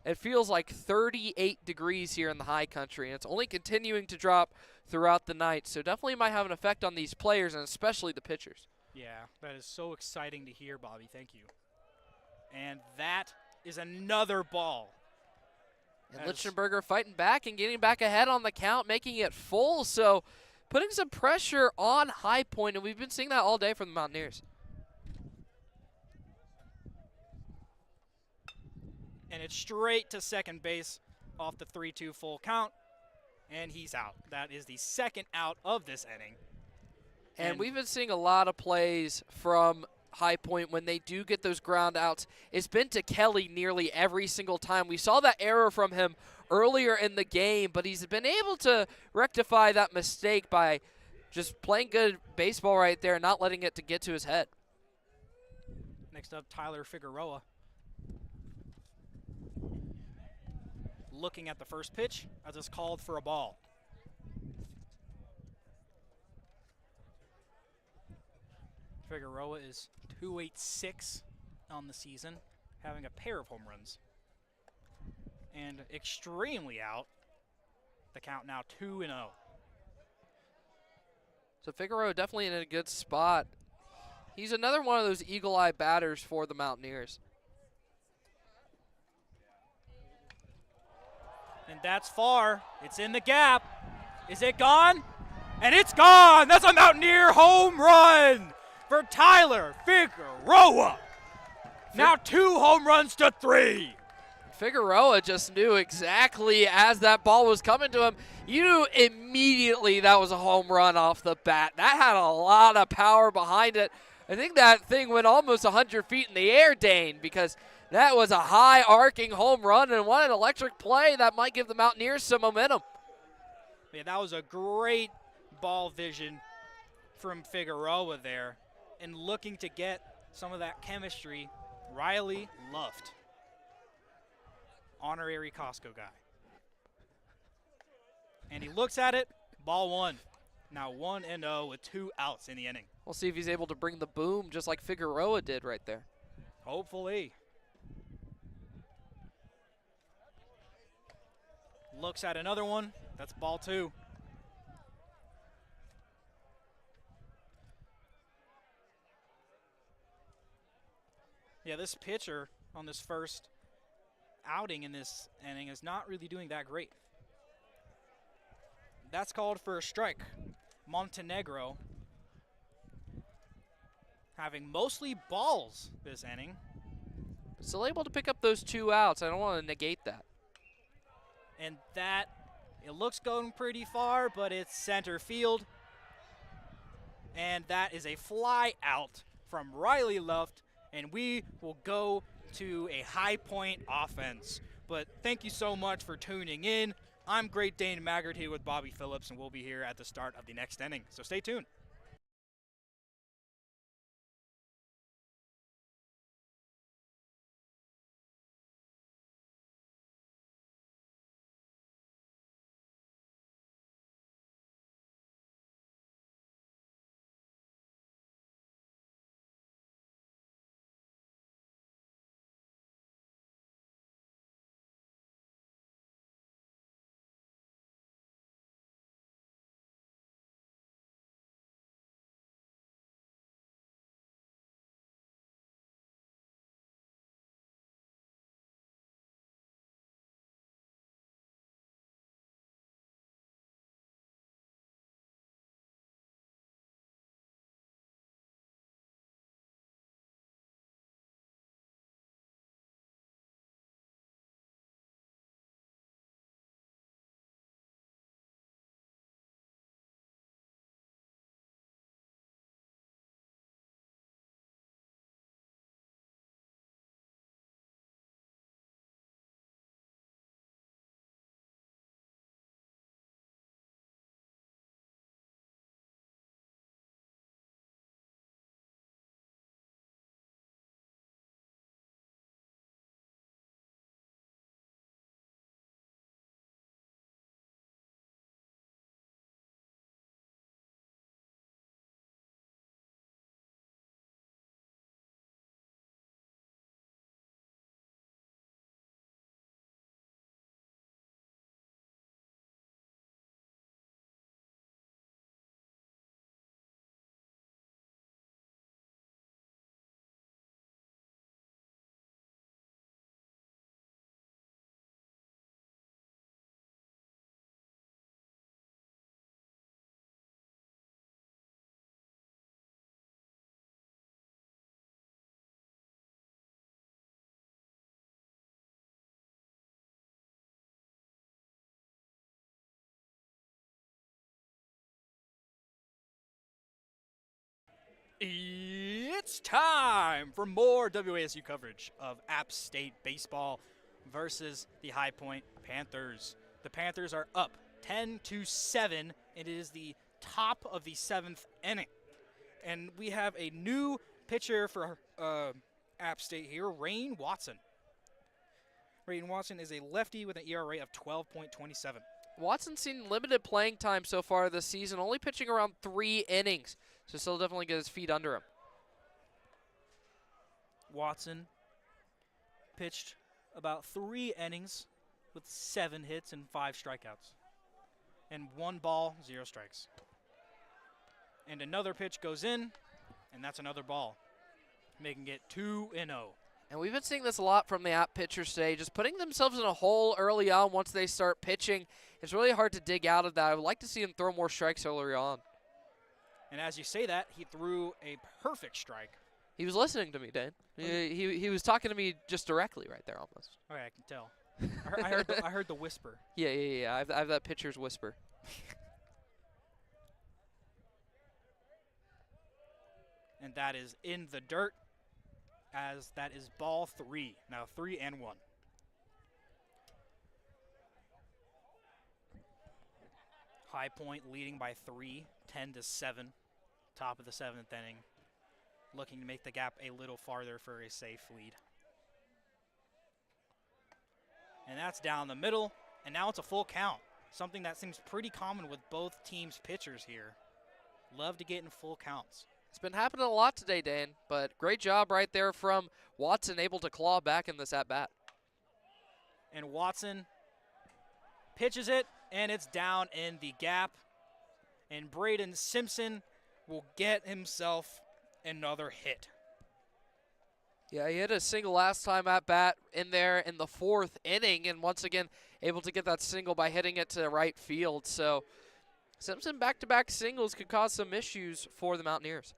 it feels like 38 degrees here in the high country, and it's only continuing to drop throughout the night. So definitely might have an effect on these players, and especially the pitchers. Yeah, that is so exciting to hear, Bobby. Thank you. And that is another ball. And Lichtenberger fighting back and getting back ahead on the count, making it full. So putting some pressure on High Point, and we've been seeing that all day from the Mountaineers. And it's straight to second base off the 3-2 full count. And he's out. That is the 2nd out of this inning. And we've been seeing a lot of plays from High Point when they do get those ground outs. It's been to Kelly nearly every single time. We saw that error from him earlier in the game, but he's been able to rectify that mistake by just playing good baseball right there and not letting it to get to his head. Next up, Tyler Figueroa. Looking at the first pitch as it's called for a ball. Figueroa is 286 on the season, having a pair of home runs. And extremely out. The count now 2-0. So Figueroa definitely in a good spot. He's another one of those eagle-eye batters for the Mountaineers. And that's far. It's in the gap. Is it gone? And it's gone. That's a Mountaineer home run for Tyler Figueroa. Now 2 home runs to 3. Figueroa just knew exactly as that ball was coming to him. You knew immediately that was a home run off the bat. That had a lot of power behind it. I think that thing went almost 100 feet in the air, Dane, because that was a high arcing home run, and what an electric play that might give the Mountaineers some momentum. Yeah, that was a great ball vision from Figueroa there. And looking to get some of that chemistry, Riley Luft. Honorary Costco guy. And he looks at it, ball 1. Now 1-0 with 2 outs in the inning. We'll see if he's able to bring the boom just like Figueroa did right there. Hopefully. Looks at another one. That's ball 2. Yeah, this pitcher on this first outing in this inning is not really doing that great. That's called for a strike. Montenegro having mostly balls this inning. Still able to pick up those 2 outs. I don't want to negate that. And that, it looks going pretty far, but it's center field. And that is a fly out from Riley Luft, and we will go to a High Point offense. But thank you so much for tuning in. I'm Great Dane Maggard here with Bobby Phillips, and we'll be here at the start of the next inning. So stay tuned. It's time for more WASU coverage of App State baseball versus the High Point Panthers. The Panthers are up 10-7. It is the top of the 7th inning. And we have a new pitcher for App State here, Rain Watson. Rain Watson is a lefty with an ERA of 12.27. Watson's seen limited playing time so far this season, only pitching around 3 innings. So still definitely get his feet under him. Watson pitched about 3 innings with 7 hits and 5 strikeouts. And 1 ball, 0 strikes. And another pitch goes in, and that's another ball, making it 2-0. And we've been seeing this a lot from the App pitchers today, just putting themselves in a hole early on once they start pitching. It's really hard to dig out of that. I would like to see him throw more strikes earlier on. And as you say that, he threw a perfect strike. He was listening to me, Dane. He was talking to me just directly right there almost. Okay, I can tell. I heard the whisper. Yeah. I have that pitcher's whisper. And that is in the dirt, as that is ball 3. Now 3-1. High Point leading by 3, 10-7. Top of the 7th inning. Looking to make the gap a little farther for a safe lead. And that's down the middle, and now it's a full count. Something that seems pretty common with both teams' pitchers here. Love to get in full counts. It's been happening a lot today, Dane, but great job right there from Watson, able to claw back in this at-bat. And Watson pitches it, and it's down in the gap. And Braden Simpson will get himself another hit. Yeah, he hit a single last time at bat in there in the 4th inning, and once again able to get that single by hitting it to right field. So Simpson back-to-back singles could cause some issues for the Mountaineers.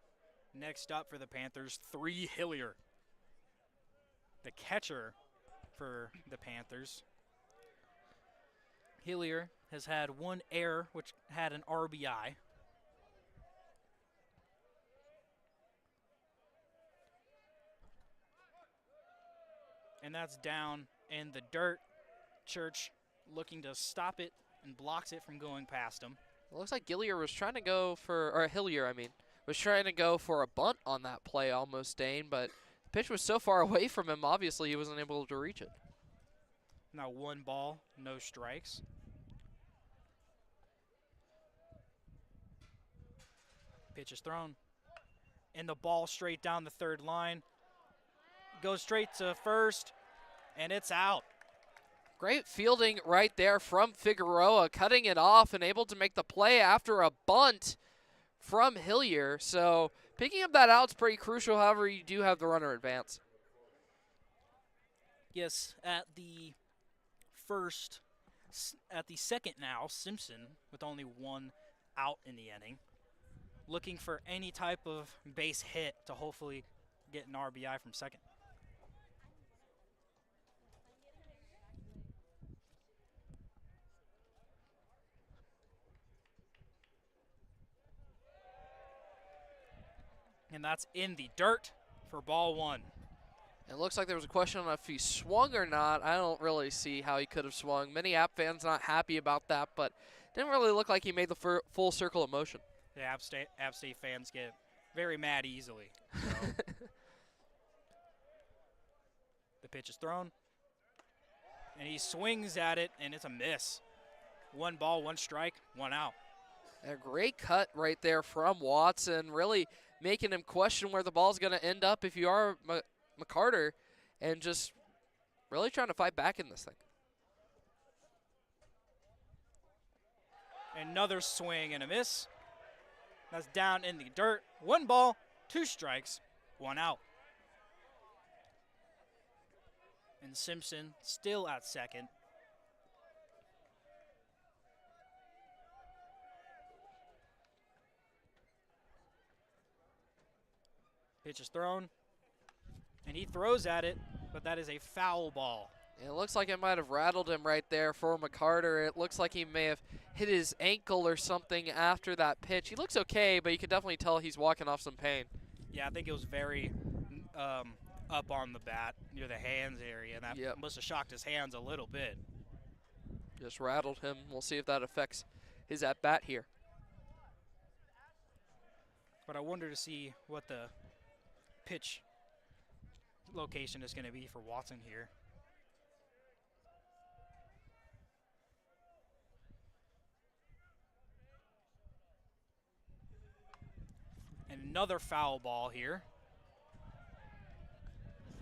Next up for the Panthers, 3 Hillier. The catcher for the Panthers. Hillier has had 1 error, which had an RBI. And that's down in the dirt. Church looking to stop it and blocks it from going past him. It looks like Hillier was trying to go for a bunt on that play almost, Dane, but the pitch was so far away from him, obviously he wasn't able to reach it. Now 1 ball, no strikes. Pitch is thrown. And the ball straight down the 3rd line. Goes straight to first, and it's out. Great fielding right there from Figueroa, cutting it off and able to make the play after a bunt from Hillier. So picking up that out is pretty crucial. However, you do have the runner advance. Yes, at the second now, Simpson with only 1 out in the inning, looking for any type of base hit to hopefully get an RBI from second. And that's in the dirt for ball 1. It looks like there was a question on if he swung or not. I don't really see how he could have swung. Many App fans not happy about that, but didn't really look like he made the full circle of motion. Yeah, App State fans get very mad easily. So. The pitch is thrown, and he swings at it, and it's a miss. 1 ball, 1 strike, 1 out. A great cut right there from Watson, really making him question where the ball's going to end up if you are Maggard, and just really trying to fight back in this thing. Another swing and a miss. That's down in the dirt. 1 ball, 2 strikes, 1 out. And Simpson still at second. Pitch is thrown, and he throws at it, but that is a foul ball. It looks like it might have rattled him right there for Maggard. It looks like he may have hit his ankle or something after that pitch. He looks okay, but you can definitely tell he's walking off some pain. Yeah, I think it was very up on the bat near the hands area, and that must have shocked his hands a little bit. Just rattled him. We'll see if that affects his at-bat here. But I wonder to see what the pitch location is going to be for Watson here. And another foul ball here.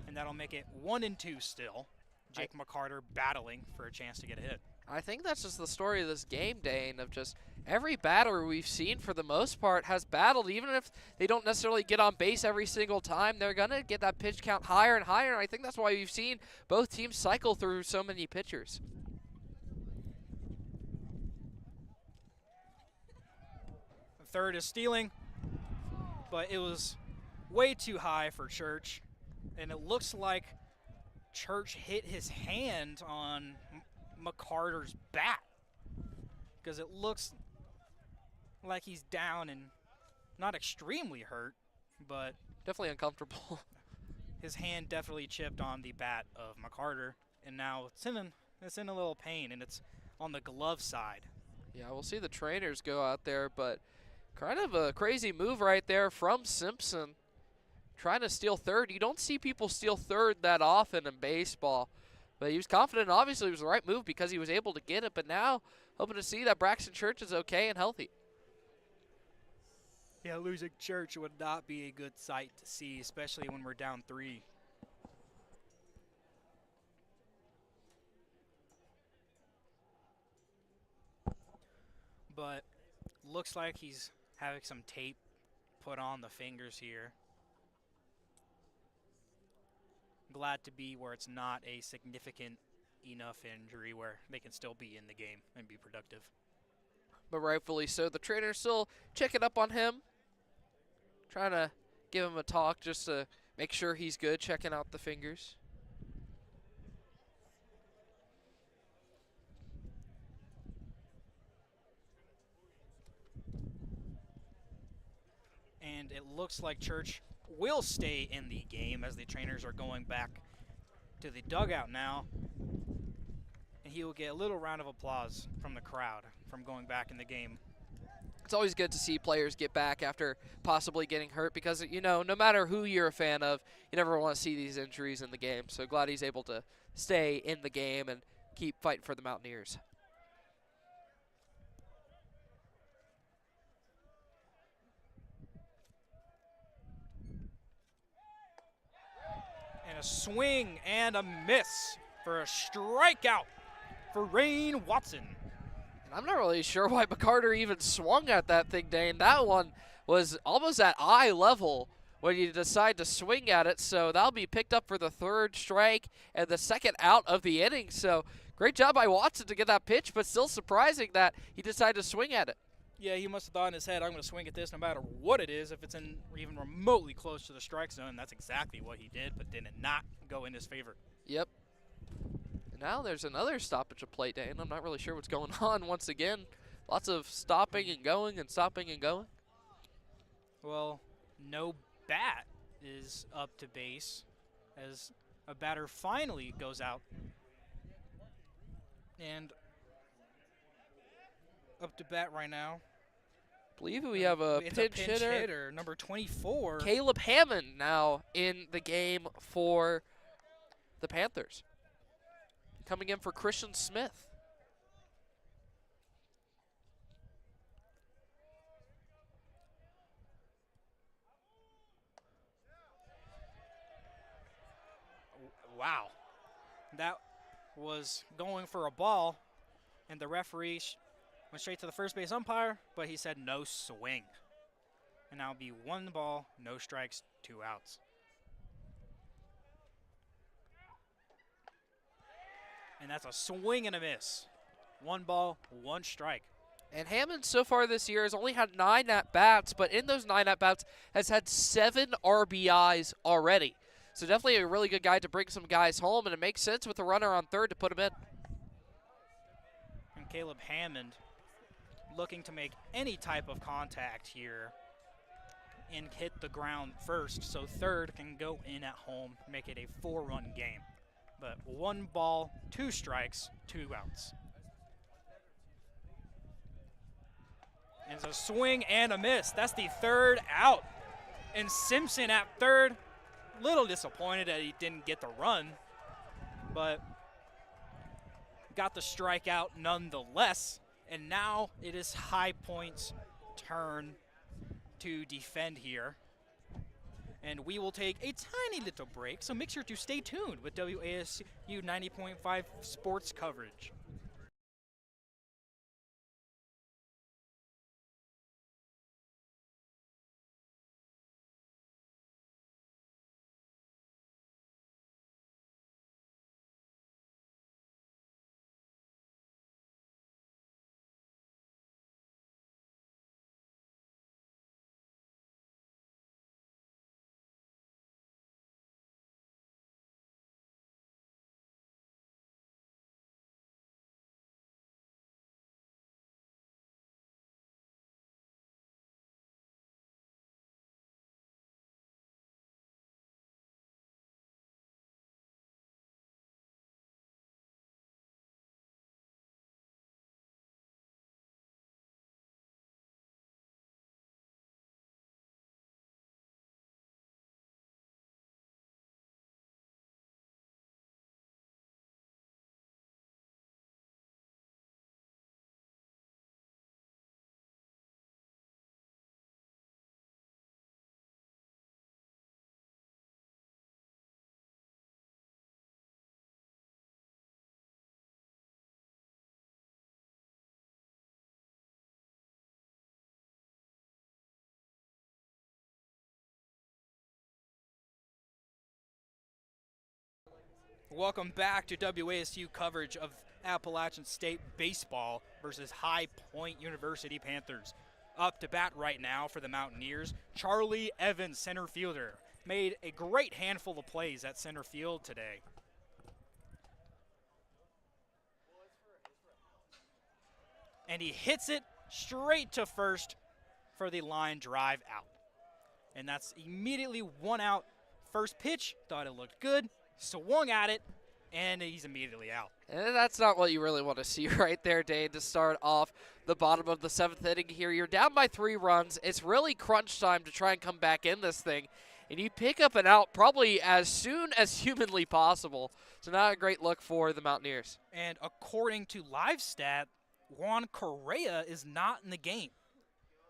And that'll make it 1-2 still. Jake Maggard battling for a chance to get a hit. I think that's just the story of this game, Dane, of just every batter we've seen for the most part has battled. Even if they don't necessarily get on base every single time, they're going to get that pitch count higher and higher. And I think that's why we've seen both teams cycle through so many pitchers. The third is stealing, but it was way too high for Church. And it looks like Church hit his hand on Maggard's bat, because it looks like he's down and not extremely hurt, but definitely uncomfortable. His hand definitely chipped on the bat of Maggard, and now it's in a little pain, and it's on the glove side. Yeah, we'll see the trainers go out there, but kind of a crazy move right there from Simpson, trying to steal third. You don't see people steal third that often in baseball. But he was confident. Obviously, it was the right move because he was able to get it. But now, hoping to see that Braxton Church is okay and healthy. Yeah, losing Church would not be a good sight to see, especially when we're down 3. but looks like he's having some tape put on the fingers here. Glad to be where it's not a significant enough injury where they can still be in the game and be productive. But rightfully so. The trainer's still checking up on him, trying to give him a talk just to make sure he's good, checking out the fingers. And it looks like Church will stay in the game as the trainers are going back to the dugout now. And he will get a little round of applause from the crowd from going back in the game. It's always good to see players get back after possibly getting hurt because, you know, no matter who you're a fan of, you never want to see these injuries in the game. So glad he's able to stay in the game and keep fighting for the Mountaineers. And a swing and a miss for a strikeout for Rain Watson. And I'm not really sure why Maggard even swung at that thing, Dane. That one was almost at eye level when you decide to swing at it. So that'll be picked up for the third strike and the second out of the inning. So great job by Watson to get that pitch, but still surprising that he decided to swing at it. Yeah, he must have thought in his head, I'm going to swing at this no matter what it is. If it's in even remotely close to the strike zone, that's exactly what he did, but did not go in his favor. Yep. And now there's another stoppage of play, Dane. I'm not really sure what's going on once again. Lots of stopping and going and stopping and going. Well, no bat is up to base as a batter finally goes out. And up to bat right now. I believe we have a It's pinch a pinch hitter. hitter, number 24. Caleb Hammond now in the game for the Panthers. Coming in for Christian Smith. Wow. That was going for a ball, and the referee went straight to the first base umpire, but he said no swing. And now it'll be 1 ball, no strikes, 2 outs. And that's a swing and a miss. 1 ball, 1 strike. And Hammond so far this year has only had 9 at-bats, but in those 9 at-bats has had 7 RBIs already. So definitely a really good guy to bring some guys home, and it makes sense with a runner on third to put him in. And Caleb Hammond looking to make any type of contact here and hit the ground first, so third can go in at home, make it a 4-run game. But 1 ball, 2 strikes, 2 outs. And it's a swing and a miss. That's the 3rd out. And Simpson at third, little disappointed that he didn't get the run, but got the strikeout nonetheless. And now it is High Point's turn to defend here. And we will take a tiny little break, so make sure to stay tuned with WASU 90.5 sports coverage. Welcome back to WASU coverage of Appalachian State baseball versus High Point University Panthers. Up to bat right now for the Mountaineers, Charlie Evans, center fielder, made a great handful of plays at center field today. And he hits it straight to first for the line drive out. And that's immediately one out. First pitch, thought it looked good, swung at it, and he's immediately out. And that's not what you really want to see right there, Dane, to start off the bottom of the 7th inning here. You're down by 3 runs. It's really crunch time to try and come back in this thing. And you pick up an out probably as soon as humanly possible. So not a great look for the Mountaineers. And according to LiveStat, Juan Correa is not in the game.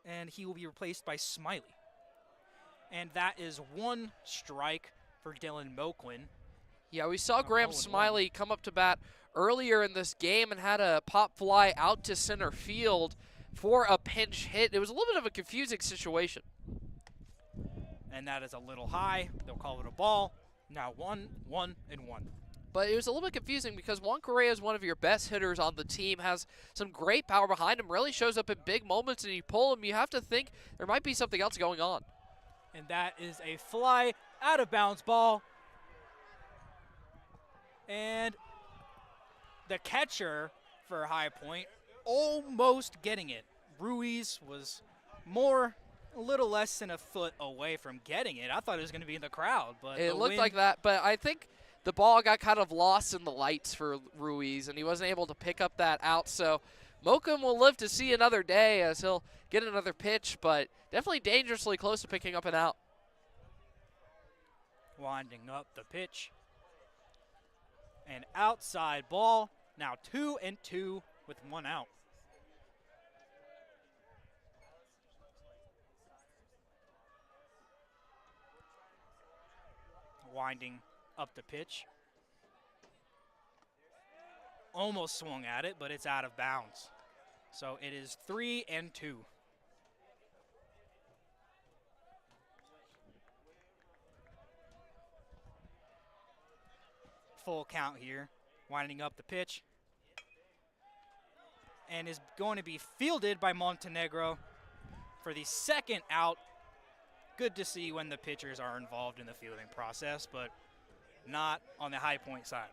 And he will be replaced by Smiley. And that is 1 strike for Dylan Moquin. Yeah, we saw Graham Smiley come up to bat earlier in this game and had a pop fly out to center field for a pinch hit. It was a little bit of a confusing situation. And that is a little high. They'll call it a ball. Now 1, 1, and 1. But it was a little bit confusing because Juan Correa is one of your best hitters on the team, has some great power behind him, really shows up in big moments, and you pull him, you have to think there might be something else going on. And that is a fly, out of bounds ball. And the catcher for High Point almost getting it. Ruiz was a little less than a foot away from getting it. I thought it was going to be in the crowd, but it looked like that. But I think the ball got kind of lost in the lights for Ruiz, and he wasn't able to pick up that out. So Mokum will live to see another day as he'll get another pitch, but definitely dangerously close to picking up an out. Winding up the pitch. An outside ball. Now 2-2 with 1 out. Winding up the pitch. Almost swung at it, but it's out of bounds. So it is 3-2. Full count here. Winding up the pitch. And is going to be fielded by Montenegro for the 2nd out. Good to see when the pitchers are involved in the fielding process, but not on the High Point side.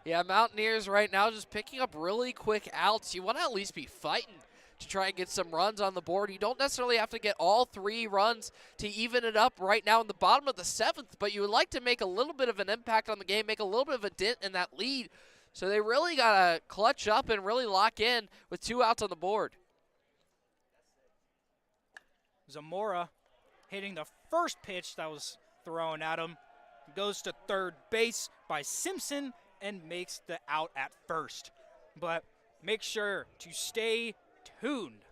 Yeah, Mountaineers right now just picking up really quick outs. You want to at least be fighting to try and get some runs on the board. You don't necessarily have to get all 3 runs to even it up right now in the bottom of the 7th, but you would like to make a little bit of an impact on the game, make a little bit of a dent in that lead. So they really got to clutch up and really lock in with 2 outs on the board. Zamora hitting the first pitch that was thrown at him. Goes to third base by Simpson and makes the out at first. But make sure to stay tuned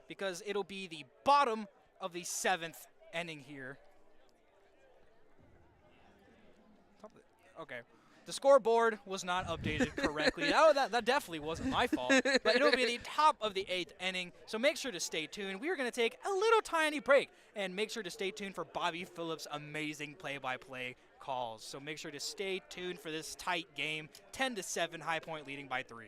because it'll be the bottom of the 7th inning here. Okay. The scoreboard was not updated correctly. That definitely wasn't my fault. But it'll be the top of the 8th inning, so make sure to stay tuned. We are going to take a little tiny break, and make sure to stay tuned for Bobby Phillips' amazing play-by-play calls. So make sure to stay tuned for this tight game, 10-7, High Point leading by 3.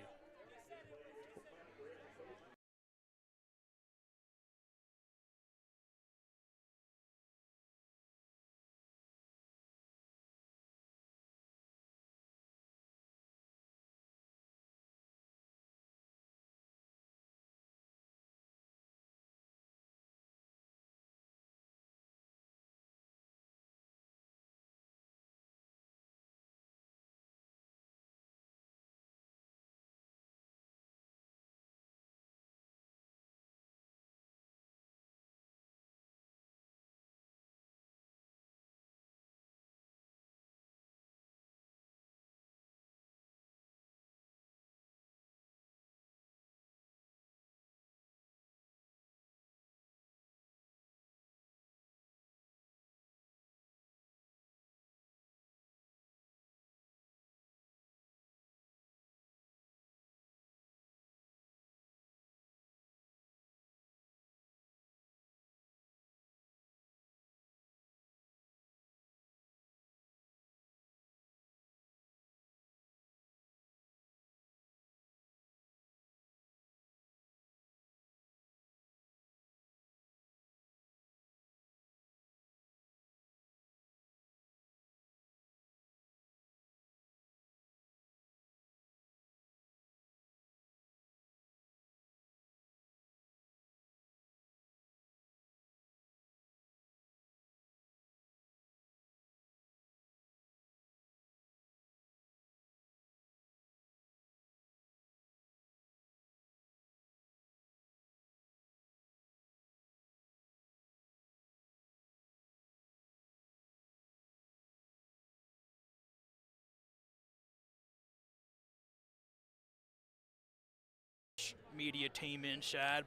media team in, Shad.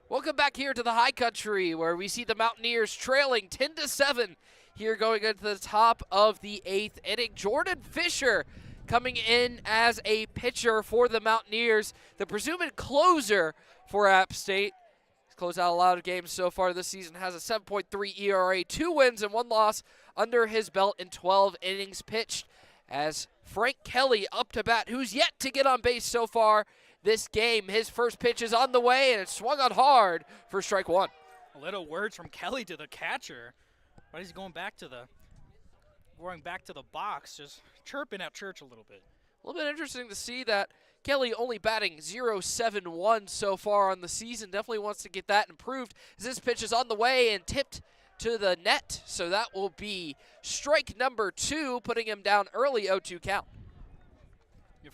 Welcome back here to the High Country, where we see the Mountaineers trailing 10-7 here going into the top of the 8th inning. Jordan Fisher coming in as a pitcher for the Mountaineers, the presumed closer for App State. He's closed out a lot of games so far this season, has a 7.3 ERA, 2 wins and 1 loss under his belt in 12 innings pitched, as Frank Kelly up to bat, who's yet to get on base so far this game. His first pitch is on the way, and it's swung on hard for strike 1. A little words from Kelly to the catcher. Why is he going back to the box, just chirping at Church a little bit. A little bit interesting to see that Kelly only batting .071 so far on the season. Definitely wants to get that improved, as this pitch is on the way and tipped to the net. So that will be strike number 2, putting him down early 0-2 count.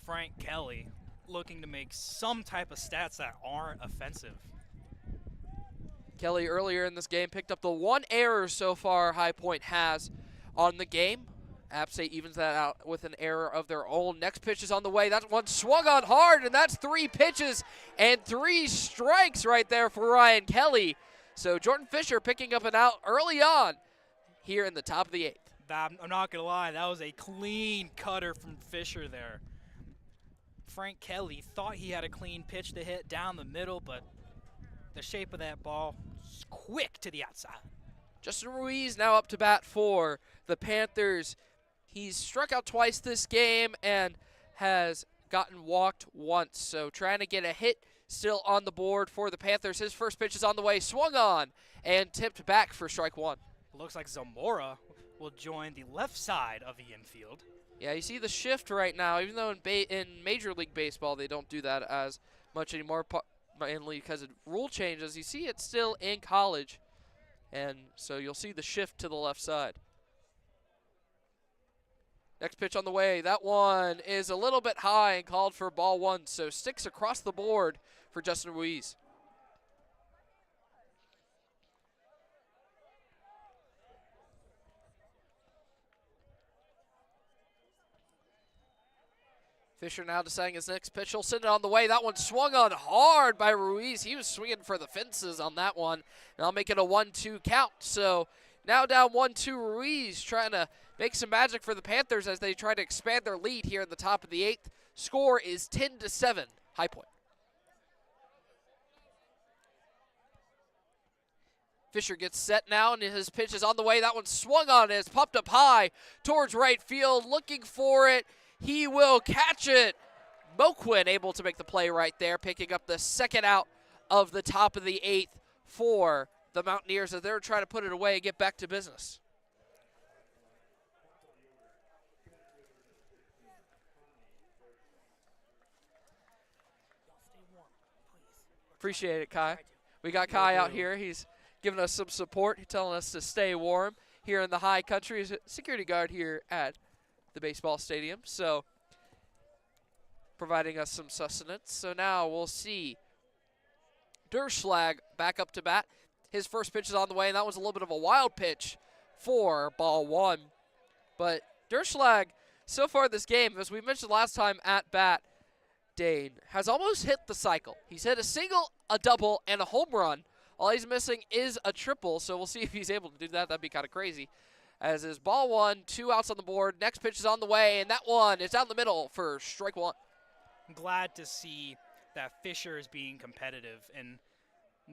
Frank Kelly looking to make some type of stats that aren't offensive. Kelly earlier in this game picked up the 1 error so far High Point has on the game. App State evens that out with an error of their own. Next pitch is on the way. That one swung on hard, and that's 3 pitches and 3 strikes right there for Ryan Kelly. So Jordan Fisher picking up an out early on here in the top of the 8th. I'm not going to lie, that was a clean cutter from Fisher there. Frank Kelly thought he had a clean pitch to hit down the middle, but the shape of that ball is quick to the outside. Justin Ruiz now up to bat for the Panthers. He's struck out twice this game and has gotten walked once, so trying to get a hit still on the board for the Panthers. His first pitch is on the way, swung on, and tipped back for strike 1. Looks like Zamora will join the left side of the infield. Yeah, you see the shift right now, even though in Major League Baseball they don't do that as much anymore, mainly because of rule changes. You see it still in college, and so you'll see the shift to the left side. Next pitch on the way. That one is a little bit high and called for ball 1, so sticks across the board for Justin Ruiz. Fisher now deciding his next pitch. He'll send it on the way. That one swung on hard by Ruiz. He was swinging for the fences on that one. And I'll make it a 1-2 count. So now down 1-2, Ruiz trying to make some magic for the Panthers as they try to expand their lead here in the top of the 8th. Score is 10-7, High Point. Fisher gets set now, and his pitch is on the way. That one swung on. It's popped up high towards right field, looking for it. He will catch it. Moquin able to make the play right there, picking up the second out of the top of the 8th for the Mountaineers as they're trying to put it away and get back to business. Appreciate it, Kai. We got Kai out here. He's giving us some support. He's telling us to stay warm here in the High Country. He's a security guard here at the baseball stadium, so providing us some sustenance. So now we'll see Derschlag back up to bat. His first pitch is on the way, and that was a little bit of a wild pitch for ball 1. But Derschlag, so far this game, as we mentioned last time at bat, Dane has almost hit the cycle. He's hit a single, a double, and a home run. All he's missing is a triple, so we'll see if he's able to do that. That'd be kind of crazy. As is ball 1, 2 outs on the board. Next pitch is on the way, and that one is down the middle for strike 1. I'm glad to see that Fisher is being competitive and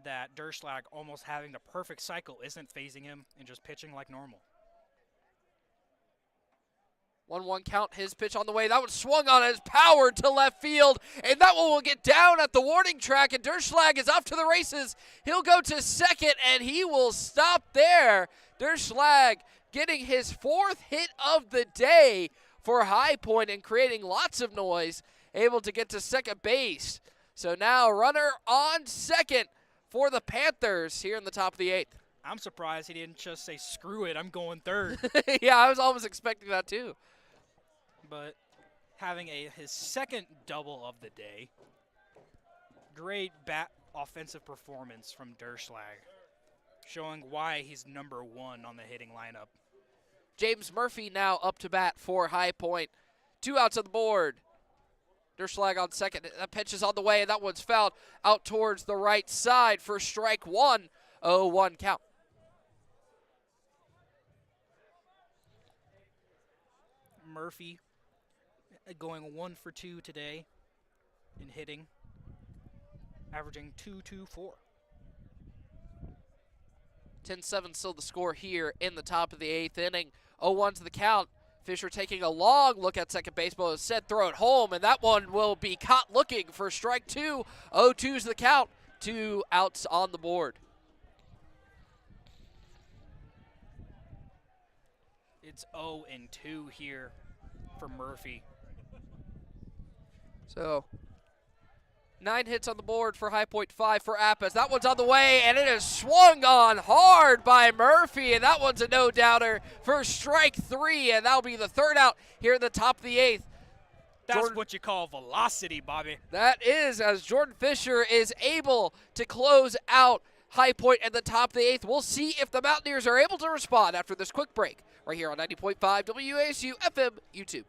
that Derschlag almost having the perfect cycle isn't phasing him and just pitching like normal. 1-1 count, his pitch on the way. That one swung on, his power to left field, and that one will get down at the warning track, and Derschlag is off to the races. He'll go to second, and he will stop there. Derschlag getting his 4th hit of the day for High Point and creating lots of noise, able to get to second base. So now runner on second for the Panthers here in the top of the 8th. I'm surprised he didn't just say, screw it, I'm going third. Yeah, I was almost expecting that too. But having his second double of the day, great bat offensive performance from Derschlag, showing why he's #1 on the hitting lineup. James Murphy now up to bat for High Point. 2 outs on the board. Derschlag on second. That pitch is on the way, and that one's fouled out towards the right side for strike one. 0-1 count. Murphy going 1 for 2 today in hitting, averaging .224. 10-7 still the score here in the top of the 8th inning. 0-1 to the count. Fisher taking a long look at second base, but said throw it home, and that one will be caught looking for strike 2. 0-2's the count. 2 outs on the board. It's 0-2 here for Murphy. So 9 hits on the board for High Point, 5 for Appas. That one's on the way, and it is swung on hard by Murphy, and that one's a no-doubter for strike 3, and that'll be the 3rd out here in the top of the 8th. That's what you call velocity, Bobby. That is, as Jordan Fisher is able to close out High Point at the top of the 8th. We'll see if the Mountaineers are able to respond after this quick break right here on 90.5 WASU FM YouTube.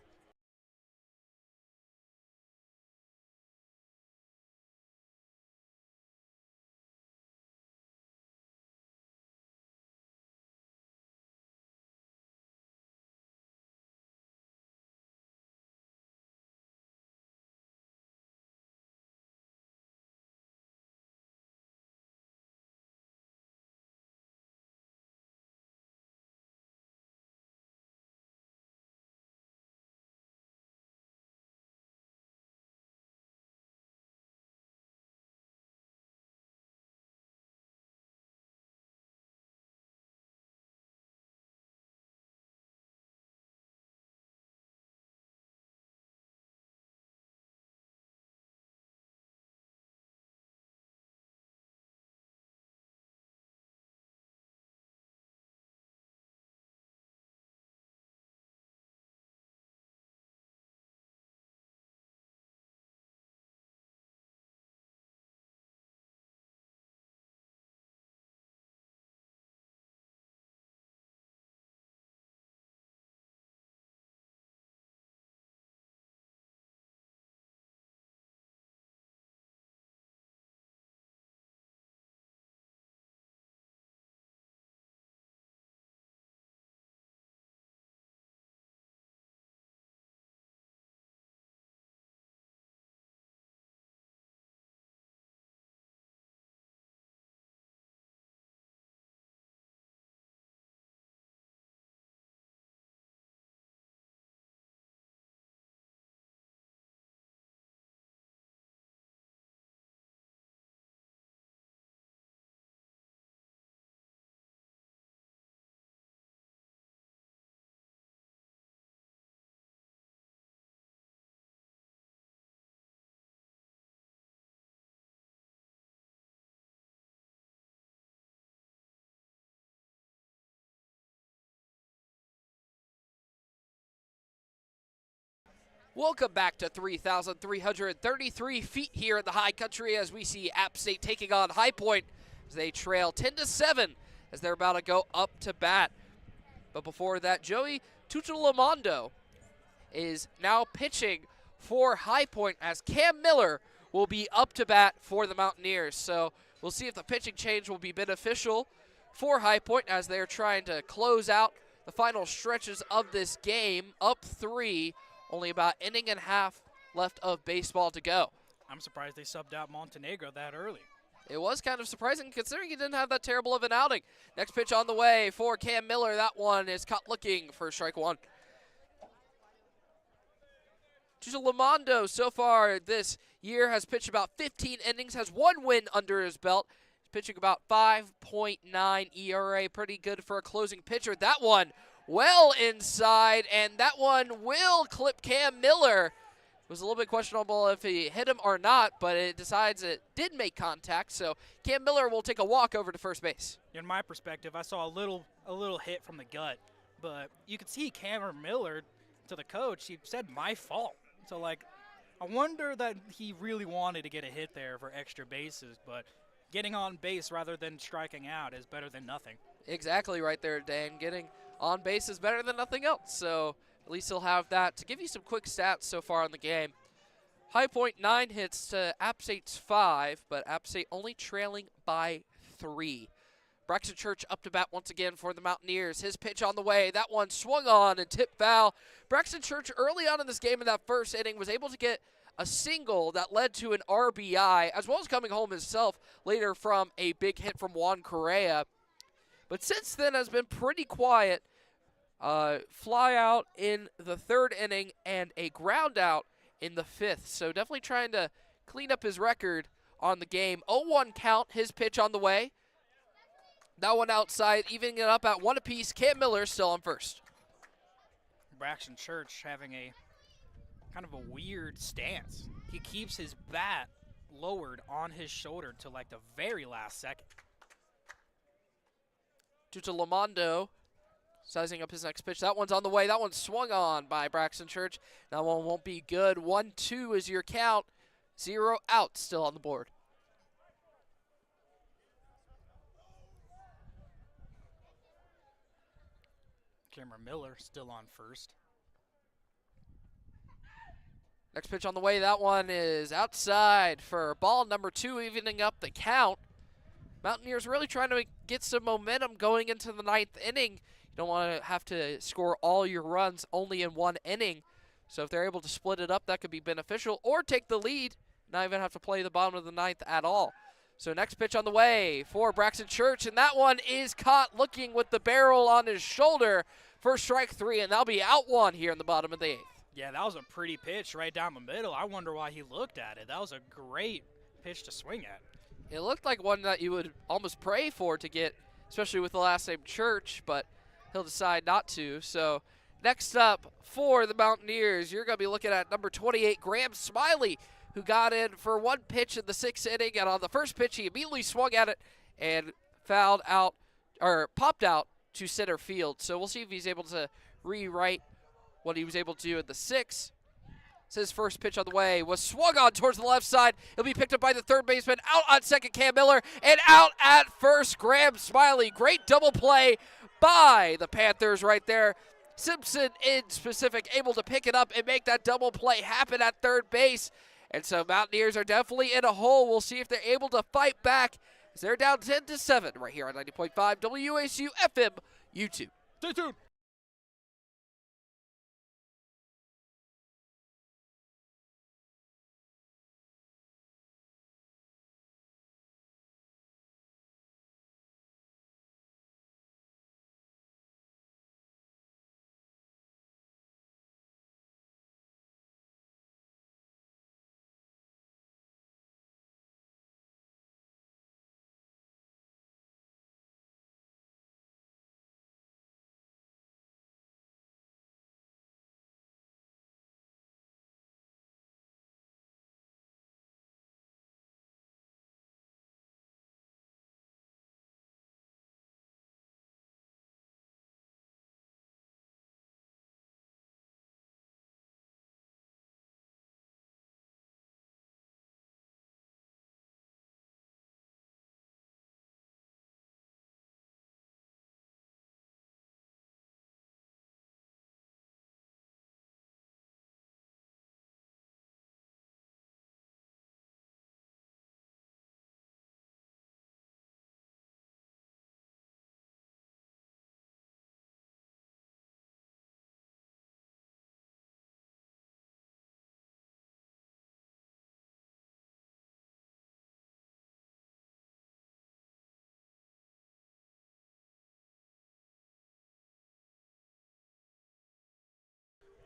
Welcome back to 3,333 feet here in the high country as we see App State taking on High Point as they trail 10-7 as they're about to go up to bat. But before that, Joey Tuchelamondo is now pitching for High Point as Cam Miller will be up to bat for the Mountaineers. So we'll see if the pitching change will be beneficial for High Point as they're trying to close out the final stretches of this game. Up 3, only about inning and a half left of baseball to go. I'm surprised they subbed out Montenegro that early. It was kind of surprising considering he didn't have that terrible of an outing. Next pitch on the way for Cam Miller. That one is caught looking for strike 1. Tuchelamondo so far this year has pitched about 15 innings, has 1 win under his belt. He's pitching about 5.9 ERA, pretty good for a closing pitcher. That one well inside, and that one will clip Cam Miller. It was a little bit questionable if he hit him or not, but it decides it did make contact, so Cam Miller will take a walk over to first base. In my perspective, I saw a little hit from the gut, but you could see Cameron Miller, to the coach, he said, my fault. So, like, I wonder that he really wanted to get a hit there for extra bases, but getting on base rather than striking out is better than nothing. Exactly right there, Dan. Getting on base is better than nothing else. So at least he'll have that. To give you some quick stats so far in the game, High Point 9 hits to App State's 5, but App State only trailing by 3. Braxton Church up to bat once again for the Mountaineers. His pitch on the way. That one swung on and tipped foul. Braxton Church early on in this game in that first inning was able to get a single that led to an RBI, as well as coming home himself later from a big hit from Juan Correa. But since then has been pretty quiet. Fly out in the third inning and a ground out in the fifth. So definitely trying to clean up his record on the game. 0-1 count, his pitch on the way. That one outside, evening it up at 1 apiece. Cam Miller still on first. Braxton Church having a kind of a weird stance. He keeps his bat lowered on his shoulder to like the very last second. Due to Lamondo sizing up his next pitch. That one's on the way. That one swung on by Braxton Church. That one won't be good. 1-2 is your count. 0 out still on the board. Cameron Miller still on first. Next pitch on the way. That one is outside for ball number 2, evening up the count. Mountaineers really trying to get some momentum going into the 9th inning. You don't want to have to score all your runs only in one inning. So if they're able to split it up, that could be beneficial. Or take the lead, not even have to play the bottom of the 9th at all. So next pitch on the way for Braxton Church, and that one is caught looking with the barrel on his shoulder for strike 3, and that'll be out 1 here in the bottom of the 8th. Yeah, that was a pretty pitch right down the middle. I wonder why he looked at it. That was a great pitch to swing at. It looked like one that you would almost pray for to get, especially with the last name Church, but he'll decide not to. So next up for the Mountaineers, you're going to be looking at number 28, Graham Smiley, who got in for 1 pitch in the 6th inning, and on the first pitch he immediately swung at it and fouled out, or popped out to center field. So we'll see if he's able to rewrite what he was able to do in the 6th. His first pitch on the way was swung on towards the left side. It'll be picked up by the third baseman. Out on second, Cam Miller, and out at first, Graham Smiley. Great double play by the Panthers right there. Simpson in specific able to pick it up and make that double play happen at third base. And so Mountaineers are definitely in a hole. We'll see if they're able to fight back as they're down 10-7 right here on 90.5 WASU FM YouTube. Stay tuned.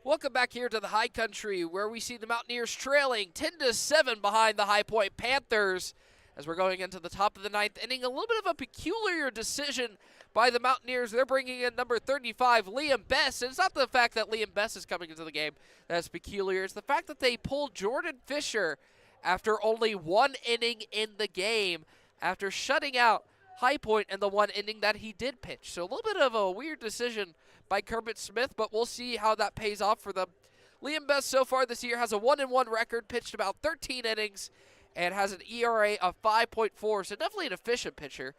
Welcome back here to the High Country, where we see the Mountaineers trailing 10-7 behind the High Point Panthers. As we're going into the top of the 9th inning, a little bit of a peculiar decision by the Mountaineers. They're bringing in number 35, Liam Best. And it's not the fact that Liam Best is coming into the game that's peculiar. It's the fact that they pulled Jordan Fisher after only 1 inning in the game, after shutting out High Point in the 1 inning that he did pitch. So a little bit of a weird decision by Kermit Smith, but we'll see how that pays off for them. Liam Best so far this year has a 1-1 record, pitched about 13 innings, and has an ERA of 5.4, so definitely an efficient pitcher.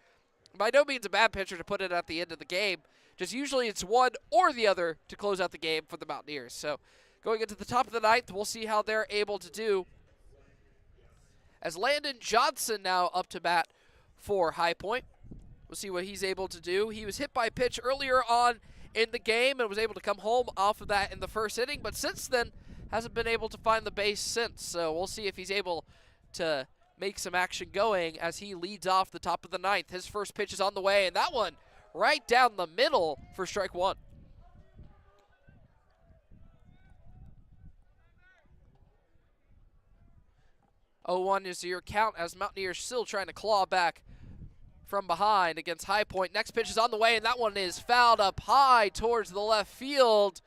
By no means a bad pitcher to put it at the end of the game. Just usually it's one or the other to close out the game for the Mountaineers. So going into the top of the ninth, we'll see how they're able to do. As Landon Johnson now up to bat for High Point. We'll see what he's able to do. He was hit by a pitch earlier on in the game and was able to come home off of that in the first inning, but since then hasn't been able to find the base since. So we'll see if he's able to make some action going as he leads off the top of the ninth. His first pitch is on the way, and that one right down the middle for strike one. 0-1 is your count as Mountaineers still trying to claw back from behind against High Point. Next pitch is on the way, and that one is fouled up high towards the left field.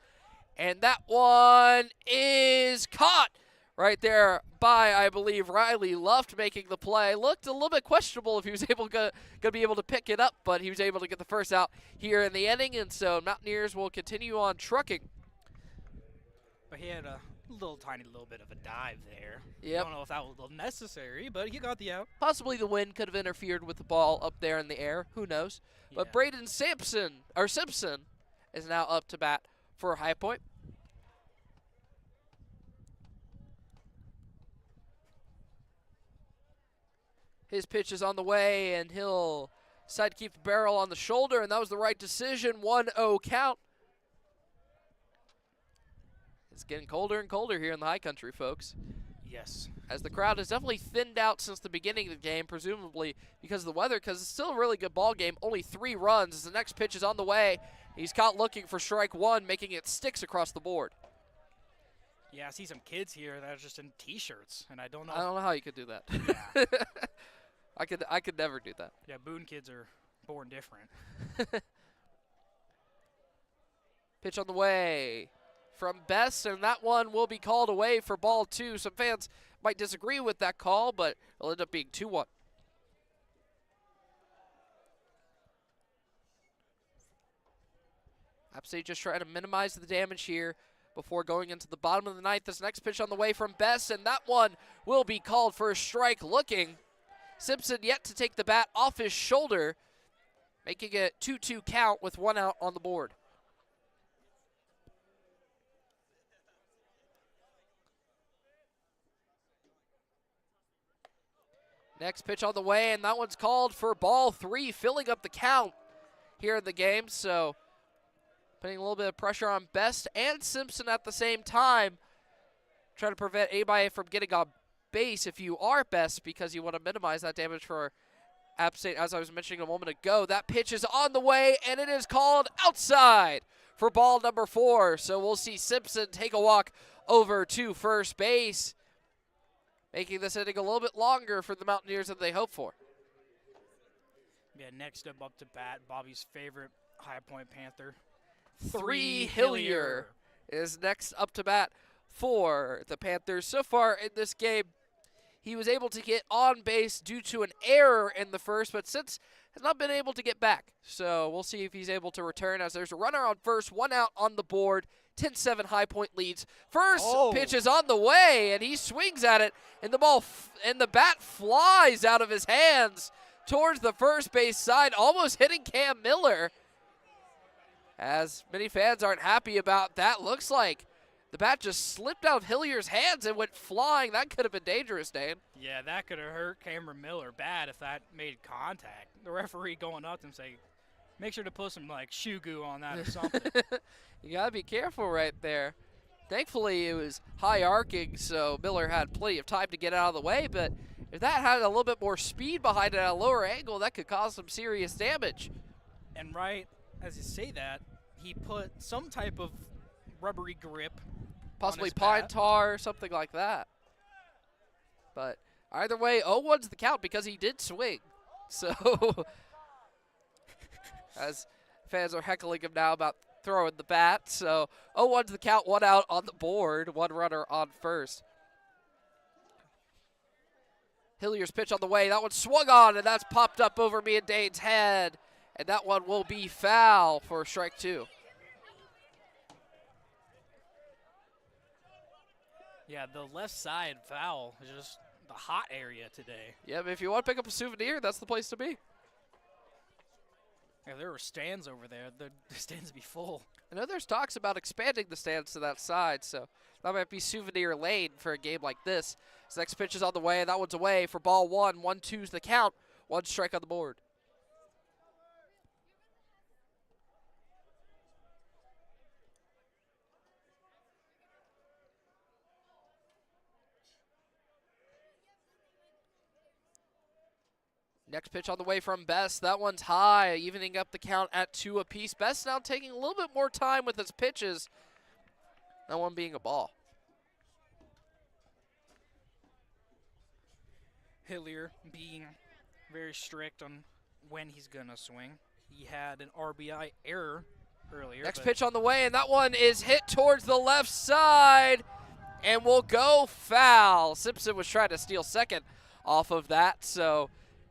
And that one is caught right there by, I believe, Riley Luft making the play. Looked a little bit questionable if he was able to be able to pick it up, but he was able to get the first out here in the inning, and so Mountaineers will continue on trucking. But he had a tiny little bit of a dive there. Yep. I don't know if that was necessary, but he got the out. Possibly the wind could have interfered with the ball up there in the air. Who knows? Yeah. But Braden Simpson is now up to bat for High Point. His pitch is on the way, and he'll decide to keep the barrel on the shoulder, and that was the right decision. 1-0 count. It's getting colder and colder here in the high country, folks. Yes. As the crowd has definitely thinned out since the beginning of the game, presumably because of the weather, because it's still a really good ball game. Only 3 runs as the next pitch is on the way. He's caught looking for strike one, making it sticks across the board. Yeah, I see some kids here that are just in T-shirts, and I don't know. I don't know how you could do that. Yeah. I could never do that. Yeah, Boone kids are born different. Pitch on the way from Best, and that one will be called away for ball 2. Some fans might disagree with that call, but it'll end up being 2-1. App State just trying to minimize the damage here before going into the bottom of the ninth. This next pitch on the way from Best, and that one will be called for a strike looking. Simpson yet to take the bat off his shoulder, making it 2-2 count with 1 out on the board. Next pitch on the way, and that one's called for ball 3, filling up the count here in the game. So putting a little bit of pressure on Best and Simpson at the same time, trying to prevent anybody from getting on base if you are Best, because you want to minimize that damage for App State. As I was mentioning a moment ago, that pitch is on the way, and it is called outside for ball number 4. So we'll see Simpson take a walk over to first base, making this inning a little bit longer for the Mountaineers than they hoped for. Yeah, next up to bat, Bobby's favorite High Point Panther. 3 Hillier is next up to bat for the Panthers. So far in this game, he was able to get on base due to an error in the first, but since has not been able to get back. So we'll see if he's able to return, as there's a runner on first, 1 out on the board. 10-7 High Point leads. First pitch is on the way, and he swings at it, and the ball and the bat flies out of his hands towards the first base side, almost hitting Cam Miller. As many fans aren't happy about that. Looks like the bat just slipped out of Hillier's hands and went flying. That could have been dangerous, Dane. Yeah, that could have hurt Cameron Miller bad if that made contact. The referee going up and saying, make sure to put some like shoe goo on that or something. You got to be careful right there. Thankfully, it was high arcing, so Miller had plenty of time to get out of the way, but if that had a little bit more speed behind it at a lower angle, that could cause some serious damage. And right as you say that, he put some type of rubbery grip, possibly pine tar, something like that. But either way, 0-1's the count because he did swing. So as fans are heckling him now about throwing the bat. So 0-1's the count, 1 out on the board, 1 runner on first. Hillier's pitch on the way. That one swung on, and that's popped up over me and Dane's head. And that one will be foul for strike 2. Yeah, the left side foul is just the hot area today. Yeah, but if you want to pick up a souvenir, that's the place to be. If there were stands over there, the stands would be full. I know there's talks about expanding the stands to that side, so that might be souvenir lane for a game like this. This next pitch is on the way. That one's away for ball one. 1-2's the count. One strike on the board. Next pitch on the way from Best. That one's high, evening up the count at 2 apiece. Best now taking a little bit more time with his pitches. That one being a ball. Hillier being very strict on when he's going to swing. He had an RBI error earlier. Next pitch on the way, and that one is hit towards the left side and will go foul. Simpson was trying to steal second off of that, so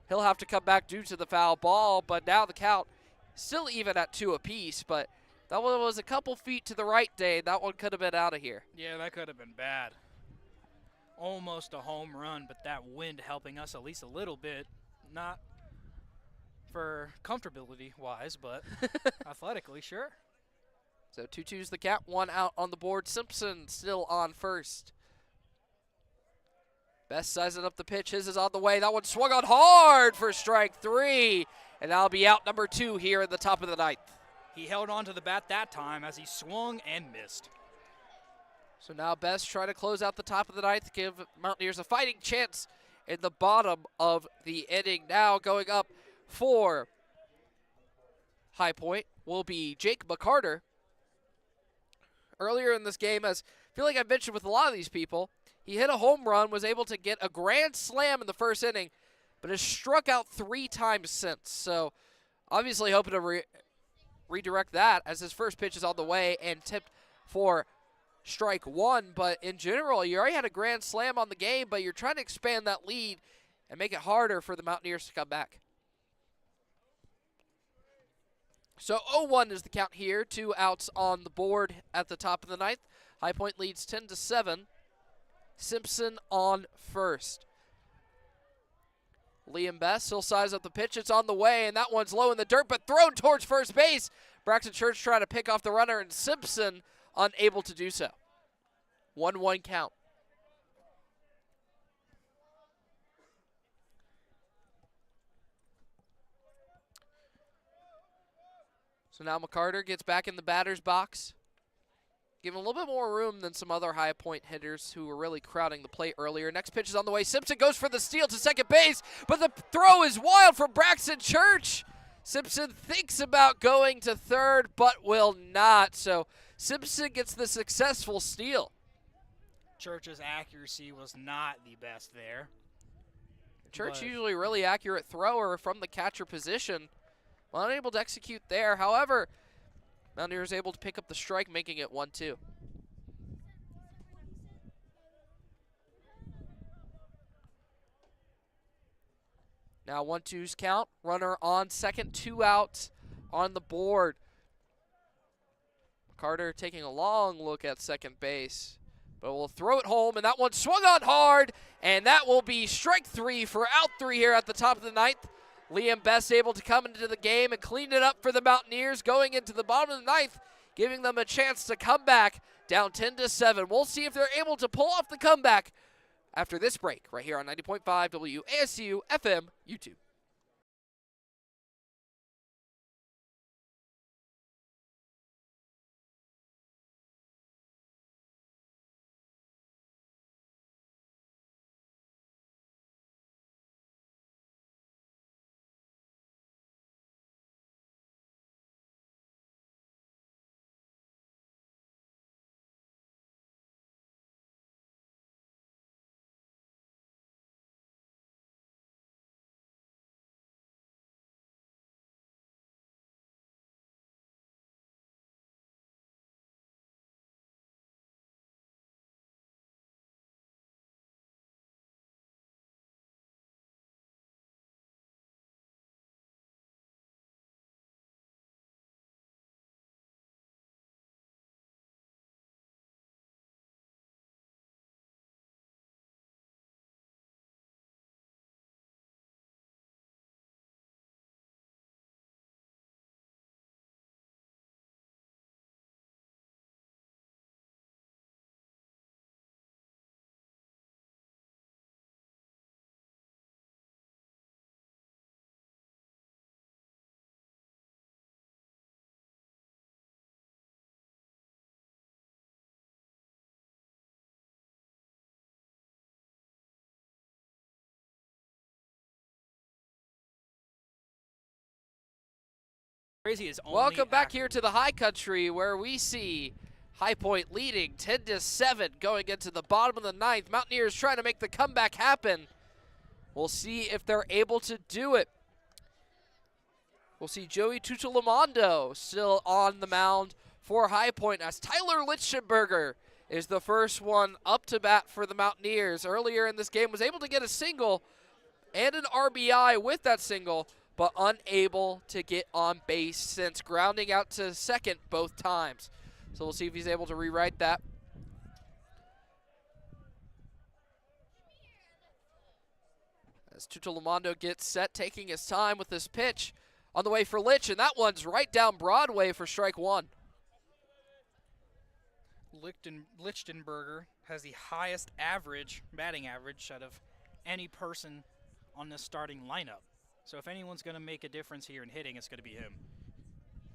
he'll have to come back due to the foul ball, but now the count still even at 2 apiece, but that one was a couple feet to the right, Dane. That one could have been out of here. Yeah, that could have been bad. Almost a home run, but that wind helping us at least a little bit. Not for comfortability-wise, but athletically, sure. So 2-2's the count, one out on the board. Simpson still on first. Best sizing up the pitch. His is on the way. That one swung on hard for strike 3, and that'll be out number 2 here at the top of the ninth. He held on to the bat that time as he swung and missed. So now Best trying to close out the top of the ninth, give Mountaineers a fighting chance in the bottom of the inning. Now going up for High Point will be Jake McCarter. Earlier in this game, as I feel like I've mentioned with a lot of these people, he hit a home run, was able to get a grand slam in the first inning, but has struck out 3 times since. So obviously hoping to redirect that as his first pitch is on the way and tipped for strike 1. But in general, you already had a grand slam on the game, but you're trying to expand that lead and make it harder for the Mountaineers to come back. So 0-1 is the count here. 2 outs on the board at the top of the ninth. High Point leads 10-7. Simpson on first. Liam Best, he'll size up the pitch. It's on the way, and that one's low in the dirt, but thrown towards first base. Braxton Church trying to pick off the runner, and Simpson unable to do so. 1-1 count. So now McCarter gets back in the batter's box. Giving a little bit more room than some other High Point hitters who were really crowding the plate earlier. Next pitch is on the way. Simpson goes for the steal to second base, but the throw is wild from Braxton Church. Simpson thinks about going to third, but will not. So Simpson gets the successful steal. Church's accuracy was not the best there. Church usually really accurate thrower from the catcher position. Well, unable to execute there. However, Mountaineers able to pick up the strike, making it 1-2. Now 1-2's count. Runner on second, 2 outs on the board. Carter taking a long look at second base, but will throw it home, and that one swung on hard, and that will be strike 3 for out 3 here at the top of the ninth. Liam Best able to come into the game and clean it up for the Mountaineers going into the bottom of the ninth, giving them a chance to come back down 10-7. We'll see if they're able to pull off the comeback after this break right here on 90.5 WASU FM YouTube. Crazy is only Welcome back accurate. here to the High Country, where we see High Point leading 10-7 going into the bottom of the ninth. Mountaineers trying to make the comeback happen. We'll see if they're able to do it. We'll see Joey Tuchelamondo still on the mound for High Point, as Tyler Lichtenberger is the first one up to bat for the Mountaineers. Earlier in this game was able to get a single and an RBI with that single, but unable to get on base since grounding out to second both times. So we'll see if he's able to rewrite that. As Tuchelamondo gets set, taking his time with this pitch on the way for Litch, and that one's right down Broadway for strike one. Lichtenberger has the highest batting average out of any person on this starting lineup. So if anyone's going to make a difference here in hitting, it's going to be him.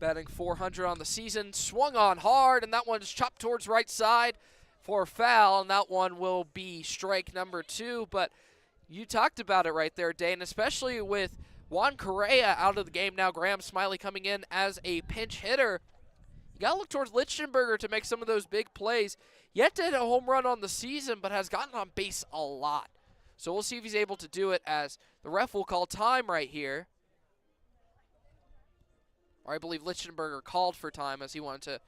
Batting .400 on the season, swung on hard, and that one's chopped towards right side for a foul, and that one will be strike number 2. But you talked about it right there, Dane, especially with Juan Correa out of the game now. Graham Smiley coming in as a pinch hitter. You got to look towards Lichtenberger to make some of those big plays. Yet to hit a home run on the season, but has gotten on base a lot. So we'll see if he's able to do it, as the ref will call time right here. Or I believe Lichtenberger called for time as he wanted to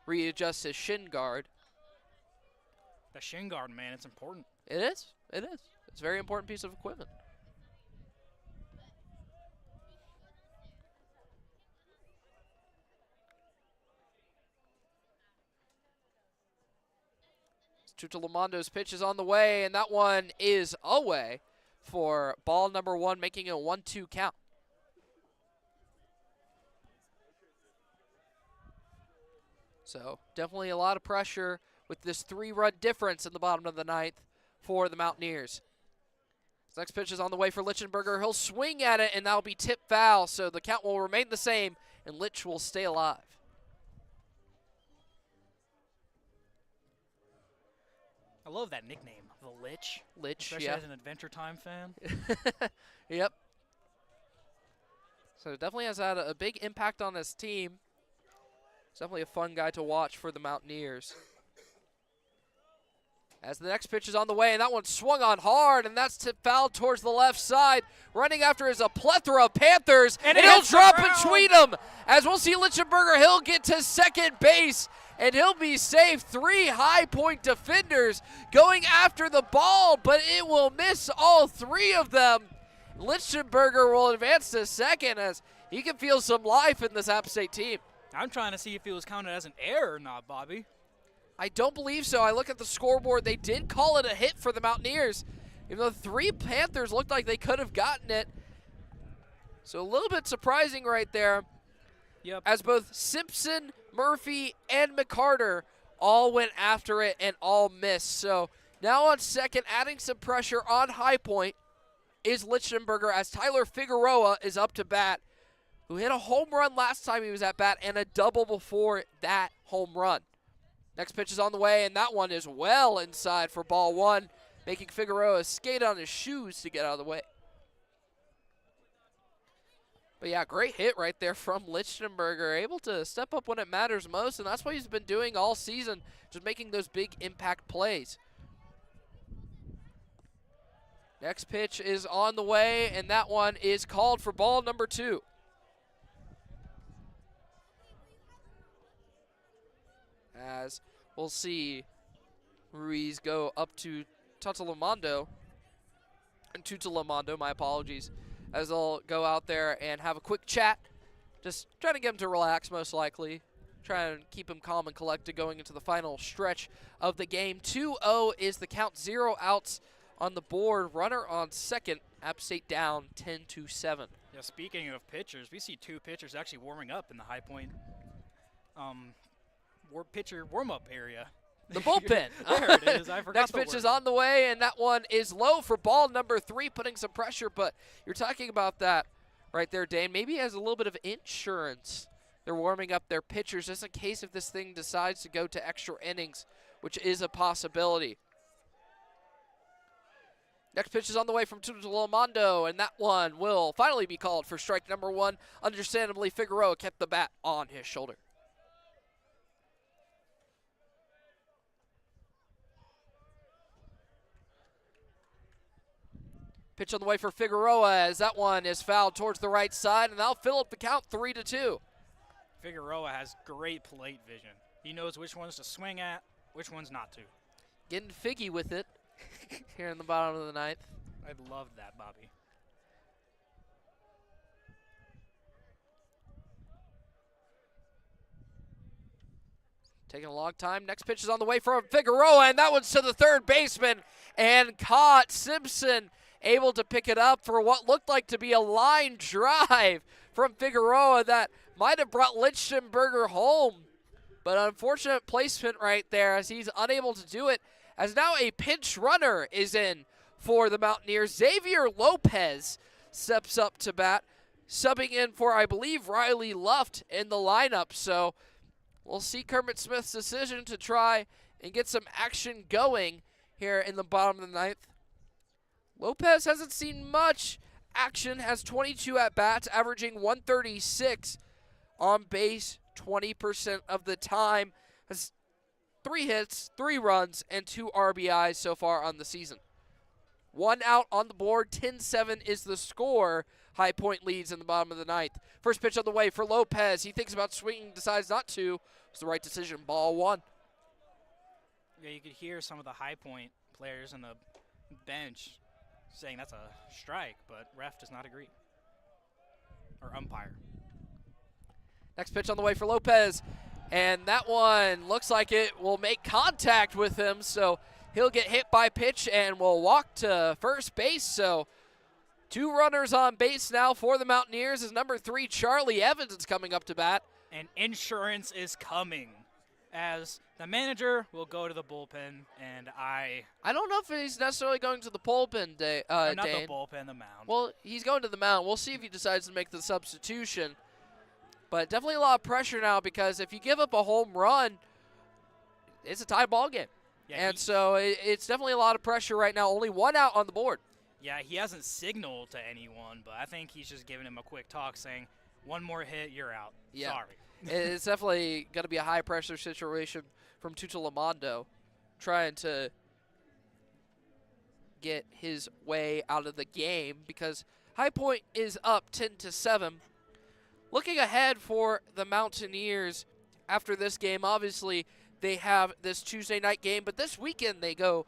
readjust his shin guard. The shin guard, man, it's important. It is. It is. It's a very important piece of equipment. Tuchelamondo's pitch is on the way, and that one is away for ball number 1, making it a 1-2 count. So definitely a lot of pressure with this 3-run difference in the bottom of the ninth for the Mountaineers. This next pitch is on the way for Lichtenberger. He'll swing at it, and that'll be tip foul, so the count will remain the same, and Litch will stay alive. I love that nickname, the Lich. Litch, Especially yeah. as an Adventure Time fan. Yep. So definitely has had a big impact on this team. It's definitely a fun guy to watch for the Mountaineers. As the next pitch is on the way, and that one swung on hard, and that's tip foul towards the left side. Running after is a plethora of Panthers, and he'll drop between them. As we'll see Lichtenberger, he'll get to second base, and he'll be safe. 3 High Point defenders going after the ball, but it will miss all 3 of them. Lichtenberger will advance to second, as he can feel some life in this App State team. I'm trying to see if it was counted as an error or not, Bobby. I don't believe so. I look at the scoreboard. They did call it a hit for the Mountaineers, even though 3 Panthers looked like they could have gotten it. So a little bit surprising right there. Yep. As both Simpson, Murphy, and McCarter all went after it and all missed. So now on second, adding some pressure on High Point is Lichtenberger, as Tyler Figueroa is up to bat, who hit a home run last time he was at bat and a double before that home run. Next pitch is on the way, and that one is well inside for ball 1, making Figueroa skate on his shoes to get out of the way. But yeah, great hit right there from Lichtenberger, able to step up when it matters most, and that's what he's been doing all season, just making those big impact plays. Next pitch is on the way, and that one is called for ball number 2. As we'll see Ruiz go up to Tuchelamondo, my apologies, as they'll go out there and have a quick chat, just trying to get him to relax most likely, trying to keep him calm and collected going into the final stretch of the game. 2-0 is the count, 0 outs on the board, runner on second, App State down 10-7. Yeah, speaking of pitchers, we see 2 pitchers actually warming up in the High Point pitcher warm-up area. The bullpen. There it is. I forgot. Next pitch is on the way, and that one is low for ball number 3, putting some pressure. But you're talking about that right there, Dane. Maybe he has a little bit of insurance. They're warming up their pitchers just in case if this thing decides to go to extra innings, which is a possibility. Next pitch is on the way from Tutolomondo, and that one will finally be called for strike number 1. Understandably, Figueroa kept the bat on his shoulder. Pitch on the way for Figueroa as that one is fouled towards the right side, and that'll fill up the count 3-2. Figueroa has great plate vision. He knows which ones to swing at, which ones not to. Getting figgy with it here in the bottom of the 9th. I love that, Bobby. Taking a long time. Next pitch is on the way from Figueroa, and that one's to the third baseman and caught. Simpson able to pick it up for what looked like to be a line drive from Figueroa that might have brought Lichtenberger home. But unfortunate placement right there as he's unable to do it, as now a pinch runner is in for the Mountaineers. Xavier Lopez steps up to bat, subbing in for, I believe, Riley Luft in the lineup. So we'll see Kermit Smith's decision to try and get some action going here in the bottom of the 9th. Lopez hasn't seen much action, has 22 at-bats, averaging 136 on base 20% of the time. Has 3 hits, 3 runs, and 2 RBIs so far on the season. 1 out on the board, 10-7 is the score. High Point leads in the bottom of the 9th. First pitch on the way for Lopez. He thinks about swinging, decides not to. It's the right decision, ball 1. Yeah, you could hear some of the High Point players on the bench saying that's a strike, but ref does not agree. Or umpire. Next pitch on the way for Lopez, and that one looks like it will make contact with him, so he'll get hit by pitch and will walk to first base. So 2 runners on base now for the Mountaineers as number 3, Charlie Evans, is coming up to bat. And insurance is coming as the manager will go to the bullpen, and I don't know if he's necessarily going to the bullpen, Dane. not the bullpen, the mound. Well, he's going to the mound. We'll see if he decides to make the substitution. But definitely a lot of pressure now because if you give up a home run, it's a tie ball game. Yeah, and so it's definitely a lot of pressure right now. Only 1 out on the board. Yeah, he hasn't signaled to anyone, but I think he's just giving him a quick talk saying, 1 more hit, you're out. Yeah. Sorry. It's definitely going to be a high-pressure situation from Tutolomondo trying to get his way out of the game because High Point is up 10-7. Looking ahead for the Mountaineers after this game, obviously they have this Tuesday night game, but this weekend they go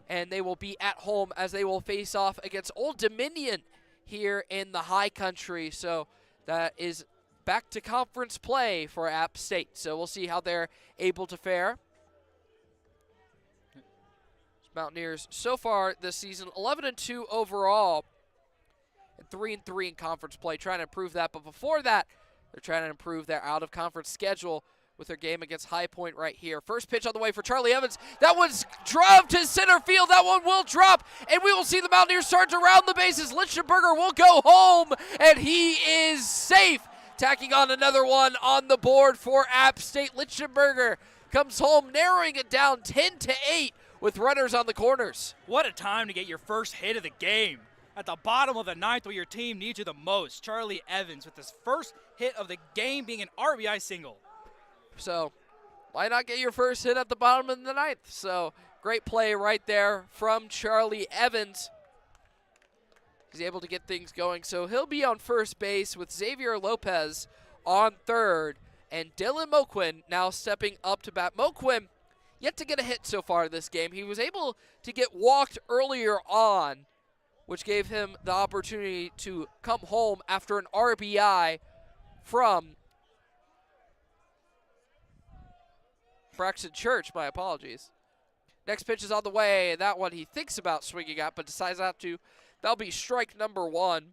and they will be at home as they will face off against Old Dominion here in the High Country. So that is back to conference play for App State. So we'll see how they're able to fare. Mountaineers so far this season, 11-2 overall, and 3-3 in conference play, trying to improve that. But before that, they're trying to improve their out-of-conference schedule with their game against High Point right here. First pitch on the way for Charlie Evans. That one's drove to center field. That one will drop, and we will see the Mountaineers start to round the bases. Lichtenberger will go home, and he is safe. Tacking on another one on the board for App State. Lichtenberger comes home, narrowing it down 10-8 with runners on the corners. What a time to get your first hit of the game. At the bottom of the 9th where your team needs you the most. Charlie Evans with his first hit of the game being an RBI single. So why not get your first hit at the bottom of the 9th? So great play right there from Charlie Evans. He's able to get things going. So he'll be on first base with Xavier Lopez on third. And Dylan Moquin now stepping up to bat. Moquin yet to get a hit so far this game. He was able to get walked earlier on, which gave him the opportunity to come home after an RBI from Braxton Church. My apologies. Next pitch is on the way. That one he thinks about swinging at, but decides not to. That'll be strike number 1.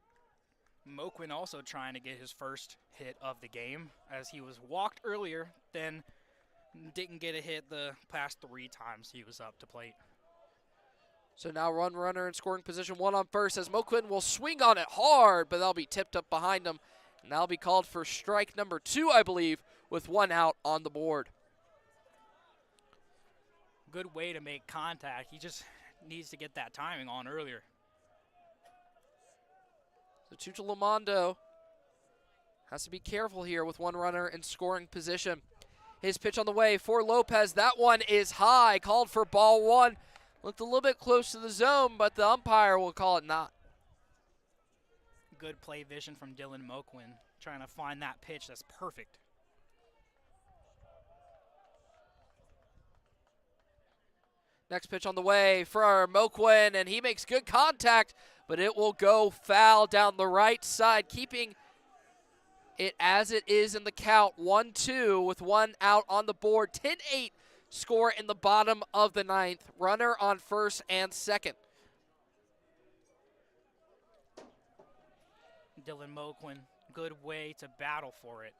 Moquin also trying to get his first hit of the game as he was walked earlier, then didn't get a hit the past 3 times he was up to plate. So now runner in scoring position, 1 on first as Moquin will swing on it hard, but that'll be tipped up behind him. And that'll be called for strike number 2, I believe, with 1 out on the board. Good way to make contact. He just needs to get that timing on earlier. So Tucha Lamondo has to be careful here with one runner in scoring position. His pitch on the way for Lopez. That one is high, called for ball one. Looked a little bit close to the zone, but the umpire will call it not. Good play vision from Dylan Moquin, trying to find that pitch that's perfect. Next pitch on the way for Moquin, and he makes good contact, but it will go foul down the right side, keeping it as it is in the count. 1-2 with one out on the board. 10-8 score in the bottom of the ninth. Runner on first and second. Dylan Moquin, good way to battle for it.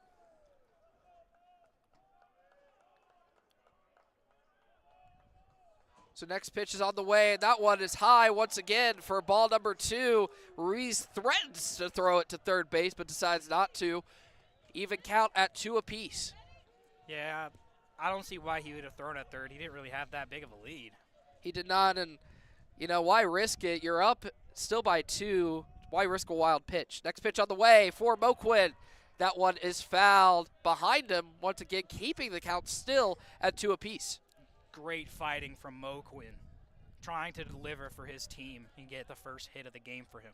So next pitch is on the way, and that one is high once again for ball number 2. Ruiz threatens to throw it to third base, but decides not to. Even count at 2 apiece. Yeah, I don't see why he would have thrown at third. He didn't really have that big of a lead. He did not, and, you know, why risk it? You're up still by 2. Why risk a wild pitch? Next pitch on the way for Moquin. That one is fouled behind him, once again keeping the count still at 2 apiece. Great fighting from Moquin, trying to deliver for his team and get the first hit of the game for him.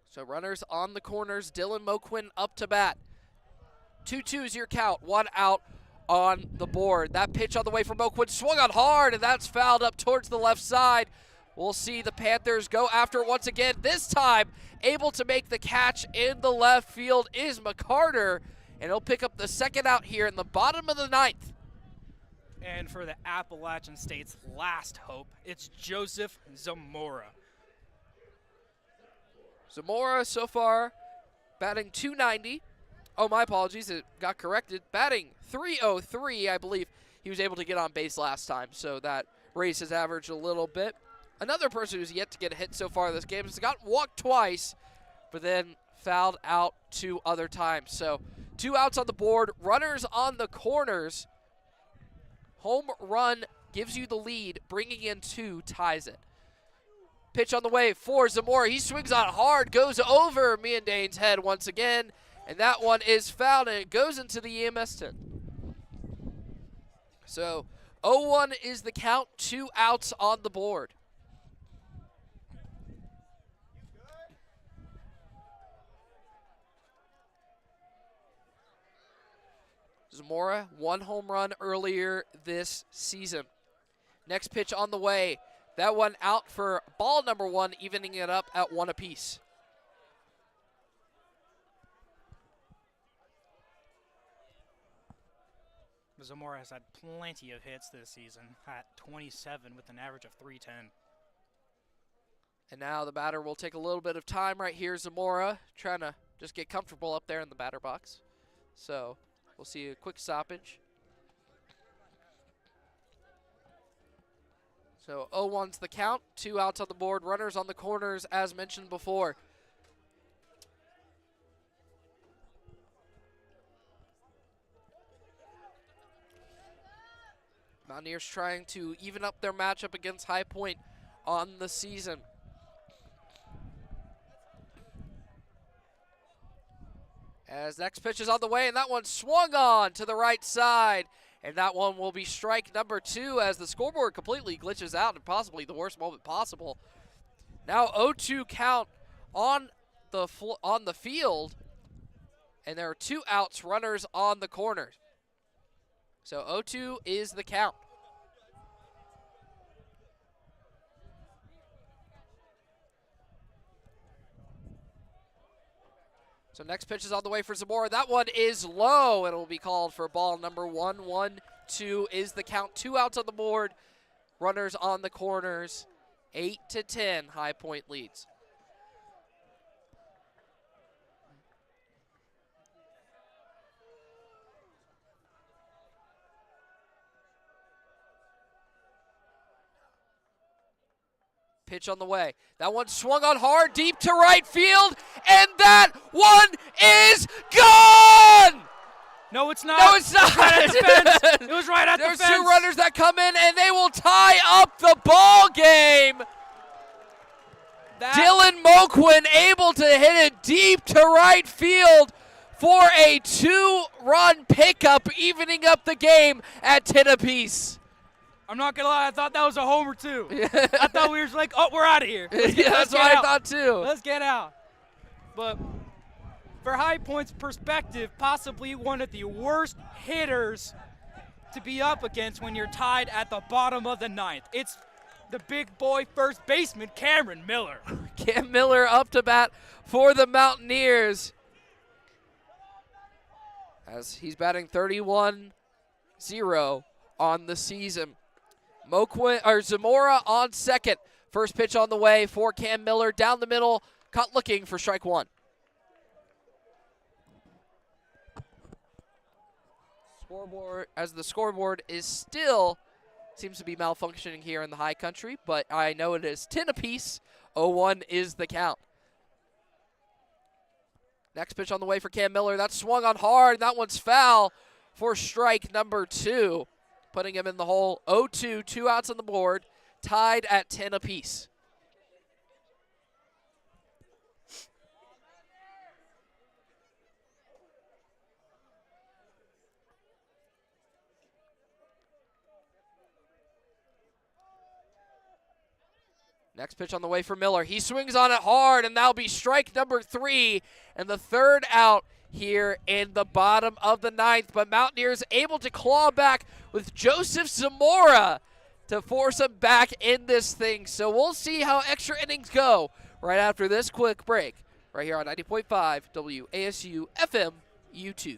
So runners on the corners, Dylan Moquin up to bat. 2-2 is your count, 1 out on the board. That pitch on the way from Moquin swung on hard, and that's fouled up towards the left side. We'll see the Panthers go after it once again. This time, able to make the catch in the left field is McCarter, and he'll pick up the second out here in the bottom of the ninth. And for the Appalachian State's last hope, it's Joseph Zamora. Zamora so far batting .290. Oh, my apologies, it got corrected. Batting .303, I believe. He was able to get on base last time, so that raised his average a little bit. Another person who's yet to get a hit so far this game has got walked twice, but then fouled out 2 other times. So 2 outs on the board, runners on the corners. Home run gives you the lead, bringing in 2 ties it. Pitch on the way for Zamora. He swings on hard, goes over me and Dane's head once again, and that one is fouled, and it goes into the EMS tent. So 0-1 is the count, 2 outs on the board. Zamora, 1 home run earlier this season. Next pitch on the way. That one out for ball number 1, evening it up at 1 apiece. Zamora has had plenty of hits this season, at 27 with an average of .310. And now the batter will take a little bit of time right here. Zamora trying to just get comfortable up there in the batter box. So we'll see a quick stoppage. So 0-1's the count, 2 outs on the board, runners on the corners as mentioned before. Mountaineers trying to even up their matchup against High Point on the season. As next pitch is on the way, and that one swung on to the right side. And that one will be strike number 2 as the scoreboard completely glitches out in possibly the worst moment possible. Now 0-2 count on the field, and there are 2 outs, runners on the corners. So 0-2 is the count. So next pitch is on the way for Zamora. That one is low, and it will be called for ball number 1. 1-2 is the count. 2 outs on the board. Runners on the corners. 8-10, High Point leads. Pitch on the way. That one swung on hard, deep to right field, and that one is gone! No, it's not. No, it's not. It was right at the fence. It was right at the There's fence. 2 runners that come in, and they will tie up the ball game. Dylan Moquin able to hit it deep to right field for a 2-run pickup, evening up the game at 10 apiece. I'm not going to lie, I thought that was a homer too. I thought we were just like, oh, we're out of here. Yeah, that's what I thought too. Let's get out. But for High Point's perspective, possibly one of the worst hitters to be up against when you're tied at the bottom of the ninth. It's the big boy first baseman, Cameron Miller. Cam Miller up to bat for the Mountaineers, as he's batting 31-0 on the season. Zamora on second. First pitch on the way for Cam Miller. Down the middle, caught looking for strike one. Scoreboard, as the scoreboard is still seems to be malfunctioning here in the high country, but I know it is 10 apiece. 0-1 is the count. Next pitch on the way for Cam Miller. That's swung on hard. That one's foul for strike number 2, putting him in the hole. 0-2, 2 outs on the board, tied at 10 apiece. Next pitch on the way for Miller. He swings on it hard, and that'll be strike number 3, and the third out here in the bottom of the ninth. But Mountaineers able to claw back with Joseph Zamora to force him back in this thing. So we'll see how extra innings go right after this quick break, right here on 90.5 WASU FM YouTube.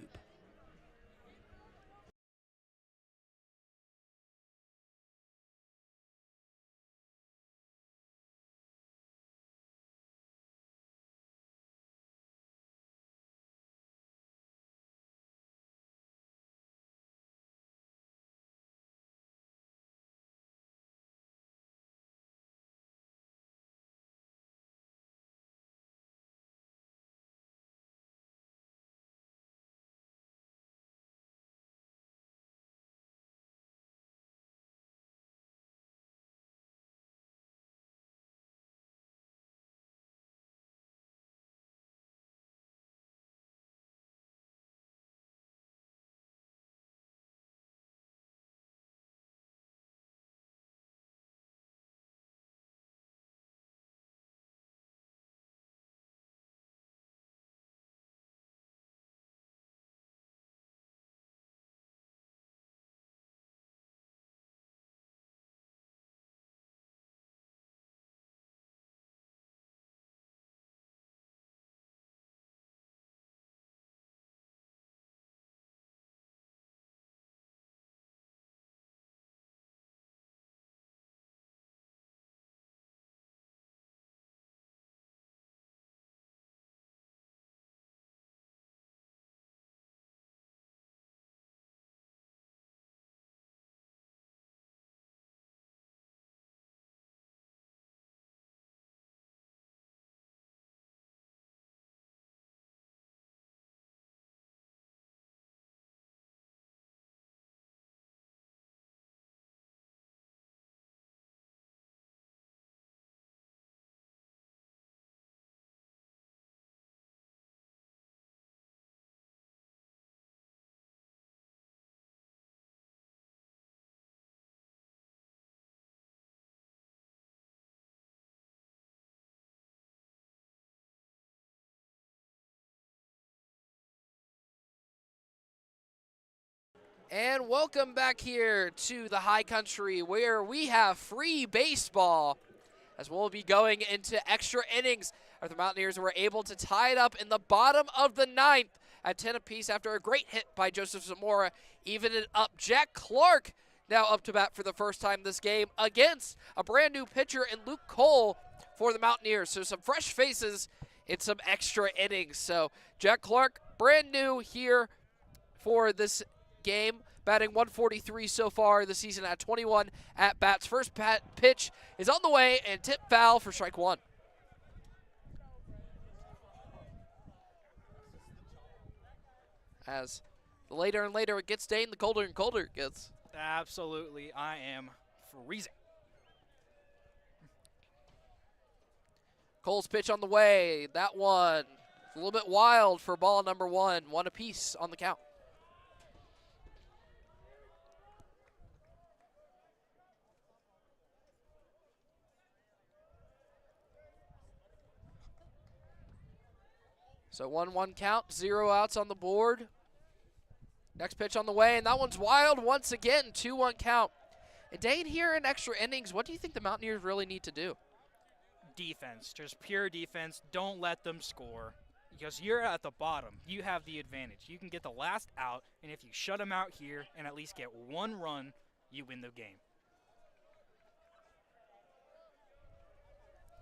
And welcome back here to the high country, where we have free baseball, as we'll be going into extra innings after the Mountaineers were able to tie it up in the bottom of the ninth at 10 apiece after a great hit by Joseph Zamora. Even it up. Jack Clark now up to bat for the first time this game against a brand new pitcher in Luke Cole for the Mountaineers. So some fresh faces in some extra innings. So Jack Clark, brand new here for this game, batting 143 so far this season at 21 at-bats. First pitch is on the way and tip foul for strike 1. As the later and later it gets Dane, the colder and colder it gets. Absolutely, I am freezing. Cole's pitch on the way. That one a little bit wild for ball number 1. 1 apiece on the count. So 1-1 count, 0 outs on the board. Next pitch on the way, and that one's wild once again. 2-1 count. And Dane, here in extra innings, what do you think the Mountaineers really need to do? Defense, just pure defense. Don't let them score because you're at the bottom. You have the advantage. You can get the last out, and if you shut them out here and at least get 1 run, you win the game.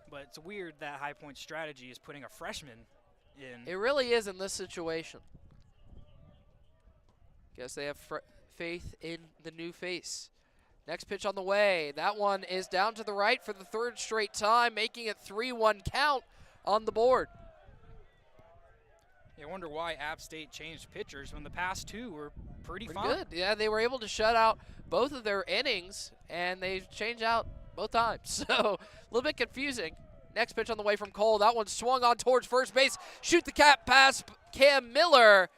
But it's weird that High Point strategy is putting a freshman in. It really is in this situation. Guess they have faith in the new face. Next pitch on the way. That one is down to the right for the 3rd straight time, making it 3-1 count on the board. I wonder why App State changed pitchers when the past 2 were pretty fine. Good. Yeah, they were able to shut out both of their innings, and they changed out both times. So a little bit confusing. Next pitch on the way from Cole. That one swung on towards first base. Shoot the cap past Cam Miller,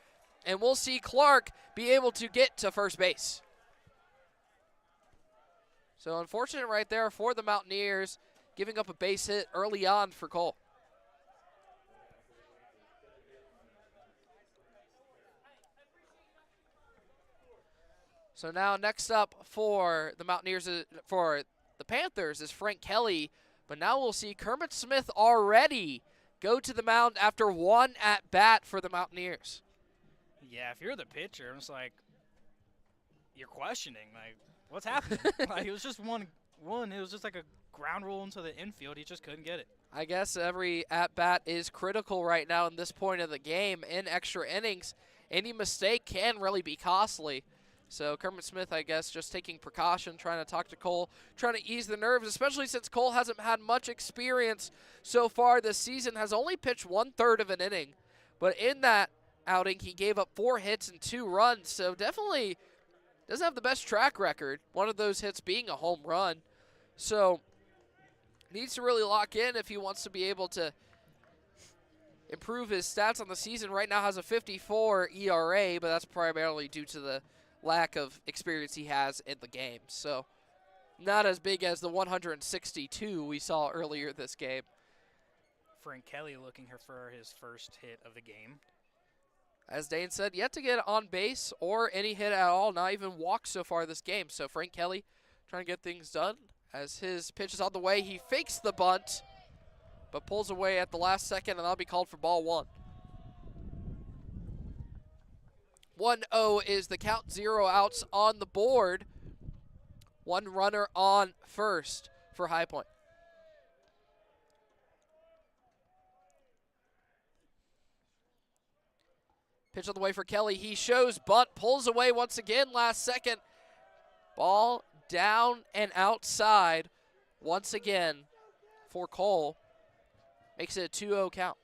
and we'll see Clark be able to get to first base. So unfortunate right there for the Mountaineers, giving up a base hit early on for Cole. So now next up for the Mountaineers, for the Panthers, is Frank Kelly. But now we'll see Kermit Smith already go to the mound after 1 at-bat for the Mountaineers. Yeah, if you're the pitcher, it's like you're questioning, like, what's happening? Like, it was just one. It was just like a ground roll into the infield. He just couldn't get it. I guess every at-bat is critical right now in this point of the game. In extra innings, any mistake can really be costly. So Kermit Smith, I guess, just taking precaution, trying to talk to Cole, trying to ease the nerves, especially since Cole hasn't had much experience so far this season, has only pitched 1/3 of an inning. But in that outing, he gave up 4 hits and 2 runs, so definitely doesn't have the best track record, one of those hits being a home run. So needs to really lock in if he wants to be able to improve his stats on the season. Right now has a 54 ERA, but that's primarily due to the lack of experience he has in the game. So not as big as the 162 we saw earlier this game. Frank Kelly looking here for his first hit of the game. As Dane said, yet to get on base or any hit at all, not even walked so far this game. So Frank Kelly trying to get things done. As his pitch is on the way, he fakes the bunt, but pulls away at the last second, and that'll be called for ball 1. 1-0 is the count, 0 outs on the board. 1 runner on first for High Point. Pitch on the way for Kelly. He shows bunt, pulls away once again last second. Ball down and outside once again for Cole. Makes it a 2-0 count.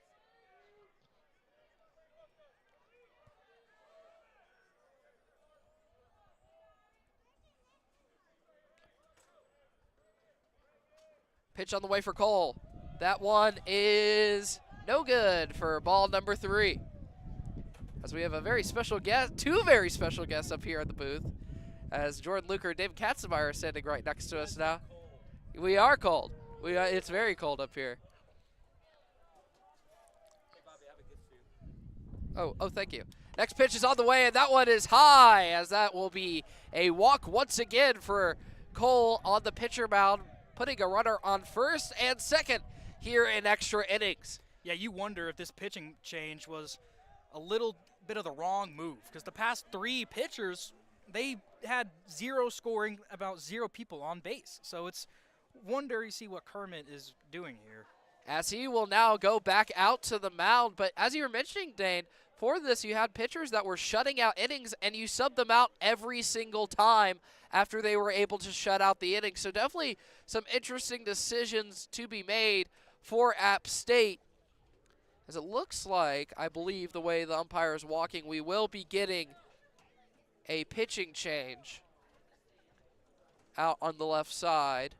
Pitch on the way for Cole. That one is no good for ball number 3. As we have a very special guest, 2 very special guests up here at the booth. As Jordan Luker and David Katzenbauer are standing right next to us now. We are cold. It's very cold up here. Oh, thank you. Next pitch is on the way, and that one is high, as that will be a walk once again for Cole on the pitcher mound, putting a runner on first and second here in extra innings. Yeah, you wonder if this pitching change was a little bit of the wrong move, because the past 3 pitchers, they had 0 scoring, about 0 people on base. So it's wonder you see what Kermit is doing here. As he will now go back out to the mound, but as you were mentioning, Dane, for this you had pitchers that were shutting out innings, and you subbed them out every single time after they were able to shut out the inning. So definitely some interesting decisions to be made for App State. As it looks like, I believe the way the umpire is walking, we will be getting a pitching change out on the left side.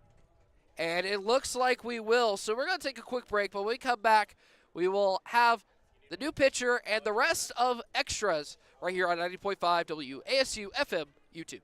And it looks like we will. So we're going to take a quick break, but when we come back, we will have the new pitcher and the rest of extras right here on 90.5 WASU FM YouTube.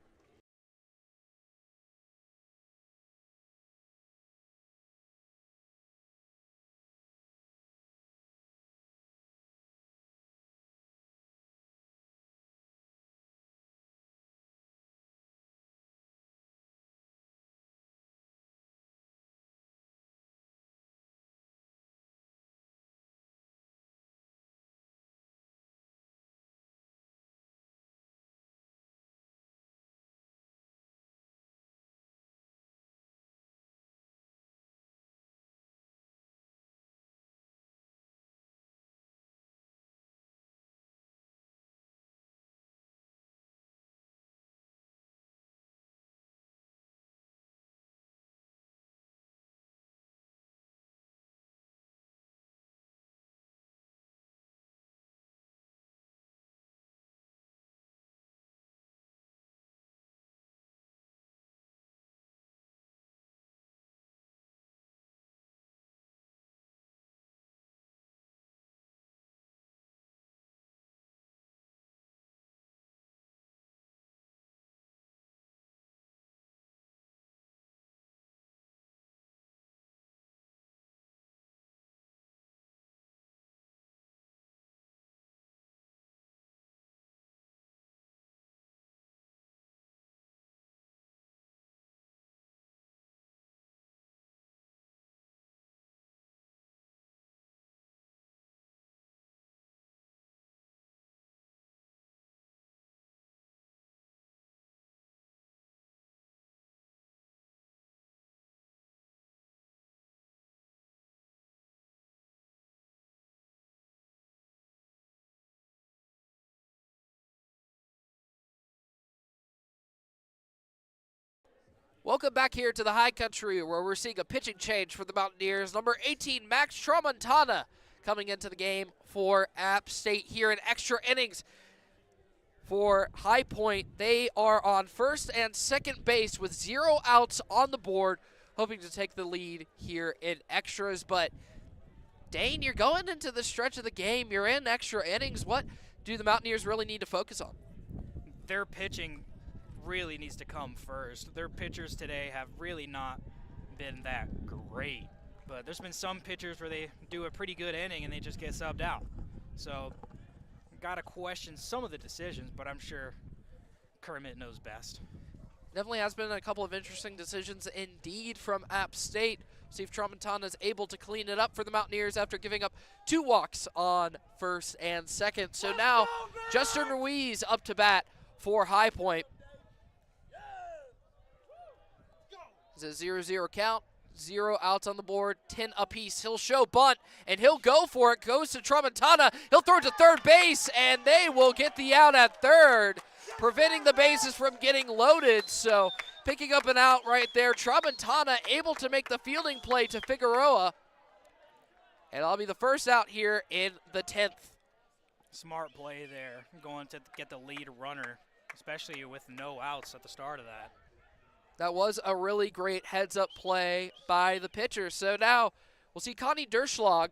Welcome back here to the High Country, where we're seeing a pitching change for the Mountaineers. Number 18, Max Tramontana, coming into the game for App State here in extra innings. For High Point, they are on first and second base with 0 outs on the board, hoping to take the lead here in extras. But Dane, you're going into the stretch of the game. You're in extra innings. What do the Mountaineers really need to focus on? Their pitching really needs to come first. Their pitchers today have really not been that great, but there's been some pitchers where they do a pretty good inning and they just get subbed out. So gotta question some of the decisions, but I'm sure Kermit knows best. Definitely has been a couple of interesting decisions indeed from App State. See if Tramontana is able to clean it up for the Mountaineers after giving up 2 walks on first and second. So now Justin Ruiz up to bat for High Point. It's a 0-0 count, 0 outs on the board, 10 apiece. He'll show bunt, and he'll go for it. Goes to Tramontana. He'll throw it to third base, and they will get the out at third, preventing the bases from getting loaded. So picking up an out right there. Tramontana able to make the fielding play to Figueroa. And that'll be the first out here in the 10th. Smart play there, going to get the lead runner, especially with no outs at the start of that. That was a really great heads-up play by the pitcher. So now we'll see Connie Derschlag.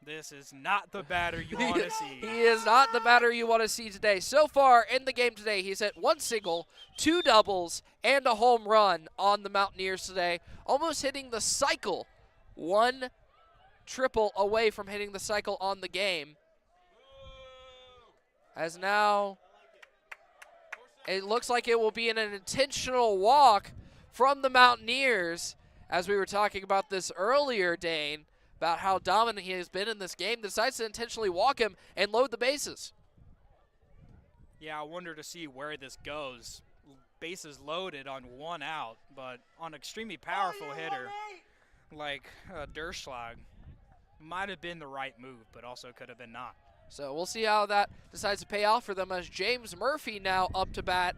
This is not the batter you want to see. He is not the batter you want to see today. So far in the game today, he's hit 1 single, 2 doubles, and a home run on the Mountaineers today. Almost hitting the cycle. 1 triple away from hitting the cycle on the game. As now it looks like it will be an intentional walk from the Mountaineers. As we were talking about this earlier, Dane, about how dominant he has been in this game, decides to intentionally walk him and load the bases. Yeah, I wonder to see where this goes. Bases loaded on 1 out, but on an extremely powerful hitter like Derschlag, might have been the right move, but also could have been not. So we'll see how that decides to pay off for them as James Murphy now up to bat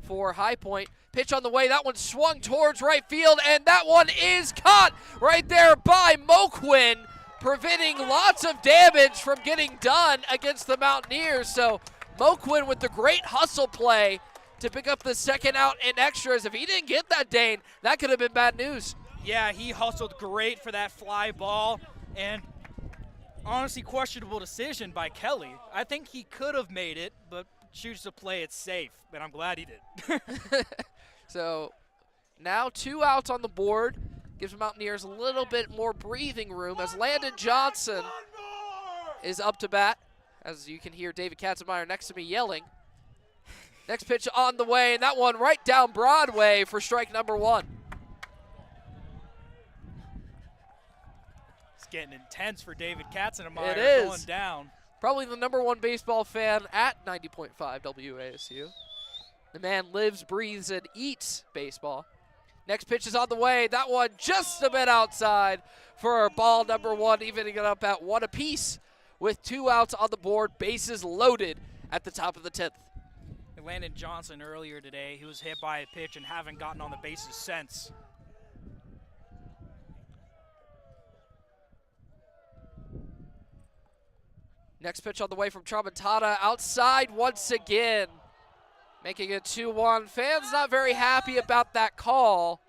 for High Point. Pitch on the way. That one swung towards right field, and that one is caught right there by Moquin, preventing lots of damage from getting done against the Mountaineers. So Moquin with the great hustle play to pick up the second out in extras. If he didn't get that, Dane, that could have been bad news. Yeah, he hustled great for that fly ball, and honestly questionable decision by Kelly. I think he could have made it, but chooses to play it safe, and I'm glad he did. So now 2 outs on the board. Gives the Mountaineers a little bit more breathing room as Landon Johnson is up to bat. As you can hear David Katzenmeyer next to me yelling. Next pitch on the way, and that one right down Broadway for strike number 1. It's getting intense for David Katzenmeyer. It is. Going down. Probably the #1 baseball fan at 90.5 WASU. The man lives, breathes, and eats baseball. Next pitch is on the way. That one just a bit outside for ball number 1, evening it up at 1 apiece with 2 outs on the board, bases loaded at the top of the 10th. Landon Johnson earlier today, he was hit by a pitch and haven't gotten on the bases since. Next pitch on the way from Tramontana, outside once again, making it 2-1. Fans not very happy about that call,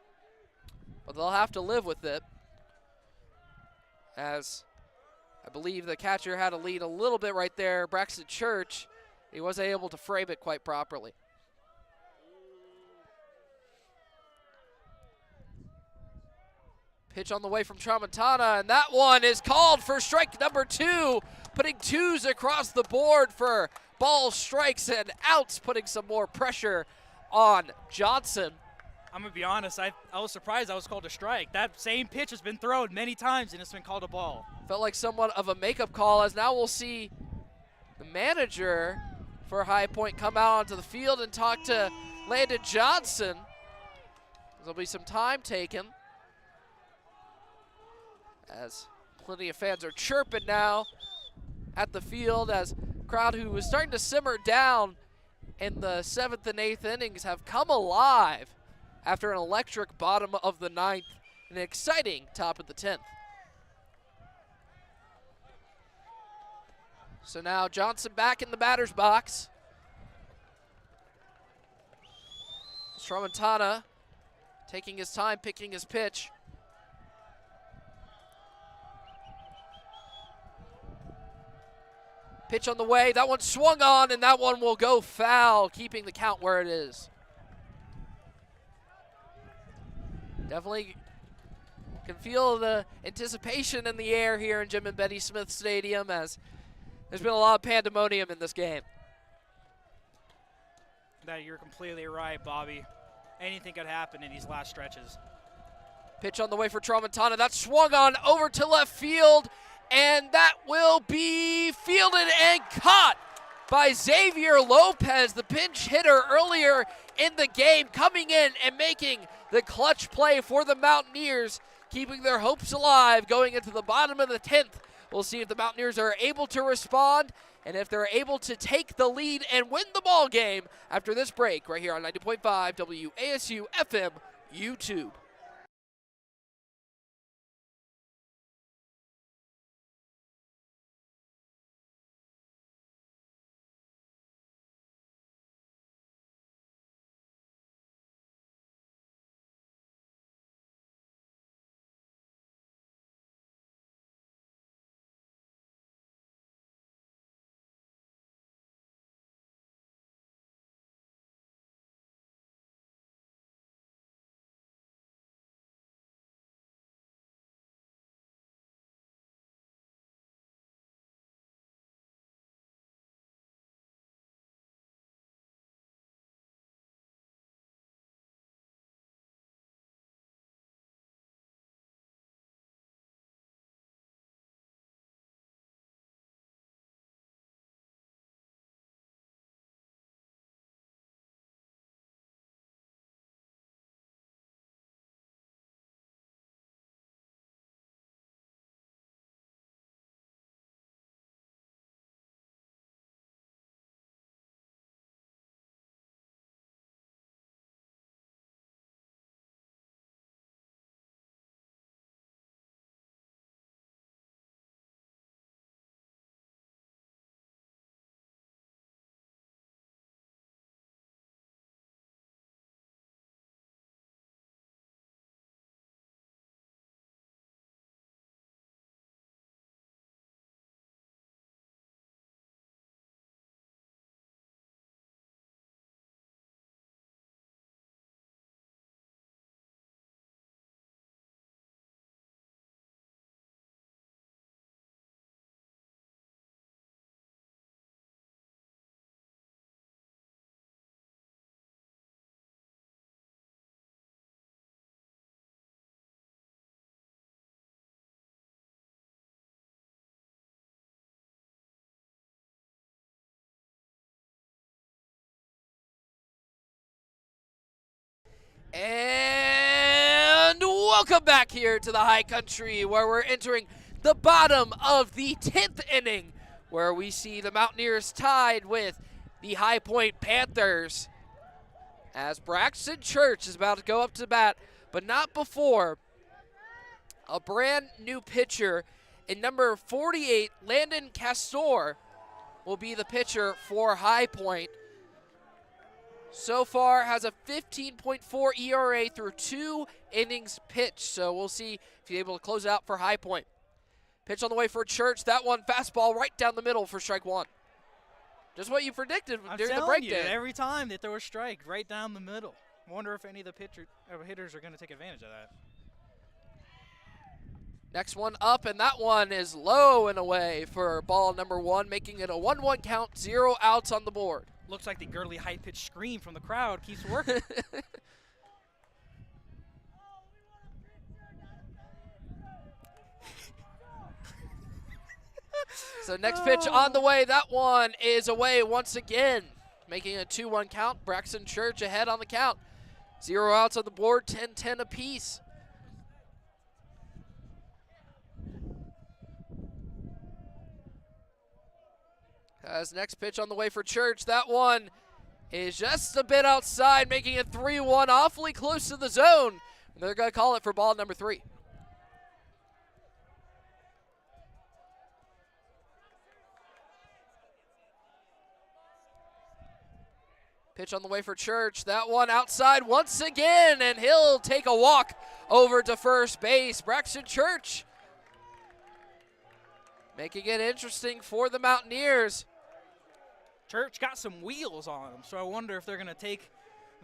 but they'll have to live with it, as I believe the catcher had a lead a little bit right there. Braxton Church, he wasn't able to frame it quite properly. Pitch on the way from Tramontana, and that one is called for strike number 2, putting 2s across the board for balls, strikes, and outs, putting some more pressure on Johnson. I'm going to be honest, I was surprised I was called a strike. That same pitch has been thrown many times, and it's been called a ball. Felt like somewhat of a makeup call, as now we'll see the manager for High Point come out onto the field and talk to Landon Johnson. There'll be some time taken, as plenty of fans are chirping now at the field, as crowd who was starting to simmer down in the 7th and 8th innings have come alive after an electric bottom of the 9th and an exciting top of the 10th. So now Johnson back in the batter's box. Tramontana taking his time, picking his pitch. Pitch on the way, that one swung on, and that one will go foul, keeping the count where it is. Definitely can feel the anticipation in the air here in Jim and Betty Smith Stadium, as there's been a lot of pandemonium in this game. That you're completely right, Bobby. Anything could happen in these last stretches. Pitch on the way for Tramontana, that swung on over to left field, and that will be fielded and caught by Xavier Lopez, the pinch hitter earlier in the game, coming in and making the clutch play for the Mountaineers, keeping their hopes alive going into the bottom of the 10th. We'll see if the Mountaineers are able to respond and if they're able to take the lead and win the ball game after this break right here on 90.5 WASU FM YouTube. And welcome back here to the high country, where we're entering the bottom of the 10th inning, where we see the Mountaineers tied with the High Point Panthers, as Braxton Church is about to go up to bat, but not before a brand new pitcher in number 48, Landon Castor, will be the pitcher for High Point. So far has a 15.4 ERA through 2 innings pitched. So we'll see if he's able to close out for High Point. Pitch on the way for Church. That one fastball right down the middle for strike one. Just what you predicted during the break day. Every time they throw a strike right down the middle. Wonder if any of the hitters are going to take advantage of that. Next one up, and that one is low and away for ball number 1, making it a 1-1 count, 0 outs on the board. Looks like the girly high-pitched scream from the crowd keeps working. So next pitch on the way. That one is away once again, making a 2-1 count. Braxton Church ahead on the count. 0 outs on the board, 10-10 apiece. As next pitch on the way for Church. That one is just a bit outside, making it 3-1, awfully close to the zone. And they're going to call it for ball number 3. Pitch on the way for Church. That one outside once again, and he'll take a walk over to first base. Braxton Church making it interesting for the Mountaineers. Church got some wheels on him, so I wonder if they're going to take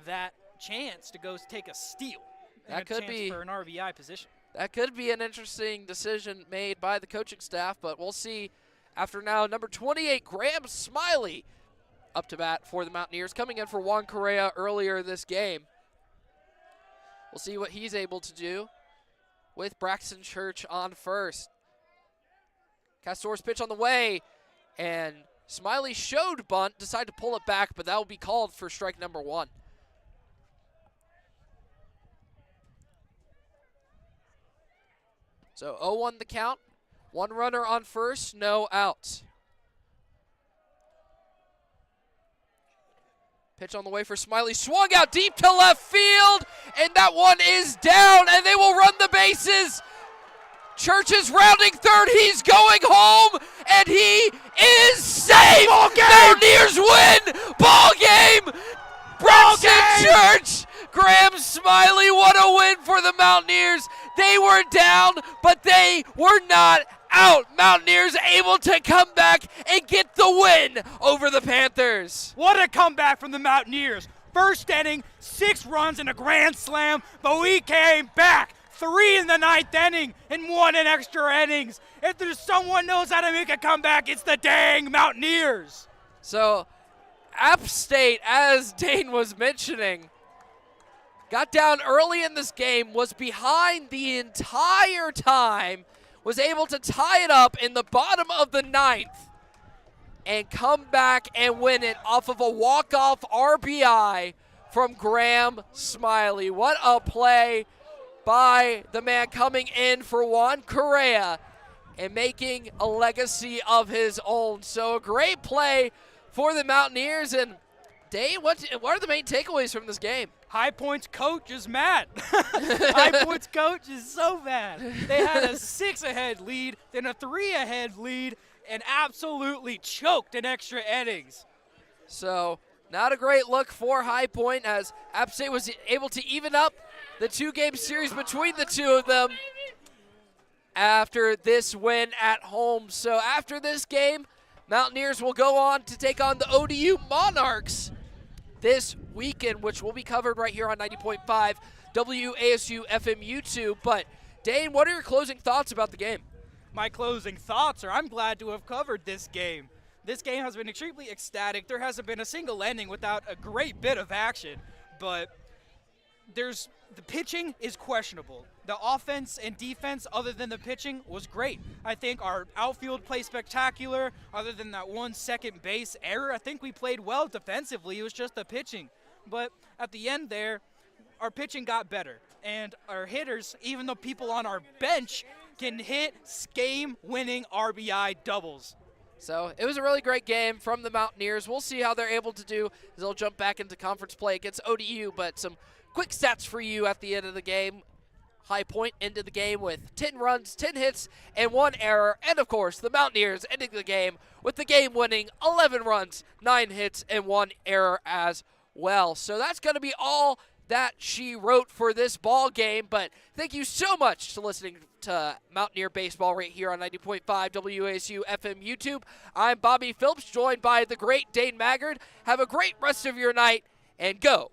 that chance to go take a steal. That could be for an RBI position. That could be an interesting decision made by the coaching staff, but we'll see after now. Number 28, Graham Smiley, up to bat for the Mountaineers, coming in for Juan Correa earlier this game. We'll see what he's able to do with Braxton Church on first. Castor's pitch on the way, and Smiley showed bunt, decided to pull it back, but that will be called for strike number 1. So 0-1 the count. 1 runner on first, no outs. Pitch on the way for Smiley, swung out deep to left field, and that one is down, and they will run the bases. Church is rounding third, he's going home, and he is safe! Mountaineers win! Ball game! Braxton Church! Graham Smiley, what a win for the Mountaineers. They were down, but they were not out. Mountaineers able to come back and get the win over the Panthers. What a comeback from the Mountaineers. First inning, 6 runs and a grand slam, but we came back. 3 in the 9th inning and 1 in extra innings. If there's someone knows how to make a comeback, it's the dang Mountaineers. So App State, as Dane was mentioning, got down early in this game, was behind the entire time, was able to tie it up in the bottom of the 9th and come back and win it off of a walk-off RBI from Graham Smiley. What a play by the man coming in for Juan Correa and making a legacy of his own. So a great play for the Mountaineers. And Dane, what are the main takeaways from this game? High Point's coach is mad. High Point's coach is so mad. They had a 6-ahead lead, then a 3-ahead lead, and absolutely choked in extra innings. So not a great look for High Point, as App State was able to even up the 2-game series between the two of them after this win at home. So after this game, Mountaineers will go on to take on the ODU Monarchs this weekend, which will be covered right here on 90.5 WASU FM YouTube. But Dane, what are your closing thoughts about the game? My closing thoughts are I'm glad to have covered this game. This game has been extremely ecstatic. There hasn't been a single ending without a great bit of action, but the pitching is questionable. The offense and defense, other than the pitching, was great. I think our outfield played spectacular. Other than that 1 second base error, I think we played well defensively. It was just the pitching. But at the end there, our pitching got better, and our hitters, even the people on our bench, can hit game-winning RBI doubles. So it was a really great game from the Mountaineers. We'll see how they're able to do as they'll jump back into conference play against ODU, but some quick stats for you at the end of the game. High Point ended the game with 10 runs, 10 hits, and 1 error. And, of course, the Mountaineers ending the game with the game-winning 11 runs, 9 hits, and 1 error as well. So that's going to be all that she wrote for this ball game. But thank you so much to listening to Mountaineer Baseball right here on 90.5 WASU FM YouTube. I'm Bobby Phillips, joined by the great Dane Maggard. Have a great rest of your night, and go